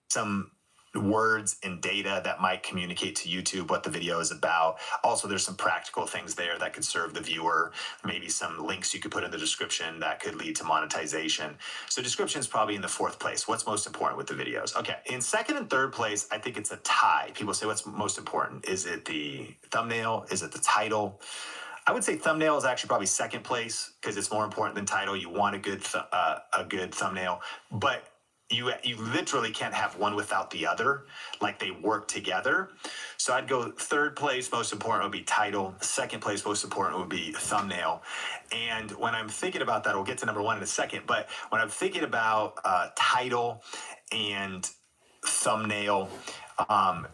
Some words and data that might communicate to YouTube what the video is about. Also, there's some practical things there that could serve the viewer. Maybe some links you could put in the description that could lead to monetization. So description is probably in the 4th place. What's most important with the videos? Okay, in 2nd and 3rd place, I think it's a tie. People say, what's most important? Is it the thumbnail? Is it the title? I would say thumbnail is actually probably 2nd place because it's more important than title. You want a good thumbnail, but you literally can't have one without the other. Like, they work together. So I'd go 3rd place, most important would be title. 2nd place, most important would be thumbnail. And when I'm thinking about that, we'll get to number 1 in a second. But when I'm thinking about title and thumbnail,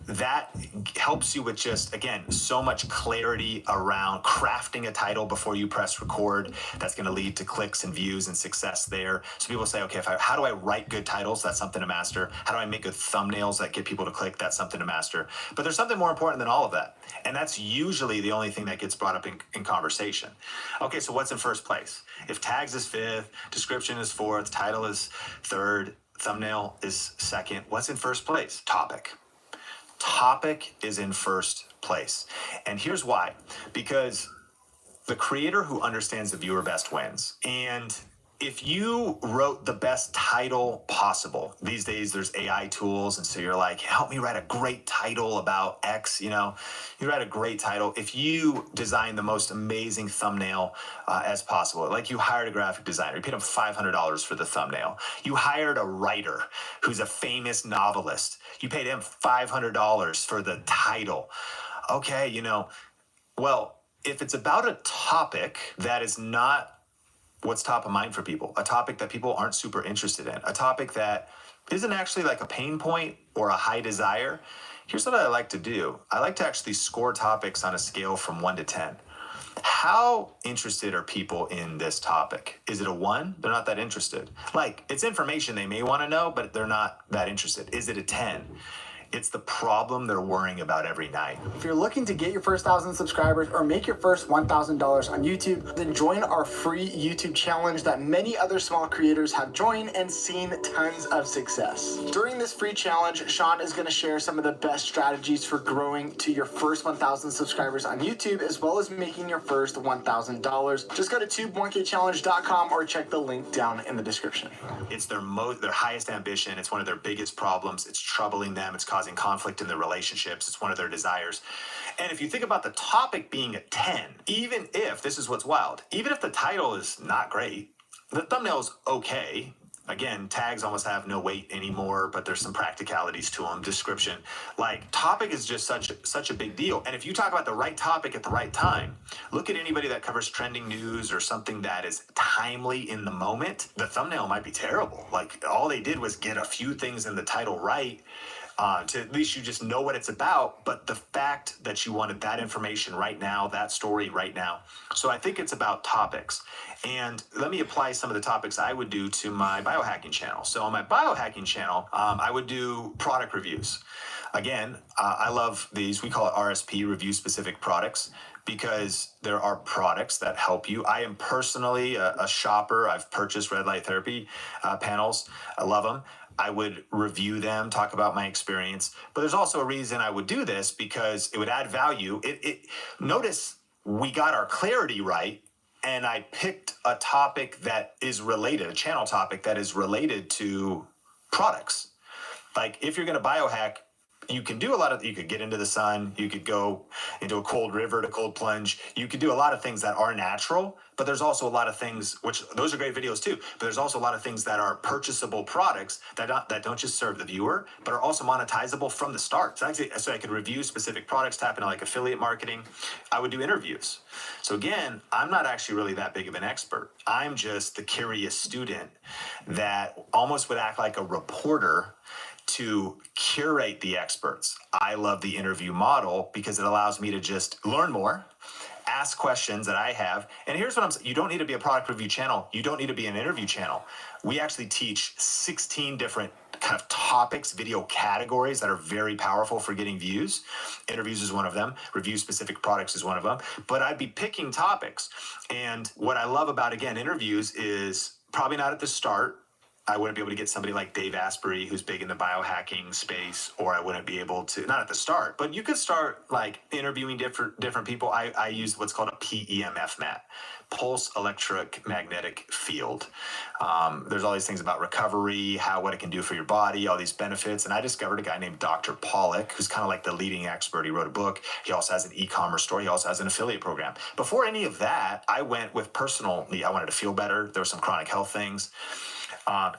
that helps you with just, again, so much clarity around crafting a title before you press record. That's going to lead to clicks and views and success there. So people say, okay, how do I write good titles? That's something to master. How do I make good thumbnails that get people to click? That's something to master. But there's something more important than all of that. And that's usually the only thing that gets brought up in conversation. Okay, so what's in 1st place? If tags is 5th, description is 4th, title is 3rd, thumbnail is 2nd, what's in 1st place? Topic. Topic is in 1st place. And here's why. Because the creator who understands the viewer best wins. And if you wrote the best title possible, these days there's AI tools, and so you're like, help me write a great title about X, you write a great title. If you design the most amazing thumbnail as possible, like you hired a graphic designer, you paid him $500 for the thumbnail. You hired a writer who's a famous novelist. You paid him $500 for the title. Okay, well, if it's about a topic that is not what's top of mind for people, a topic that people aren't super interested in, a topic that isn't actually like a pain point or a high desire, here's what I like to do. I like to actually score topics on a scale from 1 to 10. How interested are people in this topic? Is it a 1? They're not that interested. Like, it's information they may want to know, but they're not that interested. Is it a 10? It's the problem they're worrying about every night. If you're looking to get your first 1,000 subscribers or make your first $1,000 on YouTube, then join our free YouTube challenge that many other small creators have joined and seen tons of success. During this free challenge, Sean is going to share some of the best strategies for growing to your first 1,000 subscribers on YouTube, as well as making your first $1,000. Just go to tube1kchallenge.com or check the link down in the description. It's their highest ambition. It's one of their biggest problems. It's troubling them. It's causing conflict in their relationships. It's one of their desires. And if you think about the topic being a 10, even if, this is what's wild, even if the title is not great, the thumbnail is okay. Again, tags almost have no weight anymore, but there's some practicalities to them. Description, like, topic is just such a big deal. And if you talk about the right topic at the right time, look at anybody that covers trending news or something that is timely in the moment. The thumbnail might be terrible. Like, all they did was get a few things in the title right. To at least you just know what it's about, but the fact that you wanted that information right now, that story right now. So I think it's about topics. And let me apply some of the topics I would do to my biohacking channel. So on my biohacking channel, I would do product reviews. Again, I love these. We call it RSP, review specific products, because there are products that help you. I am personally a shopper. I've purchased red light therapy panels. I love them. I would review them, talk about my experience. But there's also a reason I would do this, because it would add value. Notice we got our clarity right, and I picked a topic that is related, a channel topic that is related to products. Like if you're going to biohack, you can do you could get into the sun, you could go into a cold river to cold plunge, you could do a lot of things that are natural, but there's also a lot of things, which those are great videos too, but there's also a lot of things that are purchasable products that don't just serve the viewer, but are also monetizable from the start. So I could review specific products, tap into like affiliate marketing. I would do interviews. So again, I'm not actually really that big of an expert. I'm just the curious student that almost would act like a reporter to curate the experts. I love the interview model because it allows me to just learn more, ask questions that I have. And here's what I'm saying. You don't need to be a product review channel. You don't need to be an interview channel. We actually teach 16 different kind of topics, video categories that are very powerful for getting views. Interviews is one of them. Review specific products is one of them. But I'd be picking topics. And what I love about, again, interviews is probably not at the start. I wouldn't be able to get somebody like Dave Asprey, who's big in the biohacking space, or I wouldn't be able to, not at the start, but you could start like interviewing different people. I use what's called a PEMF mat, pulse electromagnetic field. There's all these things about recovery, what it can do for your body, all these benefits. And I discovered a guy named Dr. Pollack, who's kind of like the leading expert. He wrote a book. He also has an e-commerce store. He also has an affiliate program. Before any of that, I went with personally, I wanted to feel better. There were some chronic health things.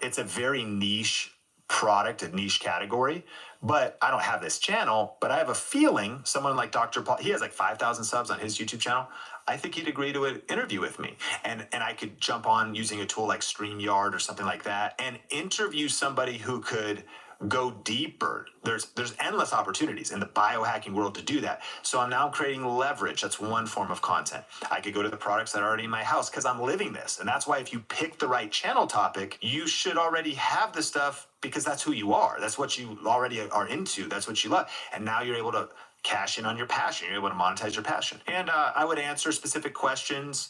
It's a very niche product, a niche category, but I don't have this channel, but I have a feeling someone like Dr. Paul, he has like 5,000 subs on his YouTube channel. I think he'd agree to an interview with me. And I could jump on using a tool like StreamYard or something like that and interview somebody who could go deeper. There's endless opportunities in the biohacking world to do that. So I'm now creating leverage. That's one form of content. I could go to the products that are already in my house because I'm living this. And that's why if you pick the right channel topic, you should already have the stuff because that's who you are. That's what you already are into. That's what you love. And now you're able to cash in on your passion. You're able to monetize your passion. And I would answer specific questions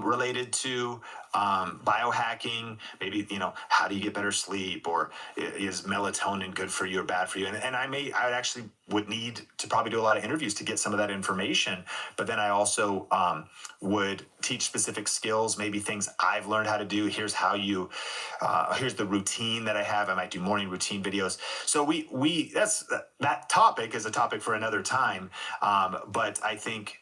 related to biohacking, maybe, how do you get better sleep, or is melatonin good for you or bad for you? And I actually would need to probably do a lot of interviews to get some of that information. But then I also would teach specific skills, maybe things I've learned how to do. Here's how here's the routine that I have. I might do morning routine videos. So that topic is a topic for another time. But I think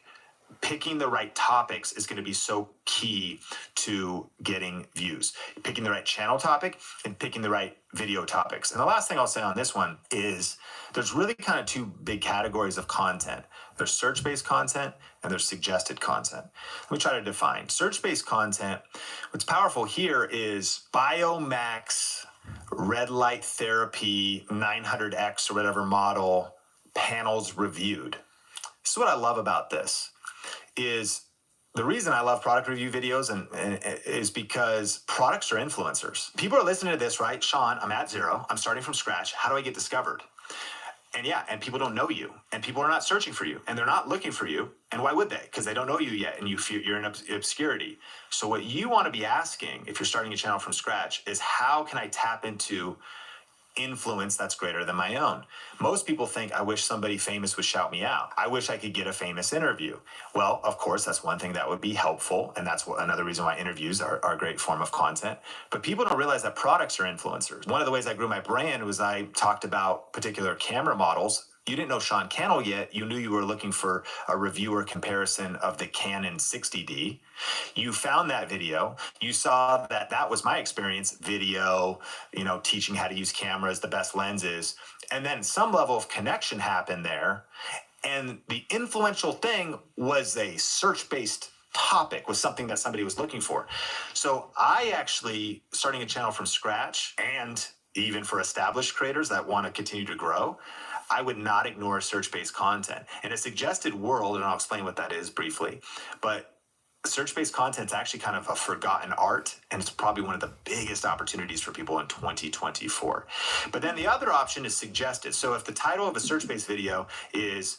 picking the right topics is going to be so key to getting views. Picking the right channel topic and picking the right video topics. And the last thing I'll say on this one is there's really kind of two big categories of content. There's search-based content and there's suggested content. Let me try to define. Search-based content, what's powerful here is Biomax red light therapy 900X or whatever model panels reviewed. This is what I love about this. Is the reason I love product review videos is because products are influencers. People are listening to this, right? Sean, I'm at zero. I'm starting from scratch. How do I get discovered? And people don't know you, and people are not searching for you, and they're not looking for you. And why would they? Because they don't know you yet, and you're in obscurity. So what you want to be asking if you're starting a channel from scratch is, how can I tap into influence that's greater than my own? Most people think, I wish somebody famous would shout me out. I wish I could get a famous interview. Well, of course, that's one thing that would be helpful. And that's another reason why interviews are a great form of content. But people don't realize that products are influencers. One of the ways I grew my brand was I talked about particular camera models. You didn't know Sean Cannell yet. You knew you were looking for a reviewer comparison of the Canon 60D. You found that video. You saw that was my experience, video, teaching how to use cameras, the best lenses. And then some level of connection happened there. And the influential thing was a search-based topic, was something that somebody was looking for. So I actually, starting a channel from scratch, and even for established creators that want to continue to grow, I would not ignore search-based content. In a suggested world, and I'll explain what that is briefly, but search-based content is actually kind of a forgotten art, and it's probably one of the biggest opportunities for people in 2024. But then the other option is suggested. So if the title of a search-based video is,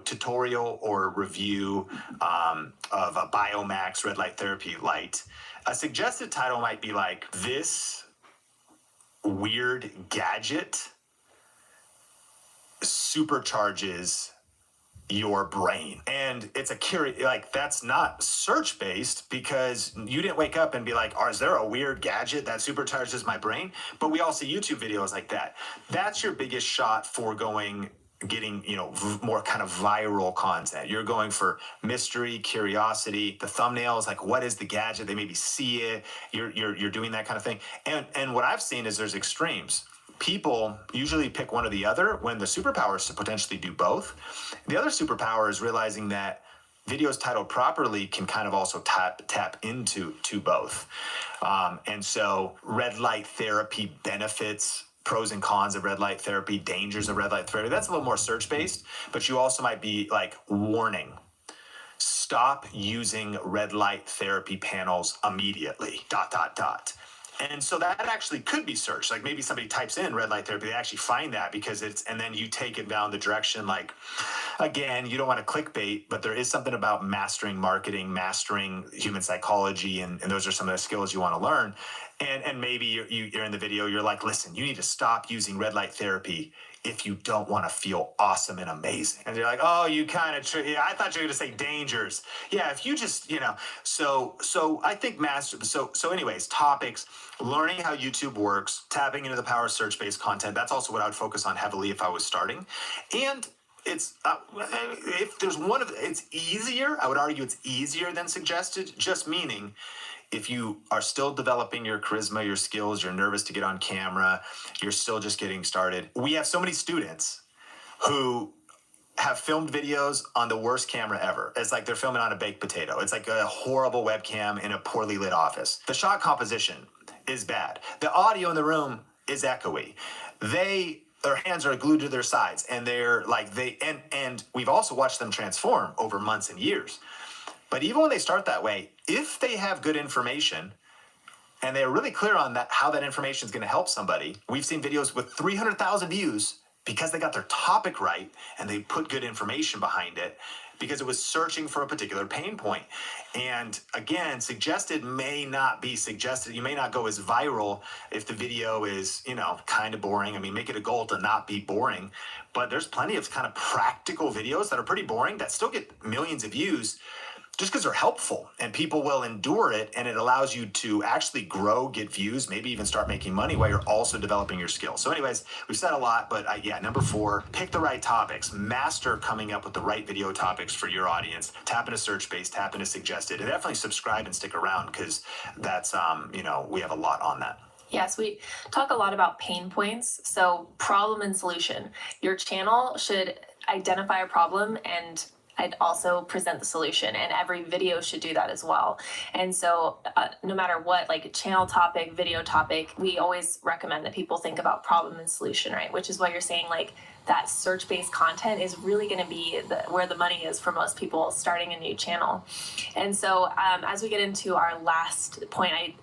tutorial or review of a Biomax red light therapy light, a suggested title might be like, this weird gadget supercharges your brain. And it's that's not search based, because you didn't wake up and be like, is there a weird gadget that supercharges my brain? But we all see YouTube videos like that. That's your biggest shot for getting more kind of viral content. You're going for mystery, curiosity. The thumbnails, like, what is the gadget? They maybe see it. You're doing that kind of thing. And what I've seen is there's extremes. People usually pick one or the other when the superpower is to potentially do both. The other superpower is realizing that videos titled properly can kind of also tap into both. And so red light therapy benefits, pros and cons of red light therapy, dangers of red light therapy, that's a little more search-based, but you also might be like, warning, stop using red light therapy panels immediately, ... And so that actually could be searched. Like maybe somebody types in red light therapy, they actually find that because and then you take it down the direction. Like, again, you don't want to clickbait, but there is something about mastering marketing, mastering human psychology, and those are some of the skills you want to learn. And maybe you're in the video, you're like, listen, you need to stop using red light therapy if you don't want to feel awesome and amazing. And they're like, oh, you kind of, I thought you were going to say dangers. Yeah, if you just, so I think so anyways, topics, learning how YouTube works, tapping into the power of search-based content. That's also what I would focus on heavily if I was starting. And it's, if there's it's easier, I would argue it's easier than suggested, just meaning, if you are still developing your charisma, your skills, you're nervous to get on camera, you're still just getting started. We have so many students who have filmed videos on the worst camera ever. It's like they're filming on a baked potato. It's like a horrible webcam in a poorly lit office. The shot composition is bad. The audio in the room is echoey. Their hands are glued to their sides, and they're like, and we've also watched them transform over months and years. But even when they start that way, if they have good information and they're really clear on how that information is going to help somebody, we've seen videos with 300,000 views because they got their topic right and they put good information behind it because it was searching for a particular pain point. And again, suggested may not be suggested. You may not go as viral if the video is, kind of boring. I mean, make it a goal to not be boring. But there's plenty of kind of practical videos that are pretty boring that still get millions of views, just because they're helpful and people will endure it, and it allows you to actually grow, get views, maybe even start making money while you're also developing your skills. So anyways, we've said a lot, but number 4, pick the right topics, master coming up with the right video topics for your audience, tap into search-based, tap into suggested, and definitely subscribe and stick around because that's, we have a lot on that. Yes, we talk a lot about pain points. So problem and solution. Your channel should identify a problem and I'd also present the solution, and every video should do that as well. And so no matter what, like channel topic, video topic, we always recommend that people think about problem and solution, right? Which is why you're saying like that search-based content is really going to be where the money is for most people starting a new channel. And so as we get into our last point, I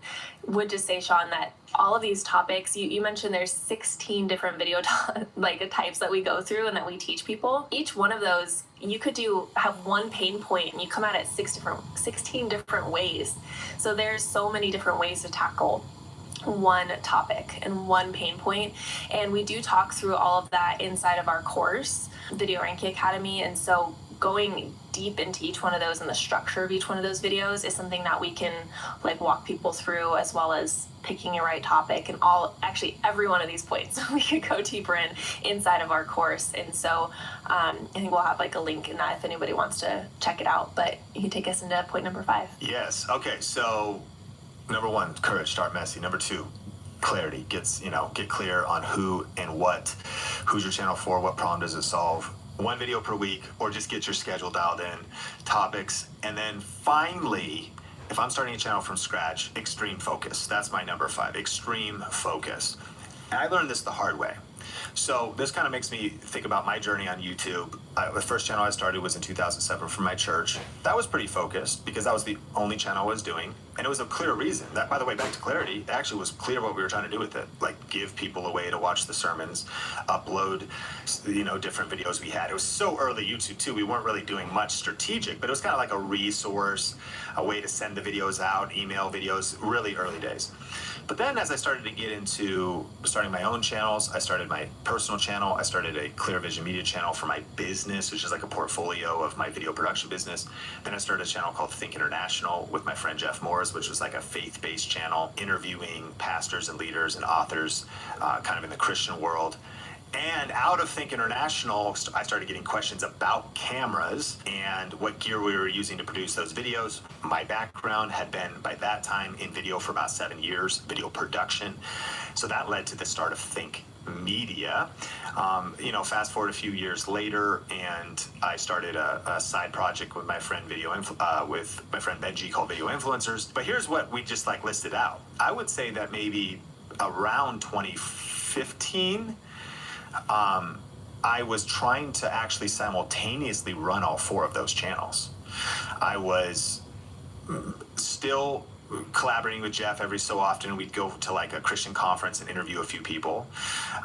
would just say, Sean, that all of these topics, you mentioned there's 16 different video types that we go through and that we teach people. Each one of those, you could have one pain point and you come at it 16 different ways. So there's so many different ways to tackle one topic and one pain point. And we do talk through all of that inside of our course, Video Ranking Academy. And so going deep into each one of those and the structure of each one of those videos is something that we can walk people through, as well as picking your right topic and actually every one of these points we could go deeper inside of our course. And so I think we'll have a link in that if anybody wants to check it out, but you can take us into point number 5. Yes. Okay. So number 1, courage, start messy. Number 2, clarity. Get clear on who and what, who's your channel for, what problem does it solve. 1 video per week, or just get your schedule dialed in, topics. And then finally, if I'm starting a channel from scratch, extreme focus. That's my number 5, extreme focus. And I learned this the hard way. So this kind of makes me think about my journey on YouTube. The first channel I started was in 2007 from my church. That was pretty focused because that was the only channel I was doing. And it was a clear reason. That, by the way, back to clarity, it actually was clear what we were trying to do with it. Like give people a way to watch the sermons, upload, different videos we had. It was so early YouTube too. We weren't really doing much strategic, but it was kind of like a resource, a way to send the videos out, email videos, really early days. But then as I started to get into starting my own channels, I started my personal channel. I started a Clear Vision Media channel for my business, which is like a portfolio of my video production business. Then I started a channel called Think International with my friend Jeff Morris, which was like a faith-based channel interviewing pastors and leaders and authors kind of in the Christian world. And out of Think International, I started getting questions about cameras and what gear we were using to produce those videos. My background had been, by that time, in video for about 7 years, video production. So that led to the start of Think Media. Fast forward a few years later, and I started a side project with my friend Benji called Video Influencers. But here's what we just listed out. I would say that maybe around 2015, I was trying to actually simultaneously run all 4 of those channels. I was still collaborating with Jeff every so often. We'd go to a Christian conference and interview a few people.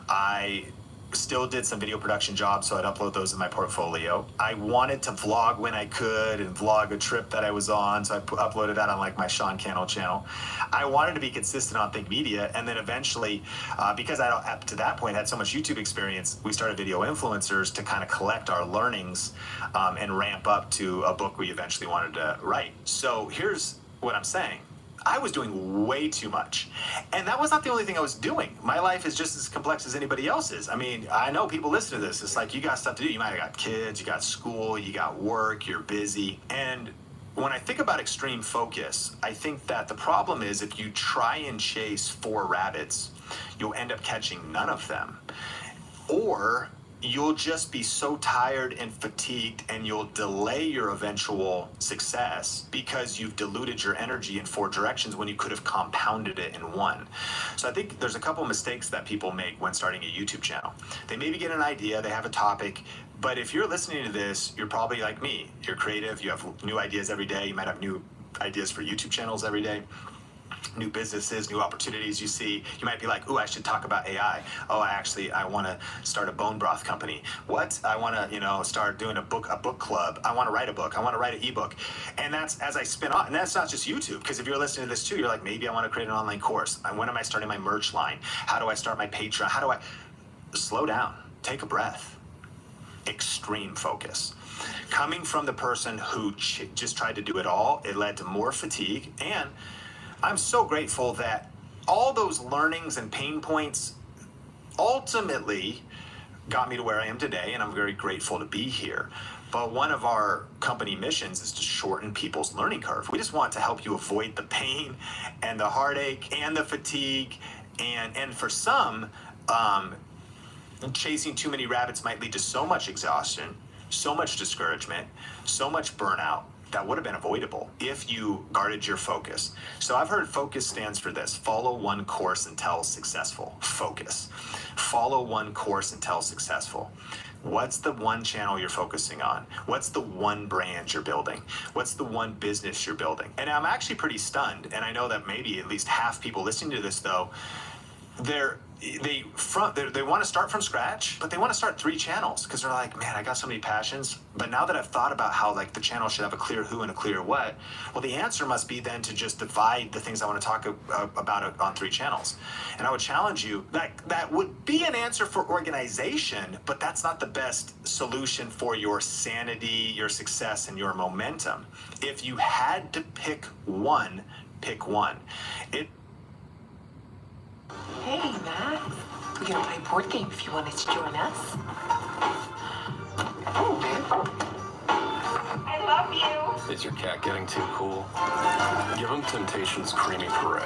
I still did some video production jobs, so I'd upload those in my portfolio. I wanted to vlog when I could and vlog a trip that I was on, so I uploaded that on my Sean Cannell channel. I wanted to be consistent on Think Media, and then eventually, because I up to that point had so much YouTube experience, we started Video Influencers to kind of collect our learnings and ramp up to a book we eventually wanted to write. So here's what I'm saying. I was doing way too much. And that was not the only thing I was doing. My life is just as complex as anybody else's. I mean, I know people listen to this. It's like, you got stuff to do. You might have got kids, you got school, you got work, you're busy. And when I think about extreme focus, I think that the problem is if you try and chase 4 rabbits, you'll end up catching none of them. Or you'll just be so tired and fatigued and you'll delay your eventual success because you've diluted your energy in 4 directions when you could have compounded it in 1. So I think there's a couple mistakes that people make when starting a YouTube channel. They maybe get an idea, they have a topic, but if you're listening to this, you're probably like me. You're creative, you have new ideas every day, you might have new ideas for YouTube channels every day. New businesses, new opportunities you see. You might be like, ooh, I should talk about AI. Oh, I want to start a bone broth company. What? I want to, start doing a book club. I want to write a book. I want to write an ebook. And that's as I spin off. And that's not just YouTube, because if you're listening to this too, you're like, maybe I want to create an online course. When am I starting my merch line? How do I start my Patreon? How do I slow down? Take a breath. Extreme focus. Coming from the person who just tried to do it all, it led to more fatigue. And I'm so grateful that all those learnings and pain points ultimately got me to where I am today, and I'm very grateful to be here. But one of our company missions is to shorten people's learning curve. We just want to help you avoid the pain and the heartache and the fatigue. And for some, chasing too many rabbits might lead to so much exhaustion, so much discouragement, so much burnout that would have been avoidable if you guarded your focus. So I've heard focus stands for this: follow one course until successful. Focus. Follow one course until successful. What's the one channel you're focusing on? What's the one brand you're building? What's the one business you're building? And I'm actually pretty stunned, and I know that maybe at least half people listening to this, though, they want to start from scratch, but they want to start 3 channels because they're like, man, I got so many passions. But now that I've thought about how the channel should have a clear who and a clear what, well, the answer must be then to just divide the things I want to talk about on 3 channels. And I would challenge you that would be an answer for organization, but that's not the best solution for your sanity, your success, and your momentum. If you had to pick one, pick one. Hey, Max. We're gonna play a board game if you wanted to join us. I love you. Is your cat getting too cool? Give him Temptation's Creamy Puree.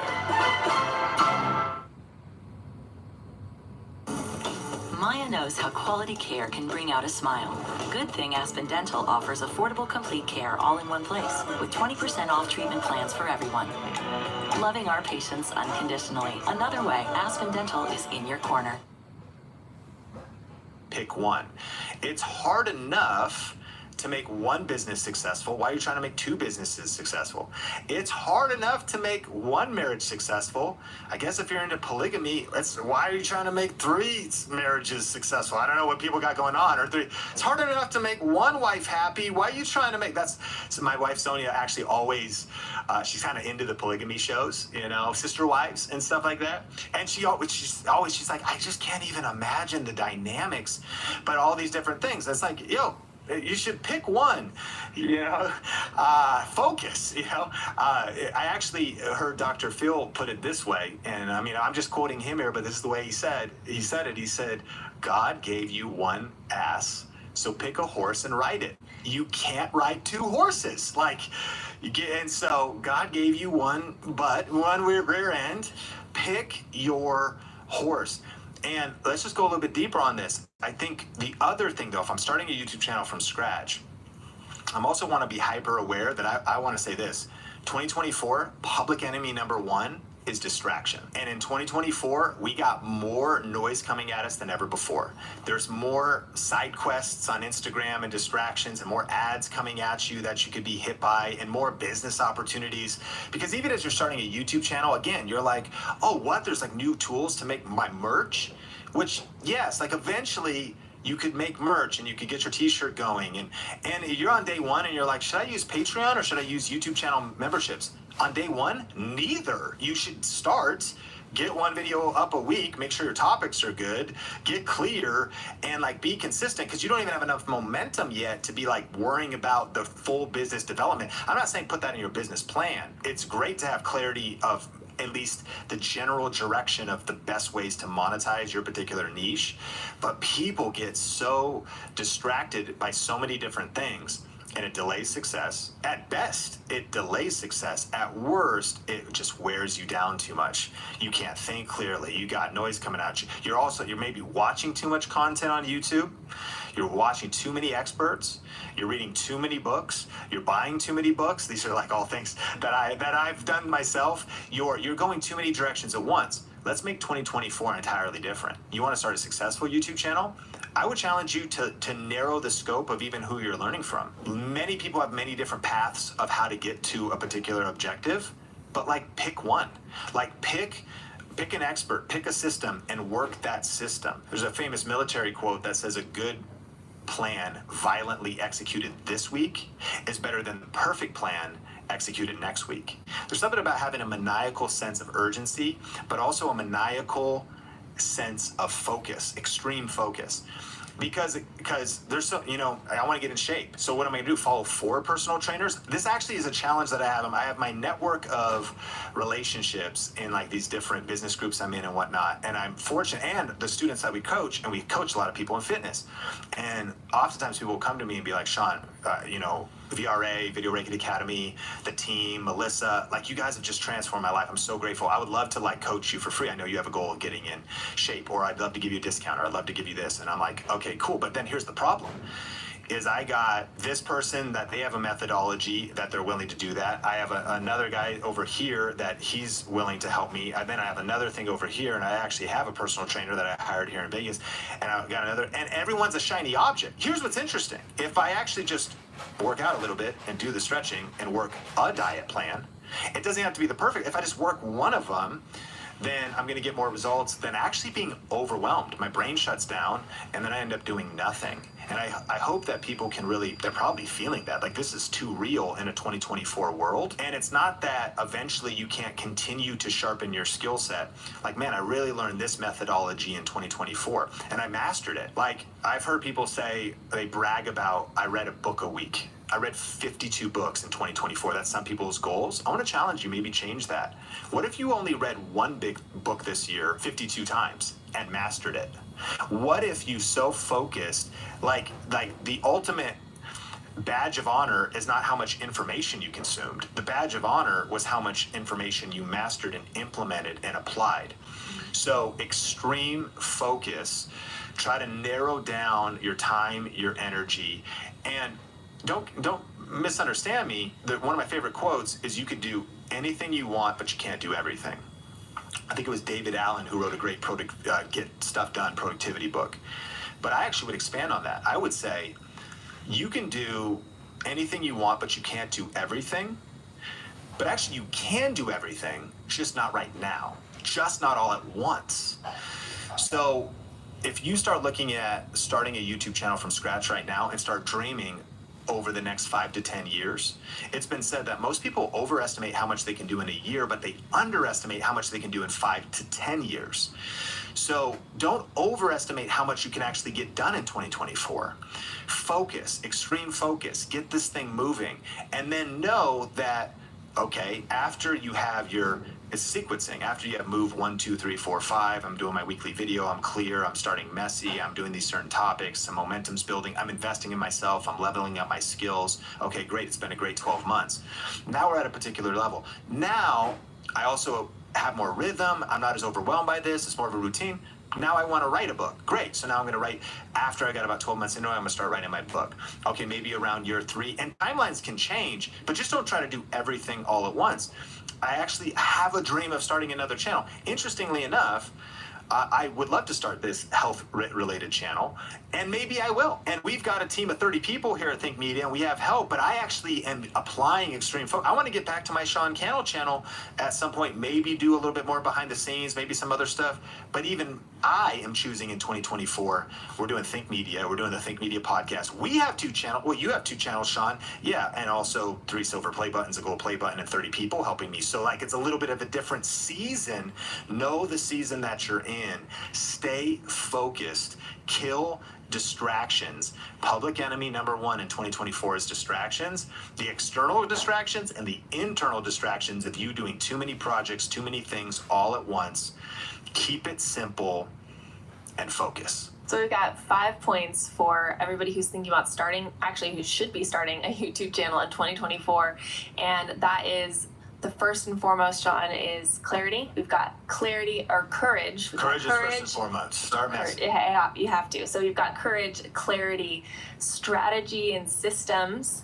Maya knows how quality care can bring out a smile. Good thing Aspen Dental offers affordable complete care all in one place, with 20% off treatment plans for everyone. Loving our patients unconditionally. Another way Aspen Dental is in your corner. pick one. It's hard enough to make one business successful. Why are you trying to make two businesses successful? It's hard enough to make one marriage successful. I guess if you're into polygamy, why are you trying to make three marriages successful? I don't know what people got going on. Or three. It's hard enough to make one wife happy. Why are you trying to make so my wife Sonia actually always, she's kind of into the polygamy shows, you know, Sister Wives and stuff like that. And she's like, I just can't even imagine the dynamics, but all these different things. It's like, yo, you should pick one, you know, focus, you know. I actually heard Dr. Phil put it this way, and I mean, I'm just quoting him here, but this is the way he said it. He said, God gave you one ass, so pick a horse and ride it. You can't ride two horses. And so God gave you one butt, one rear end, pick your horse. And let's just go a little bit deeper on this. I think the other thing, though, if I'm starting a YouTube channel from scratch, I also want to be hyper aware that I want to say this. 2024, public enemy number one is distraction. And in 2024, we got more noise coming at us than ever before. There's more side quests on Instagram and distractions and more ads coming at you that you could be hit by and more business opportunities. Because even as you're starting a YouTube channel, again, you're like, oh, what? There's like new tools to make my merch? Which, yes, like eventually you could make merch and you could get your t-shirt going. And you're on day one and you're like, should I use Patreon or should I use YouTube channel memberships? On day one, neither. You should start, get one video up a week, make sure your topics are good, get clear, and like be consistent, because you don't even have enough momentum yet to be like worrying about the full business development. I'm not saying put that in your business plan. It's great to have clarity of at least the general direction of the best ways to monetize your particular niche, but people get so distracted by so many different things. And it delays success. At best, it delays success. At worst, it just wears you down too much. You can't think clearly. You got noise coming at you. You're maybe watching too much content on YouTube. You're watching too many experts. You're reading too many books. You're buying too many books. These are like all things that I've done myself. You're going too many directions at once. Let's make 2024 entirely different. You want to start a successful YouTube channel? I would challenge you to narrow the scope of even who you're learning from. Many people have many different paths of how to get to a particular objective, but like pick one. Like pick an expert, pick a system, and work that system. There's a famous military quote that says a good plan violently executed this week is better than the perfect plan executed next week. There's something about having a maniacal sense of urgency, but also a maniacal sense of focus, extreme focus. Because there's so, you know, I want to get in shape. So what am I going to do? Follow 4 personal trainers? This actually is a challenge that I have. I have my network of relationships in like these different business groups I'm in and whatnot. And I'm fortunate, and the students that we coach, and we coach a lot of people in fitness. And oftentimes people will come to me and be like, Sean, you know, VRA, Video Reiki Academy, the team, Melissa, like you guys have just transformed my life. I'm so grateful. I would love to like coach you for free. I know you have a goal of getting in shape, or I'd love to give you a discount, or I'd love to give you this. And I'm like, okay, cool. But then here's the problem. Is I got this person that they have a methodology that they're willing to do that. I have another guy over here that he's willing to help me. And then I have another thing over here, and I actually have a personal trainer that I hired here in Vegas. And I got another, and everyone's a shiny object. Here's what's interesting. If I actually just work out a little bit and do the stretching and work a diet plan, it doesn't have to be the perfect. If I just work one of them, then I'm going to get more results than actually being overwhelmed. My brain shuts down, and then I end up doing nothing. And I hope that people can really, they're probably feeling that. Like, this is too real in a 2024 world. And it's not that eventually you can't continue to sharpen your skill set. Like, man, I really learned this methodology in 2024, and I mastered it. Like, I've heard people say, they brag about, I read a book a week. I read 52 books in 2024. That's some people's goals. I want to challenge you, maybe change that. What if you only read one big book this year 52 times and mastered it? What if you so focused, like the ultimate badge of honor is not how much information you consumed. The badge of honor was how much information you mastered and implemented and applied. So extreme focus, try to narrow down your time, your energy, and don't misunderstand me. One of my favorite quotes is, you could do anything you want, but you can't do everything. I think it was David Allen who wrote a great Get Stuff Done productivity book. But I actually would expand on that. I would say you can do anything you want, but you can't do everything. But actually, you can do everything, just not right now, just not all at once. So if you start looking at starting a YouTube channel from scratch right now and start dreaming over the next 5 to 10 years, it's been said that most people overestimate how much they can do in a year, but they underestimate how much they can do in 5 to 10 years. So don't overestimate how much you can actually get done in 2024. Focus, extreme focus, get this thing moving, and then know that, okay, after you have your sequencing, after you have move 1, 2, 3, 4, 5, I'm doing my weekly video, I'm clear, I'm starting messy, I'm doing these certain topics, some momentum's building, I'm investing in myself, I'm leveling up my skills. Okay, great, it's been a great 12 months. Now we're at a particular level. Now, I also have more rhythm, I'm not as overwhelmed by this, it's more of a routine. Now I want to write a book. Great. So now I'm going to write, after I got about 12 months into it, I'm going to start writing my book. Okay, maybe around year 3. And timelines can change, but just don't try to do everything all at once. I actually have a dream of starting another channel. Interestingly enough, I would love to start this health-related channel, and maybe I will. And we've got a team of 30 people here at Think Media, and we have help, but I actually am applying extreme focus. I want to get back to my Sean Cannell channel at some point, maybe do a little bit more behind the scenes, maybe some other stuff. But even I am choosing in 2024, we're doing Think Media, we're doing the Think Media podcast. We have 2 channels. Well, you have 2 channels, Sean. Yeah, and also 3 silver play buttons, a gold play button, and 30 people helping me. So like it's a little bit of a different season. Know the season that you're in. Stay focused. Kill distractions. Public enemy number 1 in 2024 is distractions. The external distractions and the internal distractions of you doing too many projects, too many things all at once. Keep it simple and focus. So we've got 5 points for everybody who's thinking about starting, actually who should be starting a YouTube channel in 2024. And that is, the first and foremost, Sean, is clarity. We've got clarity or courage. Courage is first and foremost. Start messy. Yeah, you have to. So you've got courage, clarity, strategy and systems,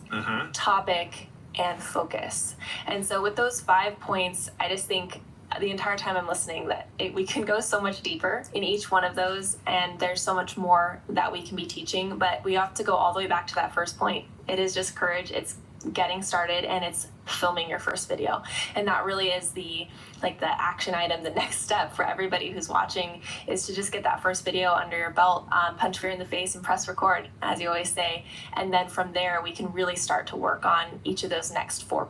topic, and focus. And so with those 5 points, I just think the entire time I'm listening that we can go so much deeper in each one of those, and there's so much more that we can be teaching, but we have to go all the way back to that first point. It is just courage. It's getting started, and it's filming your first video. And that really is the action item, the next step for everybody who's watching, is to just get that first video under your belt, punch fear in the face and press record, as you always say. And then from there, we can really start to work on each of those next four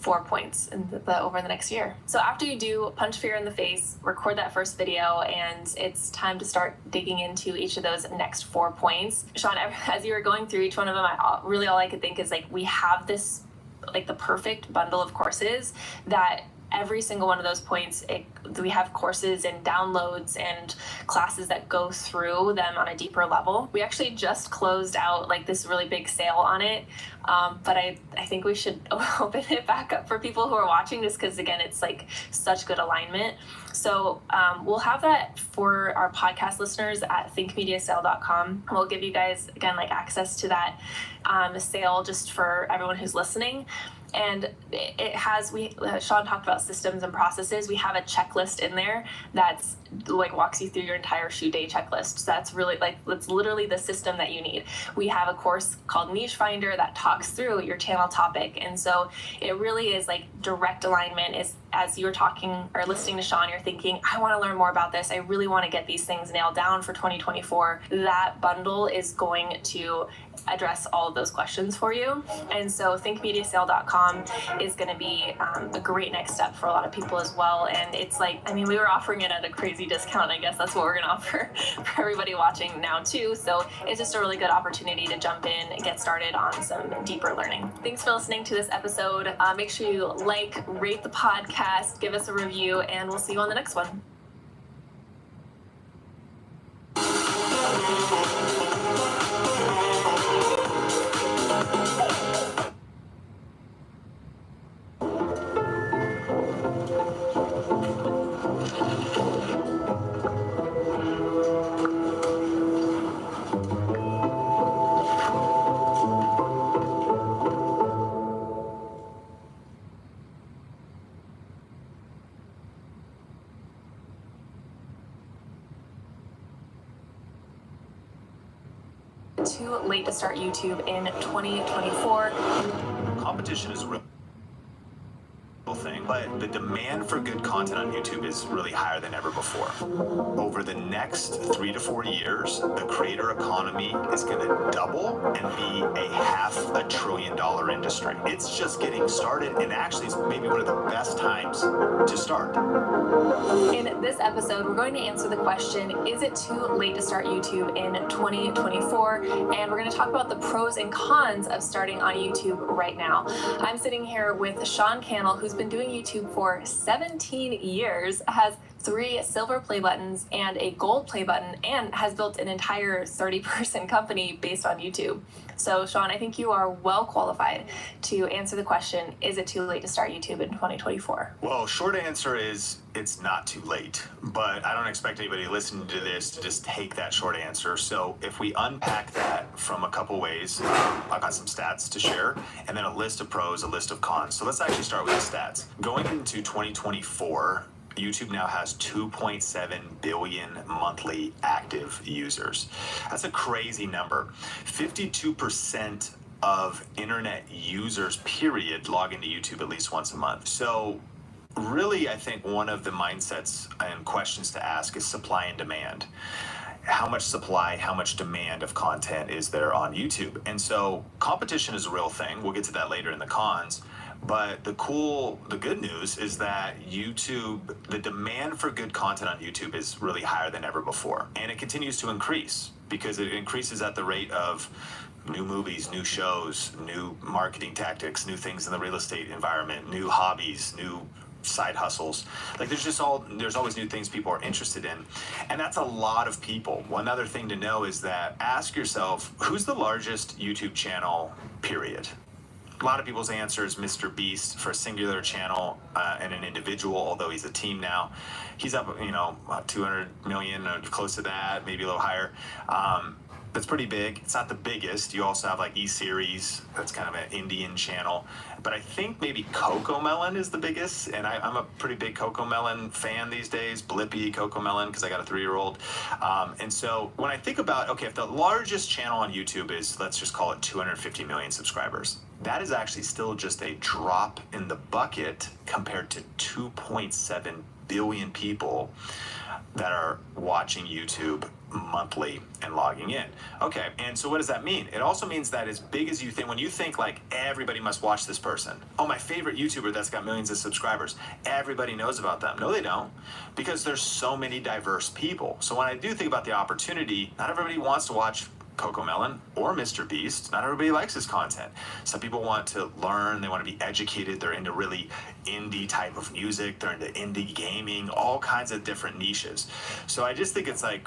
points over the next year. So after you do punch fear in the face, record that first video, and it's time to start digging into each of those next 4 points. Sean, as you were going through each one of them, all I could think is we have this the perfect bundle of courses that every single one of those points, we have courses and downloads and classes that go through them on a deeper level. We actually just closed out this really big sale on it, but I think we should open it back up for people who are watching, just because again, it's such good alignment. So we'll have that for our podcast listeners at thinkmediasale.com. We'll give you guys again access to that sale just for everyone who's listening. And it has, Sean talked about systems and processes. We have a checklist in there that's walks you through your entire shoot day checklist. So that's really that's literally the system that you need. We have a course called Niche Finder that talks through your channel topic. And so it really is direct alignment. Is as you're talking or listening to Sean, you're thinking, I want to learn more about this. I really want to get these things nailed down for 2024. That bundle is going to address all of those questions for you. And so thinkmediasale.com is going to be a great next step for a lot of people as well. And it's we were offering it at a crazy discount. I guess that's what we're going to offer for everybody watching now too. So it's just a really good opportunity to jump in and get started on some deeper learning. Thanks for listening to this episode. Make sure you rate the podcast, give us a review, and we'll see you on the next one. Too late to start YouTube in 2024? Competition is a real thing, but the demand for good content on YouTube is really higher than ever before. Over the next 3 to 4 years, the creator economy is going to double and be a $500 billion industry. It's just getting started, and actually it's maybe one of the best times to start. In this episode, we're going to answer the question, is it too late to start YouTube in 2024? And we're going to talk about the pros and cons of starting on YouTube right now. I'm sitting here with Sean Cannell, who's been doing YouTube for 17 years, has 3 silver play buttons and a gold play button, and has built an entire 30-person company based on YouTube. So, Sean, I think you are well qualified to answer the question, is it too late to start YouTube in 2024? Well, short answer is it's not too late, but I don't expect anybody listening to this to just take that short answer. So if we unpack that from a couple ways, I've got some stats to share, and then a list of pros, a list of cons. So let's actually start with the stats. Going into 2024, YouTube now has 2.7 billion monthly active users. That's a crazy number. 52% of internet users, period, log into YouTube at least once a month. So really, I think one of the mindsets and questions to ask is supply and demand. How much supply, how much demand of content is there on YouTube? And so competition is a real thing. We'll get to that later in the cons. But the good news is that YouTube, the demand for good content on YouTube is really higher than ever before. And it continues to increase because it increases at the rate of new movies, new shows, new marketing tactics, new things in the real estate environment, new hobbies, new side hustles. Like there's always new things people are interested in. And that's a lot of people. One other thing to know is that ask yourself, who's the largest YouTube channel, period? A lot of people's answer is Mr. Beast for a singular channel and an individual, although he's a team now. He's up, 200 million, or close to that, maybe a little higher. That's pretty big. It's not the biggest. You also have like E-Series. That's kind of an Indian channel. But I think maybe Cocomelon is the biggest. And I'm a pretty big Cocomelon fan these days. Blippi Cocomelon, because I got a 3-year-old. And so when I think about, okay, if the largest channel on YouTube is, let's just call it 250 million subscribers, that is actually still just a drop in the bucket compared to 2.7 billion people that are watching YouTube monthly and logging in. Okay, and so what does that mean? It also means that as big as you think, when you think like everybody must watch this person, oh, my favorite YouTuber that's got millions of subscribers, everybody knows about them. No, they don't, because there's so many diverse people. So when I do think about the opportunity, not everybody wants to watch Cocomelon or Mr. Beast. Not everybody likes his content. Some people want to learn, they want to be educated, they're into really indie type of music, they're into indie gaming, all kinds of different niches. So I just think it's like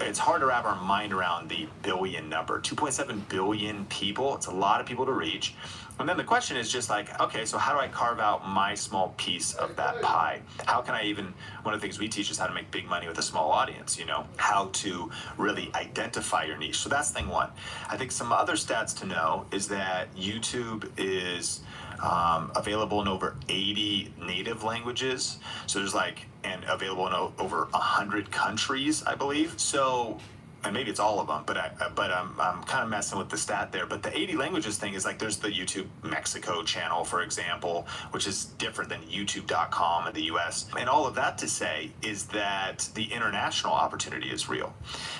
it's hard to wrap our mind around the billion number. 2.7 billion people, it's a lot of people to reach. And then the question is just like, okay, so how do I carve out my small piece of that pie? How can I one of the things we teach is how to make big money with a small audience, how to really identify your niche. So that's thing one. I think some other stats to know is that YouTube is available in over 80 native languages. So there's and available in over 100 countries, I believe. So, and maybe it's all of them, but I'm kind of messing with the stat there. But the 80 languages thing is there's the YouTube Mexico channel, for example, which is different than YouTube.com in the US. And all of that to say is that the international opportunity is real.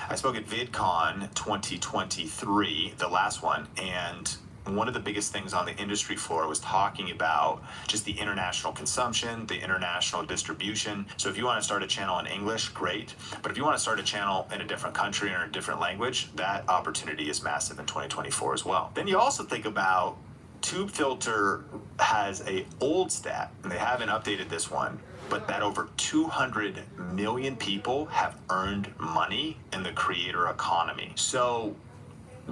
I spoke at VidCon 2023, the last one, and one of the biggest things on the industry floor was talking about just the international consumption, the international distribution. So if you want to start a channel in English, great. But if you want to start a channel in a different country or a different language, that opportunity is massive in 2024 as well. Then you also think about TubeFilter has a old stat, and they haven't updated this one, but that over 200 million people have earned money in the creator economy. So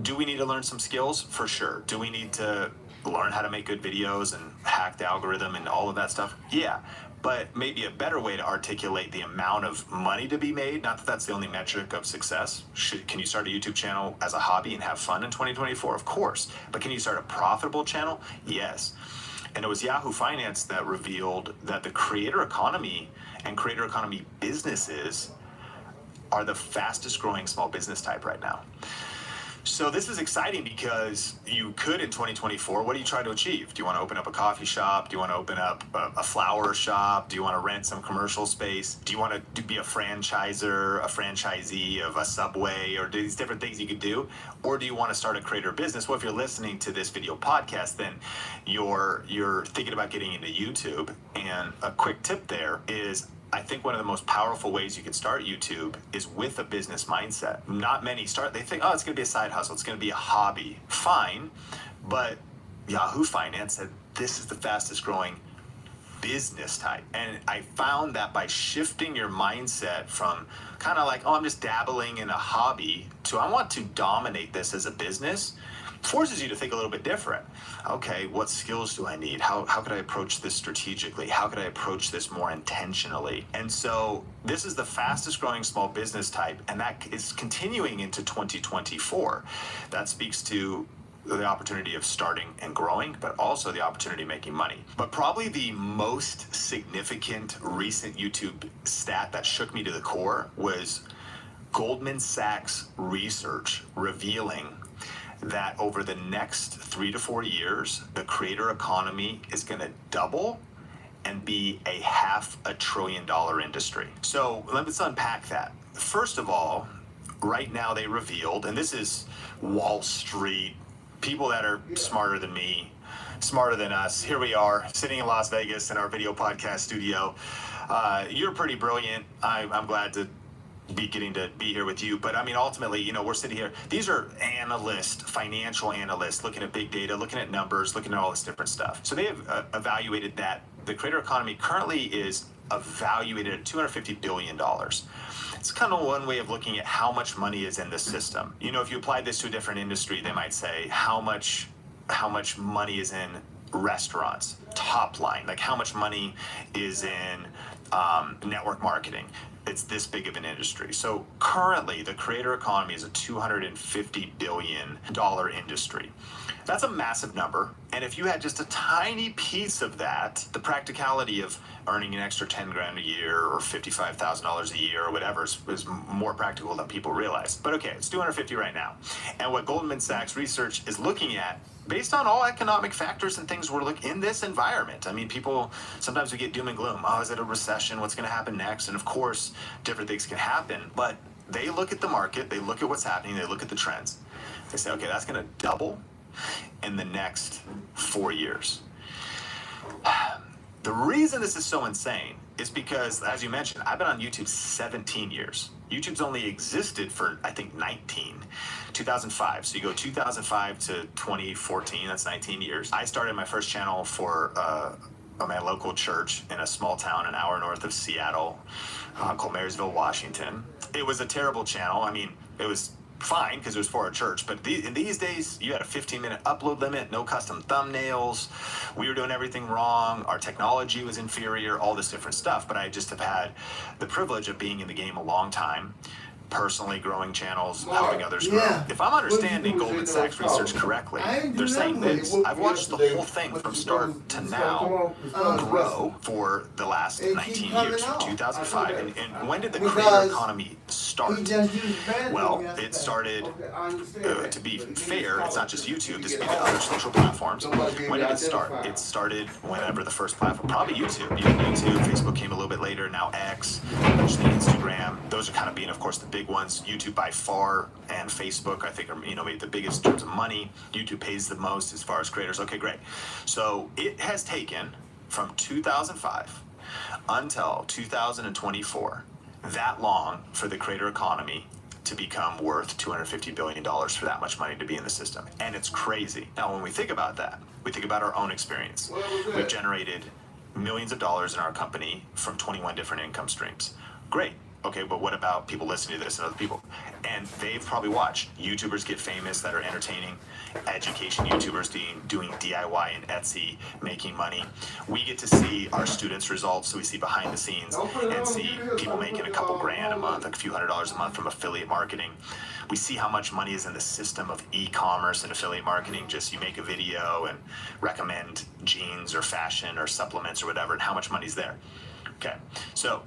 do we need to learn some skills? For sure. Do we need to learn how to make good videos and hack the algorithm and all of that stuff? Yeah. But maybe a better way to articulate the amount of money to be made, not that that's the only metric of success. Can you start a YouTube channel as a hobby and have fun in 2024? Of course. But can you start a profitable channel? Yes. And it was Yahoo Finance that revealed that the creator economy and creator economy businesses are the fastest growing small business type right now. So this is exciting because you could, in 2024, what do you try to achieve? Do you want to open up a coffee shop? Do you want to open up a flower shop? Do you want to rent some commercial space? Do you want to be a franchisor, a franchisee of a Subway, or these different things you could do? Or do you want to start a creator business? Well, if you're listening to this video podcast, then you're thinking about getting into YouTube. And a quick tip there is, I think one of the most powerful ways you can start YouTube is with a business mindset. Not many start, they think, oh, it's going to be a side hustle, it's going to be a hobby. Fine, but Yahoo Finance said this is the fastest growing business type. And I found that by shifting your mindset from kind of like, oh, I'm just dabbling in a hobby, to I want to dominate this as a business, forces you to think a little bit different. Okay, what skills do I need? How could I approach this strategically? How could I approach this more intentionally? And so this is the fastest growing small business type, and that is continuing into 2024. That speaks to the opportunity of starting and growing, but also the opportunity of making money. But probably the most significant recent YouTube stat that shook me to the core was Goldman Sachs research revealing that over the next 3 to 4 years, the creator economy is going to double and be a $500 billion industry. So let's unpack that. First of all, right now they revealed, and this is Wall Street, people that are smarter than me, smarter than us. Here we are sitting in Las Vegas in our video podcast studio. You're pretty brilliant. I'm glad to be getting to be here with you. But I mean, ultimately, we're sitting here. These are analysts, financial analysts, looking at big data, looking at numbers, looking at all this different stuff. So they have evaluated that the creator economy currently is evaluated at $250 billion. It's kind of one way of looking at how much money is in the system. If you applied this to a different industry, they might say how much money is in restaurants, top line, like how much money is in network marketing. It's this big of an industry. So currently the creator economy is a $250 billion industry. That's a massive number. And if you had just a tiny piece of that, the practicality of earning an extra 10 grand a year or $55,000 a year or whatever is more practical than people realize. But okay, it's 250 right now. And what Goldman Sachs research is looking at, based on all economic factors and things we're looking in this environment. I mean, people, sometimes we get doom and gloom. Oh, is it a recession? What's going to happen next? And of course, different things can happen. But they look at the market, they look at what's happening, they look at the trends. They say, okay, that's going to double in the next 4 years. The reason this is so insane is because, as you mentioned, I've been on YouTube 17 years. YouTube's only existed for, I think, 2005. So you go 2005 to 2014, that's 19 years. I started my first channel for my local church in a small town an hour north of Seattle called Marysville, Washington. It was a terrible channel. I mean, it was fine because it was for a church, but in these days you had a 15-minute upload limit, no custom thumbnails, we were doing everything wrong, our technology was inferior, all this different stuff. But I just have had the privilege of being in the game a long time, personally growing channels, helping others grow. If I'm understanding Goldman Sachs research correctly, they're saying this. I've watched the whole thing from start to now grow for the last 19 years, from 2005. And when did the creator economy start? Well, it started, to be fair, it's not just YouTube, this would be the other social platforms. When did it start? It started whenever the first platform, probably YouTube. YouTube, Facebook came a little bit later, now X, eventually Instagram. Those are kind of being, of course, the big ones. YouTube by far, and Facebook, I think, are maybe the biggest in terms of money. YouTube pays the most as far as creators. Okay, great. So it has taken from 2005 until 2024 that long for the creator economy to become worth $250 billion, for that much money to be in the system. And it's crazy. Now, when we think about that, we think about our own experience. We've generated millions of dollars in our company from 21 different income streams. Great. Okay, but what about people listening to this and other people? And they've probably watched YouTubers get famous that are entertaining, education YouTubers doing DIY and Etsy, making money. We get to see our students' results, so we see behind the scenes and see people making a couple grand a month, a few $100s a month from affiliate marketing. We see how much money is in the system of e-commerce and affiliate marketing. Just you make a video and recommend jeans or fashion or supplements or whatever, and how much money's there. Okay, so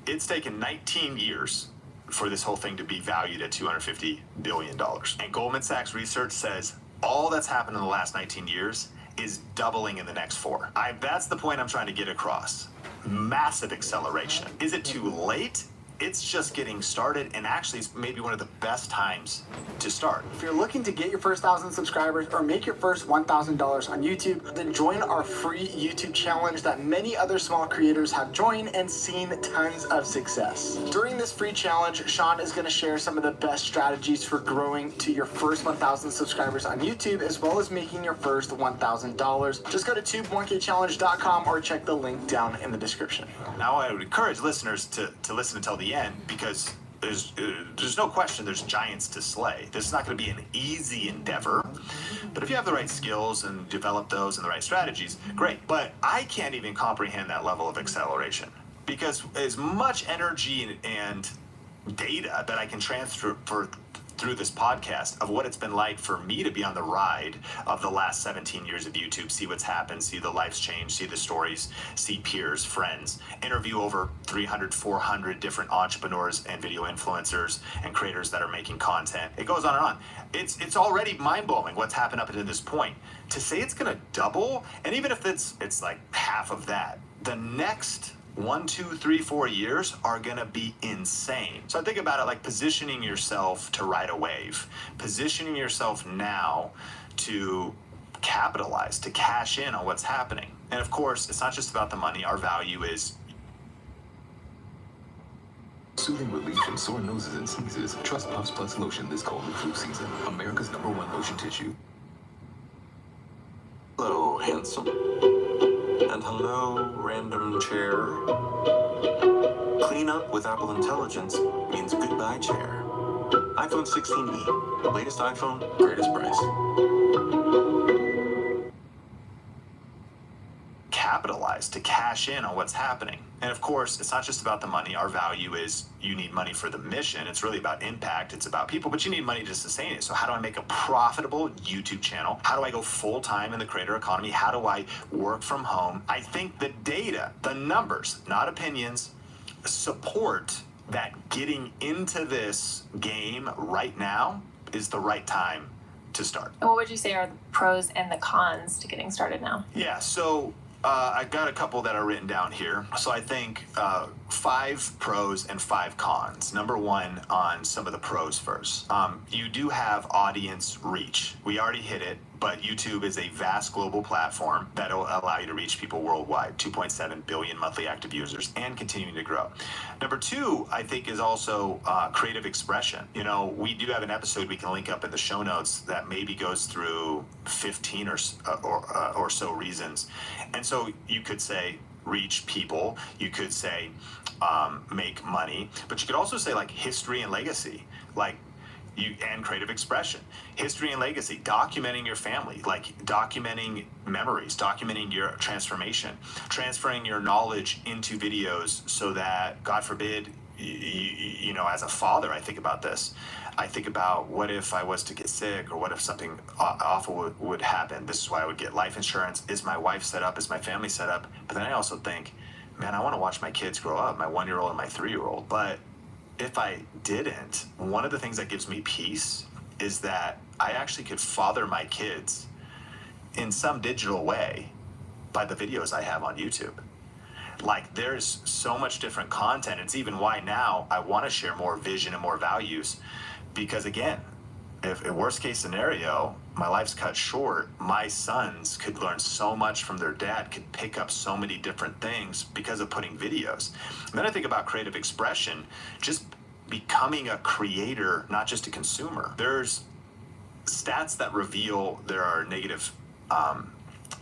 it's taken 19 years for this whole thing to be valued at $250 billion. And Goldman Sachs research says all that's happened in the last 19 years is doubling in the next 4. That's the point I'm trying to get across. Massive acceleration. Is it too late? It's just getting started, and actually it's maybe one of the best times to start. If you're looking to get your first 1,000 subscribers or make your first $1,000 on YouTube, then join our free YouTube challenge that many other small creators have joined and seen tons of success. During this free challenge, Sean is going to share some of the best strategies for growing to your first 1,000 subscribers on YouTube, as well as making your first $1,000. Just go to tubekchallenge.com or check the link down in the description. Now I would encourage listeners to listen until the end, because there's no question there's giants to slay. This is not going to be an easy endeavor, but if you have the right skills and develop those and the right strategies, great. But I can't even comprehend that level of acceleration, because as much energy and data that I can transfer through this podcast of what it's been like for me to be on the ride of the last 17 years of YouTube, see what's happened, see the lives change, see the stories, see peers, friends, interview over 300, 400 different entrepreneurs and video influencers and creators that are making content. It goes on and on. It's already mind-blowing what's happened up to this point. To say it's going to double, and even if it's like half of that, the next 1, 2, 3, 4 years are gonna be insane. So I think about it like positioning yourself to ride a wave, positioning yourself now to capitalize, to cash in on what's happening. And of course, it's not just about the money. Our value is soothing relief from sore noses and sneezes. Trust Puffs Plus lotion this cold and flu season. America's #1 lotion tissue. Hello, handsome. And hello, random chair. Clean up with Apple Intelligence means goodbye, chair. iPhone 16e. Latest iPhone, greatest price. capitalize, to cash in on what's happening. And of course, it's not just about the money. Our value is you need money for the mission. It's really about impact. It's about people, but you need money to sustain it. So how do I make a profitable YouTube channel? How do I go full-time in the creator economy? How do I work from home? I think the data, the numbers, not opinions, support that getting into this game right now is the right time to start. And what would you say are the pros and the cons to getting started now? Yeah, so I've got a couple that are written down here. So I think 5 pros and 5 cons. Number 1, on some of the pros first. You do have audience reach. We already hit it, but YouTube is a vast global platform that will allow you to reach people worldwide. 2.7 billion monthly active users and continuing to grow. Number 2, I think, is also creative expression. You know, we do have an episode we can link up in the show notes that maybe goes through 15 or so reasons. And so you could say reach people, you could say make money, but you could also say like history and legacy, like and creative expression. History and legacy, documenting your family, like documenting memories, documenting your transformation, transferring your knowledge into videos so that, God forbid, you know, as a father, I think about this. I think about what if I was to get sick, or what if something awful would happen. This is why I would get life insurance. Is my wife set up? Is my family set up? But then I also think, man, I want to watch my kids grow up, my 1-year-old and my 3-year-old. But if I didn't, one of the things that gives me peace is that I actually could father my kids in some digital way by the videos I have on YouTube. Like, there's so much different content. It's even why now I want to share more vision and more values, because again, if a worst case scenario, my life's cut short, my sons could learn so much from their dad, could pick up so many different things because of putting videos. And then I think about creative expression, just becoming a creator, not just a consumer. There's stats that reveal there are negative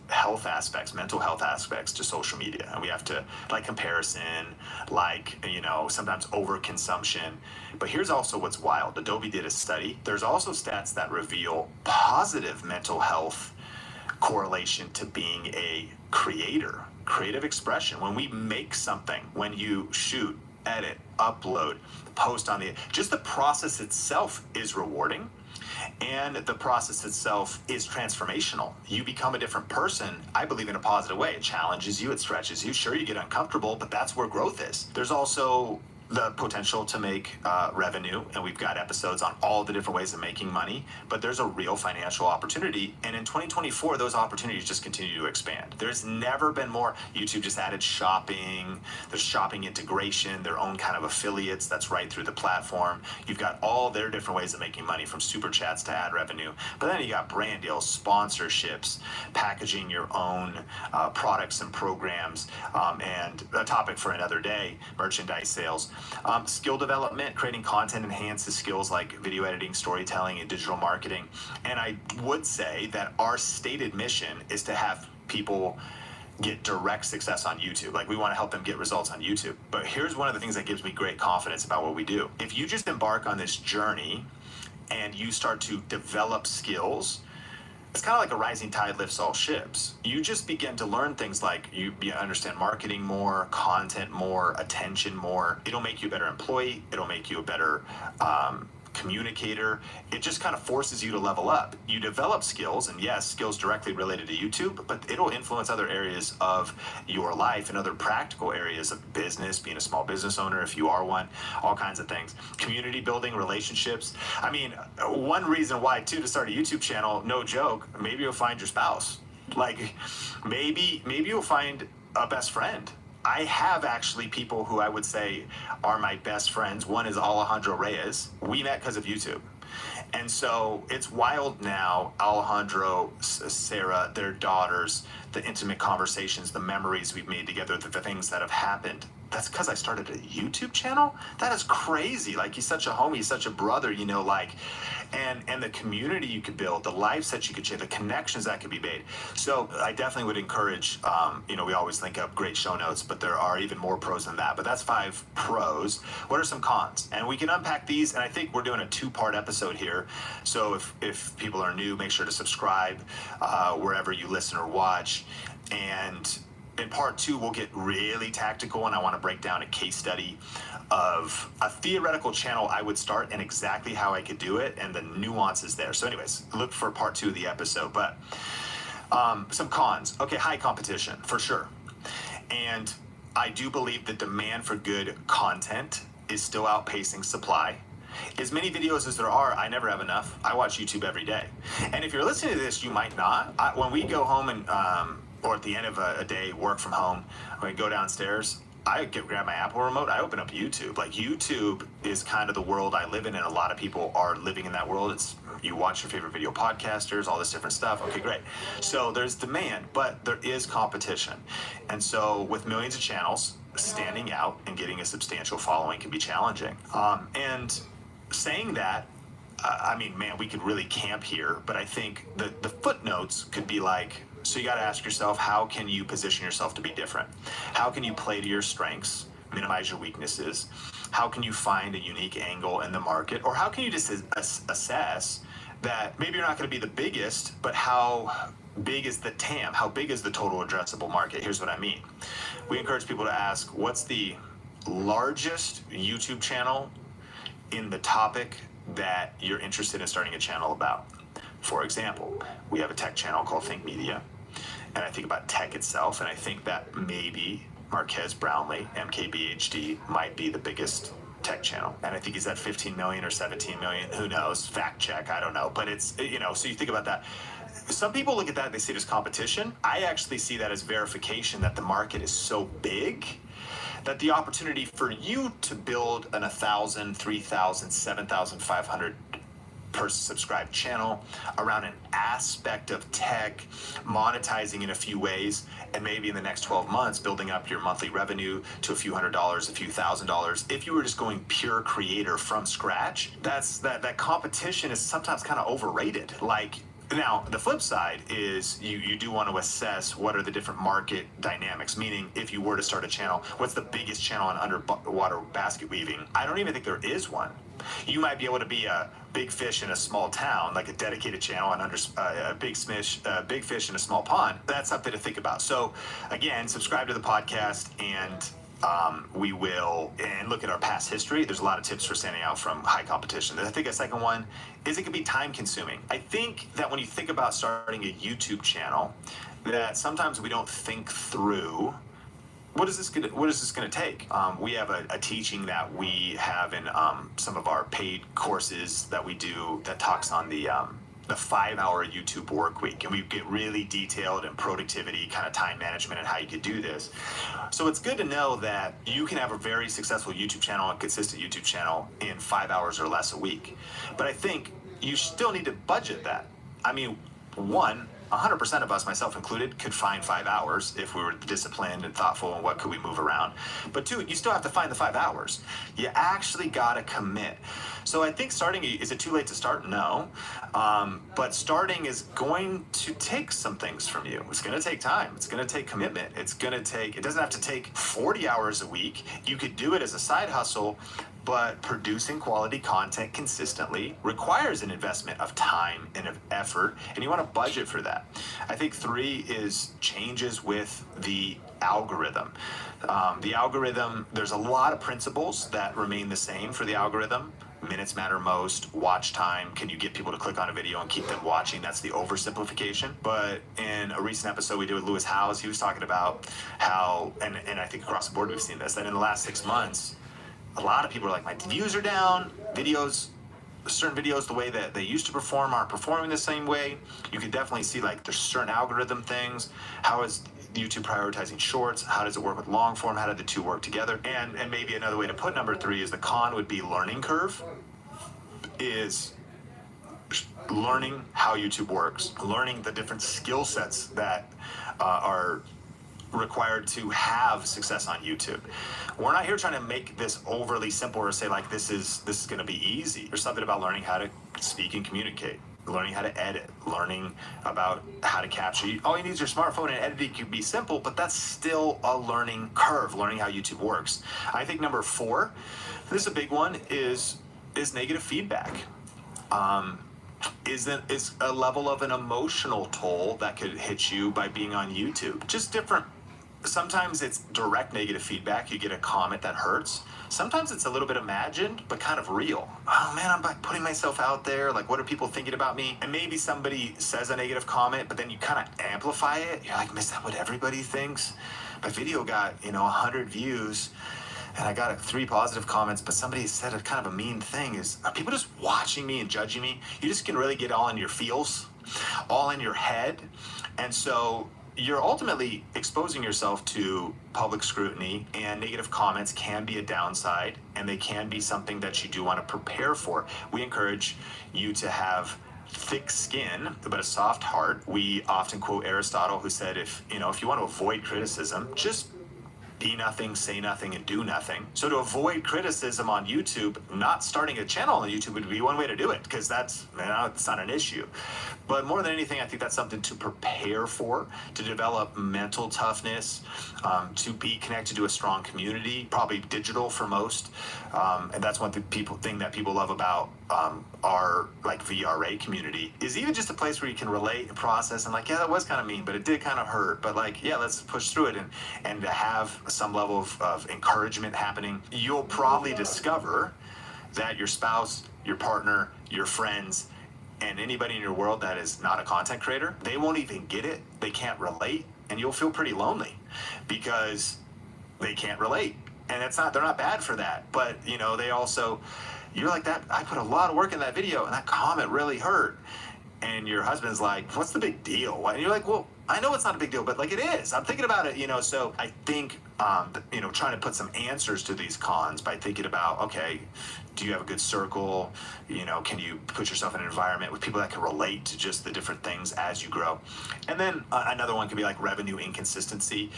health aspects, mental health aspects to social media. And we have to, like, comparison, like, you know, sometimes overconsumption. But here's also what's wild. Adobe did a study. There's also stats that reveal positive mental health correlation to being a creator, creative expression. When we make something, when you shoot, edit, upload, post on just the process itself is rewarding. And the process itself is transformational. You become a different person, I believe, in a positive way. It challenges you, it stretches you. Sure, you get uncomfortable, but that's where growth is. There's also the potential to make revenue, and we've got episodes on all the different ways of making money, but there's a real financial opportunity. And in 2024, those opportunities just continue to expand. There's never been more. YouTube just added shopping. There's shopping integration, their own kind of affiliates that's right through the platform. You've got all their different ways of making money, from super chats to ad revenue. But then you got brand deals, sponsorships, packaging your own products and programs, and a topic for another day, merchandise sales. Skill development, creating content enhances skills like video editing, storytelling, and digital marketing. And I would say that our stated mission is to have people get direct success on YouTube. Like, we want to help them get results on YouTube. But here's one of the things that gives me great confidence about what we do. If you just embark on this journey and you start to develop skills, it's kind of like a rising tide lifts all ships. You just begin to learn things like you understand marketing more, content more, attention more. It'll make you a better employee. It'll make you a better communicator. It just kind of forces you to level up. You develop skills, and yes, skills directly related to YouTube, but it'll influence other areas of your life and other practical areas of business, being a small business owner if you are one, all kinds of things. Community building, relationships. I mean, one reason why too to start a YouTube channel, no joke, maybe you'll find your spouse. Like, maybe you'll find a best friend. I have actually people who I would say are my best friends. One is Alejandro Reyes. We met because of YouTube. And so it's wild now, Alejandro, Sarah, their daughters, the intimate conversations, the memories we've made together, the things that have happened. That's because I started a YouTube channel? That is crazy. Like, he's such a homie, he's such a brother, you know, like, and the community you could build, the lives that you could share, the connections that could be made. So I definitely would encourage, you know, we always link up great show notes, but there are even more pros than that. But that's 5 pros. What are some cons? And we can unpack these, and I think we're doing a 2-part episode here. So if people are new, make sure to subscribe wherever you listen or watch. And in part 2, we'll get really tactical, and I want to break down a case study of a theoretical channel I would start and exactly how I could do it and the nuances there. So anyways, look for part 2 of the episode. But some cons. Okay, high competition, for sure. And I do believe the demand for good content is still outpacing supply. As many videos as there are, I never have enough. I watch YouTube every day. And if you're listening to this, you might not. When we go home and or at the end of a day, work from home, when we go downstairs, I grab my Apple remote, I open up YouTube. Like, YouTube is kind of the world I live in, and a lot of people are living in that world. It's, you watch your favorite video podcasters, all this different stuff. Okay, great. So there's demand, but there is competition. And so with millions of channels, standing out and getting a substantial following can be challenging. And saying that, I mean, man, we could really camp here, but I think the footnotes could be like, so you got to ask yourself, how can you position yourself to be different? How can you play to your strengths, minimize your weaknesses? How can you find a unique angle in the market? Or how can you just assess that maybe you're not going to be the biggest, but how big is the TAM? How big is the total addressable market? Here's what I mean. We encourage people to ask, what's the largest YouTube channel in the topic that you're interested in starting a channel about? For example, we have a tech channel called Think Media, and I think about tech itself, and I think that maybe Marquez Brownlee, MKBHD, might be the biggest tech channel. And I think he's at 15 million or 17 million, who knows, fact check, I don't know. But it's, you know, so you think about that. Some people look at that and they see it as competition. I actually see that as verification that the market is so big that the opportunity for you to build an 1,000, 3,000, 7,500 person subscribed channel around an aspect of tech, monetizing in a few ways, and maybe in the next 12 months building up your monthly revenue to a few $100s, a few $1,000s. If you were just going pure creator from scratch, that competition is sometimes kind of overrated. Like, now, the flip side is you do want to assess what are the different market dynamics, meaning if you were to start a channel, what's the biggest channel on underwater basket weaving? I don't even think there is one. You might be able to be a big fish in a small town, like a dedicated channel, and a big fish in a small pond. That's something to think about. So again, subscribe to the podcast, and we will, and look at our past history. There's a lot of tips for standing out from high competition. I think a second one is it can be time consuming. I think that when you think about starting a YouTube channel, that sometimes we don't think through what is this gonna take? We have a teaching that we have in some of our paid courses that we do that talks on the 5-hour YouTube work week, and we get really detailed in productivity, kind of time management, and how you could do this. So it's good to know that you can have a very successful YouTube channel, a consistent YouTube channel, in 5 hours or less a week. But I think you still need to budget that. I mean, 100% of us, myself included, could find 5 hours if we were disciplined and thoughtful and what could we move around. But 2, you still have to find the 5 hours. You actually got to commit. So I think starting, is it too late to start? No. But starting is going to take some things from you. It's going to take time. It's going to take commitment. It doesn't have to take 40 hours a week. You could do it as a side hustle, but producing quality content consistently requires an investment of time and of effort, and you want to budget for that. I think 3 is changes with the algorithm. The algorithm, there's a lot of principles that remain the same for the algorithm. Minutes matter most, watch time, can you get people to click on a video and keep them watching? That's the oversimplification. But in a recent episode we did with Lewis Howes, he was talking about how, and I think across the board we've seen this, that in the last 6 months, a lot of people are like, my views are down, certain videos, the way that they used to perform aren't performing the same way. You can definitely see like there's certain algorithm things. How is YouTube prioritizing shorts? How does it work with long form? How do the two work together? And maybe another way to put number 3 is the con would be learning curve, is learning how YouTube works, learning the different skill sets that are required to have success on YouTube. We're not here trying to make this overly simple or say like this is going to be easy. There's something about learning how to speak and communicate, learning how to edit, learning about how to capture. All you need is your smartphone, and editing can be simple, but that's still a learning curve, learning how YouTube works. I think number 4, this is a big one, is negative feedback. Is a level of an emotional toll that could hit you by being on YouTube. Just different. Sometimes it's direct negative feedback. You get a comment that hurts. Sometimes it's a little bit imagined, but kind of real. Oh man, I'm like putting myself out there. Like, what are people thinking about me? And maybe somebody says a negative comment, but then you kind of amplify it. You're like, is that what everybody thinks? My video got, 100 views. And I got 3 positive comments, but somebody said a kind of a mean thing. Are people just watching me and judging me? You just can really get all in your feels, all in your head. And so you're ultimately exposing yourself to public scrutiny, and negative comments can be a downside, and they can be something that you do want to prepare for. We encourage you to have thick skin, but a soft heart. We often quote Aristotle, who said, if you want to avoid criticism, just be nothing, say nothing, and do nothing. So to avoid criticism on YouTube, not starting a channel on YouTube would be one way to do it, because it's not an issue. But more than anything, I think that's something to prepare for, to develop mental toughness, to be connected to a strong community, probably digital for most. And that's one thing that people love about our like VRA community, is even just a place where you can relate and process and like, yeah, that was kind of mean, but it did kind of hurt. But like, yeah, let's push through it, and to have some level of encouragement happening. You'll probably discover that your spouse, your partner, your friends, and anybody in your world that is not a content creator, they won't even get it. They can't relate, and you'll feel pretty lonely because they can't relate. And they're not bad for that, but they also, you're like that. I put a lot of work in that video, and that comment really hurt. And your husband's like, what's the big deal? And you're like, well, I know it's not a big deal, but like it is. I'm thinking about it, So I think, trying to put some answers to these cons by thinking about, okay, do you have a good circle? Can you put yourself in an environment with people that can relate to just the different things as you grow? And then another one could be like revenue inconsistency.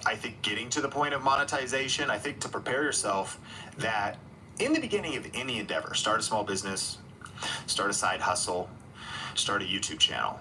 I think getting to the point of monetization, I think to prepare yourself that in the beginning of any endeavor, start a small business, start a side hustle, start a YouTube channel,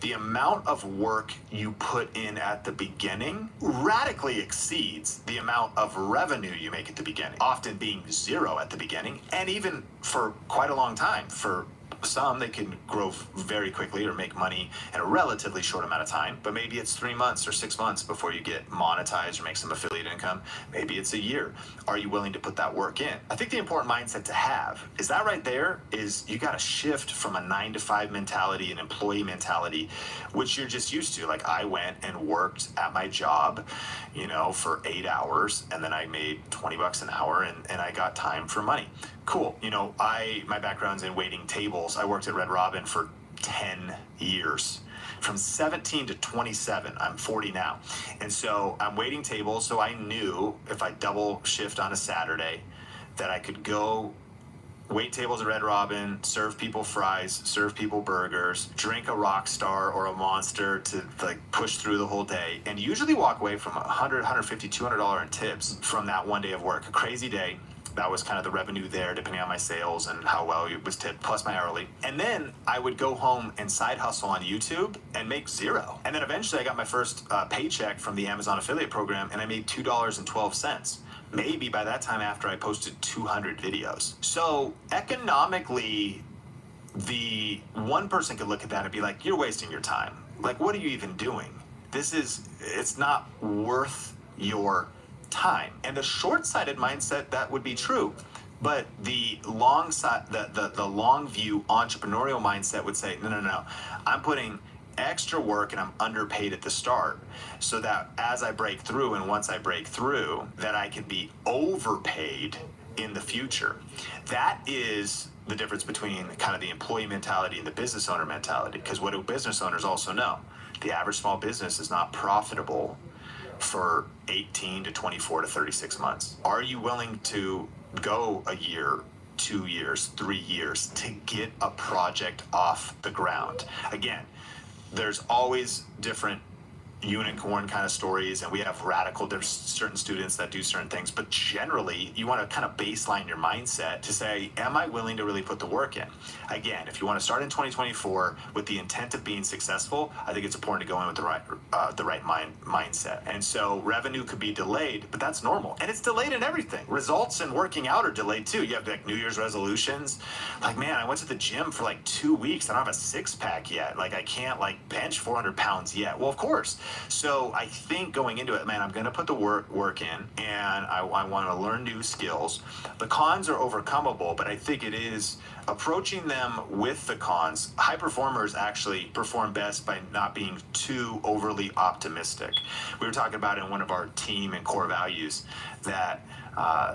the amount of work you put in at the beginning radically exceeds the amount of revenue you make at the beginning, often being 0 at the beginning, and even for quite a long time. For some, they can grow very quickly or make money in a relatively short amount of time, but maybe it's 3 months or 6 months before you get monetized or make some affiliate income. Maybe it's a year. Are you willing to put that work in? I think the important mindset to have is that right there is you got to shift from a 9-to-5 mentality, an employee mentality, which you're just used to. Like, I went and worked at my job, for 8 hours, and then I made $20 an hour, and I got time for money. Cool. My background's in waiting tables. I worked at Red Robin for 10 years. From 17 to 27, I'm 40 now. And so I'm waiting tables, so I knew if I double shift on a Saturday that I could go wait tables at Red Robin, serve people fries, serve people burgers, drink a Rockstar or a Monster to push through the whole day, and usually walk away from $100, $150, $200 in tips from that one day of work. A crazy day. That was kind of the revenue there, depending on my sales and how well it was tipped, plus my hourly. And then I would go home and side hustle on YouTube and make $0. And then eventually I got my first paycheck from the Amazon affiliate program, and I made $2.12. Maybe by that time after I posted 200 videos. So economically, the one person could look at that and be like, you're wasting your time. Like, what are you even doing? It's not worth your time. And the short-sighted mindset, that would be true. But the long view entrepreneurial mindset would say, no. I'm putting extra work and I'm underpaid at the start, so that as I break through and once I break through, that I can be overpaid in the future. That is the difference between kind of the employee mentality and the business owner mentality. Because what do business owners also know? The average small business is not profitable for 18 to 24 to 36 months. Are you willing to go a year, 2 years, 3 years to get a project off the ground? Again, there's always different unicorn kind of stories, and we have there's certain students that do certain things, but generally you want to kind of baseline your mindset to say, am I willing to really put the work in? Again, if you want to start in 2024 with the intent of being successful, I think it's important to go in with the right mindset. And so revenue could be delayed, but that's normal, and it's delayed in everything. Results and working out are delayed too. You have New Year's resolutions, like, man, I went to the gym for 2 weeks, I don't have a six-pack yet, I can't bench 400 pounds yet. Well, of course. So I think going into it, man, I'm going to put the work in, and I want to learn new skills. The cons are overcomable, but I think it is approaching them with the cons. High performers actually perform best by not being too overly optimistic. We were talking about in one of our team and core values that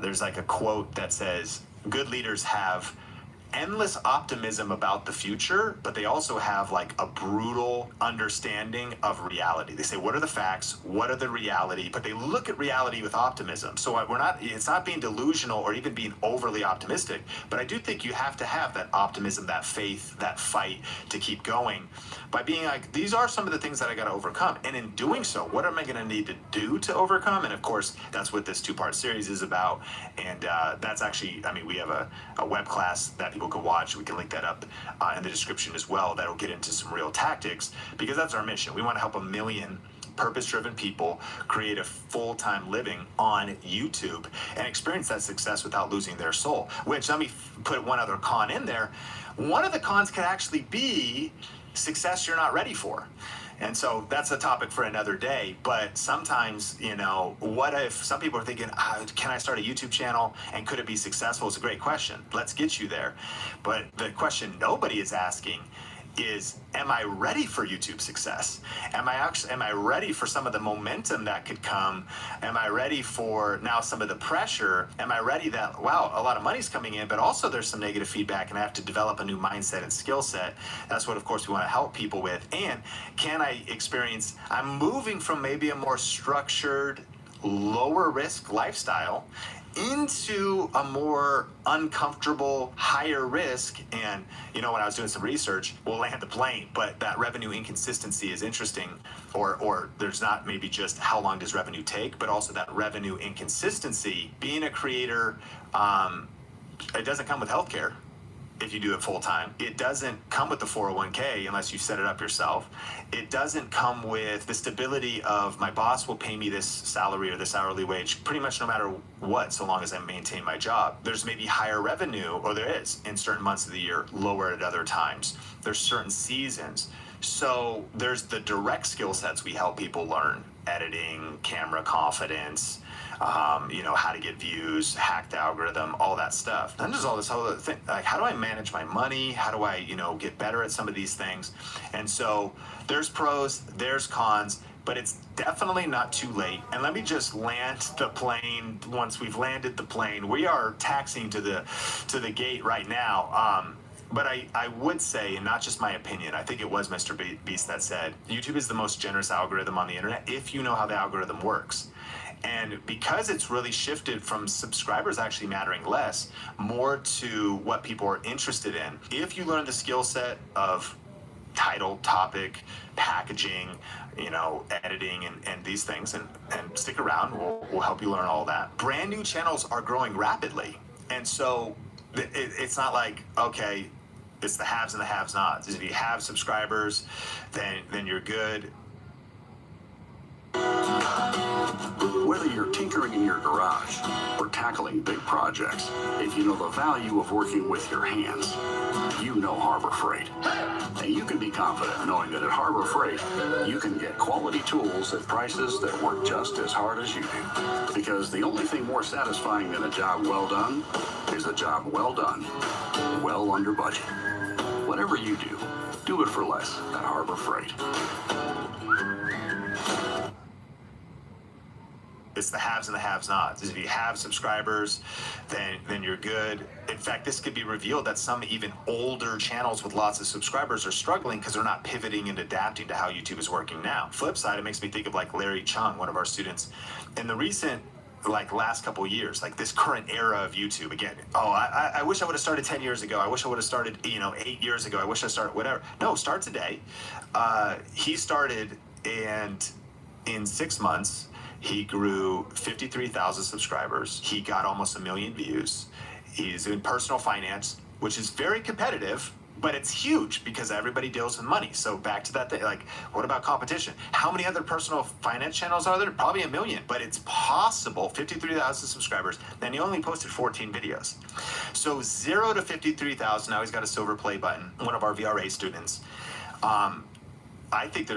there's a quote that says, good leaders have endless optimism about the future, but they also have a brutal understanding of reality. They say, what are the facts? What are the reality? But they look at reality with optimism. So it's not being delusional or even being overly optimistic, but I do think you have to have that optimism, that faith, that fight to keep going by being these are some of the things that I got to overcome. And in doing so, what am I going to need to do to overcome? And of course, that's what this 2-part series is about. And that's actually, we have a web class that people can watch. We can link that up in the description as well. That'll get into some real tactics, because that's our mission. We want to help 1 million purpose-driven people create a full-time living on YouTube and experience that success without losing their soul. Which, let me put one other con in there. One of the cons can actually be success you're not ready for. And so that's a topic for another day. But sometimes, what if some people are thinking, can I start a YouTube channel and could it be successful? It's a great question. Let's get you there. But the question nobody is asking is, am I ready for YouTube success? Am I ready for some of the momentum that could come? Am I ready for now some of the pressure? Am I ready that, wow, a lot of money's coming in, but also there's some negative feedback and I have to develop a new mindset and skill set? That's what, of course, we want to help people with. And can I experience, I'm moving from maybe a more structured, lower risk lifestyle into a more uncomfortable, higher risk. And when I was doing some research, we'll land the plane, but that revenue inconsistency is interesting, or there's not maybe just how long does revenue take, but also that revenue inconsistency. Being a creator, it doesn't come with healthcare if you do it full time. It doesn't come with the 401k unless you set it up yourself. It doesn't come with the stability of my boss will pay me this salary or this hourly wage pretty much no matter what, so long as I maintain my job. There's maybe higher revenue, or there is in certain months of the year, lower at other times. There's certain seasons. So there's the direct skill sets we help people learn: editing, camera confidence, how to get views, hack the algorithm, all that stuff. Then there's all this other thing, like how do I manage my money? How do I, get better at some of these things? And so there's pros, there's cons, but it's definitely not too late. And let me just land the plane. Once we've landed the plane, we are taxiing to the gate right now. But I would say, and not just my opinion, I think it was Mr. Beast that said, YouTube is the most generous algorithm on the internet if you know how the algorithm works. And because it's really shifted from subscribers actually mattering less, more to what people are interested in. If you learn the skill set of title, topic, packaging, editing, and these things, and stick around, we'll help you learn all that. Brand new channels are growing rapidly. And so it's not like, okay, it's the haves and the have-nots. If you have subscribers, then you're good. Whether you're tinkering in your garage or tackling big projects, if you know the value of working with your hands, you know Harbor Freight. And you can be confident knowing that at Harbor Freight, you can get quality tools at prices that work just as hard as you do. Because the only thing more satisfying than a job well done is a job well done, well under budget. Whatever you do it for less at Harbor Freight. It's the haves and the have-nots. If you have subscribers, then you're good. In fact, this could be revealed that some even older channels with lots of subscribers are struggling because they're not pivoting and adapting to how YouTube is working now. Flip side, it makes me think of like Larry Chung, one of our students. In the recent last couple of years, like this current era of YouTube, again, I wish I would have started 10 years ago. I wish I would have started, 8 years ago. I wish I started whatever. No, start today. He started, and in 6 months, he grew 53,000 subscribers. He got almost 1 million views. He's in personal finance, which is very competitive, but it's huge because everybody deals with money. So back to that thing, like, what about competition? How many other personal finance channels are there? Probably 1 million, but it's possible. 53,000 subscribers, and he only posted 14 videos. So 0 to 53,000, now he's got a silver play button, one of our VRA students. I think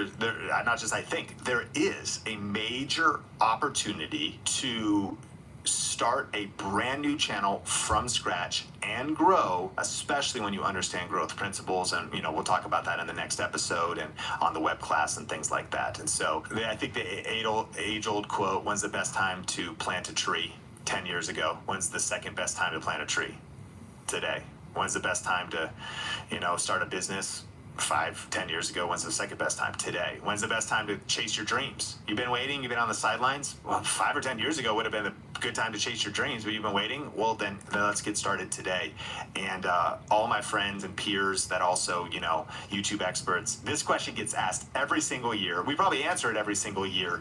there is a major opportunity to start a brand new channel from scratch and grow, especially when you understand growth principles. And, we'll talk about that in the next episode and on the web class and things like that. And so I think the age-old quote, when's the best time to plant a tree? 10 years ago. When's the second best time to plant a tree? Today. When's the best time to, start a business? 5-10 years ago. When's the second best time? Today. When's the best time to chase your dreams? You've been waiting, you've been on the sidelines. Well, 5 or 10 years ago would have been a good time to chase your dreams, but you've been waiting. Well, then let's get started today. And all my friends and peers that also, YouTube experts, this question gets asked every single year. We probably answer it every single year.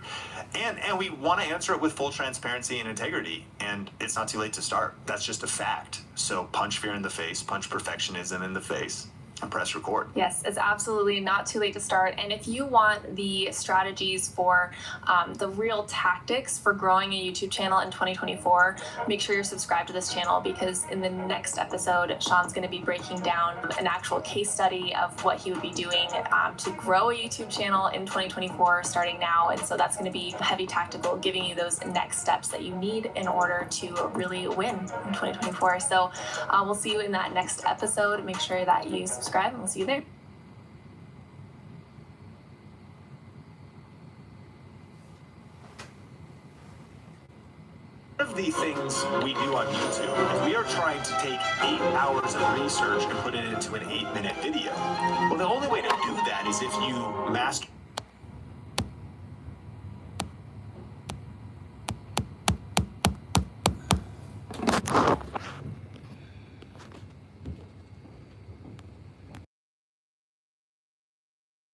And we want to answer it with full transparency and integrity. And it's not too late to start. That's just a fact. So punch fear in the face, punch perfectionism in the face, and press record. Yes, it's absolutely not too late to start. And if you want the strategies for the real tactics for growing a YouTube channel in 2024, make sure you're subscribed to this channel, because in the next episode, Sean's going to be breaking down an actual case study of what he would be doing to grow a YouTube channel in 2024 starting now. And so that's going to be heavy tactical, giving you those next steps that you need in order to really win in 2024. So we'll see you in that next episode. Make sure that you subscribe, and we'll see you there. One of the things we do on YouTube is we are trying to take 8 hours of research and put it into an 8-minute video. Well, the only way to do that is if you master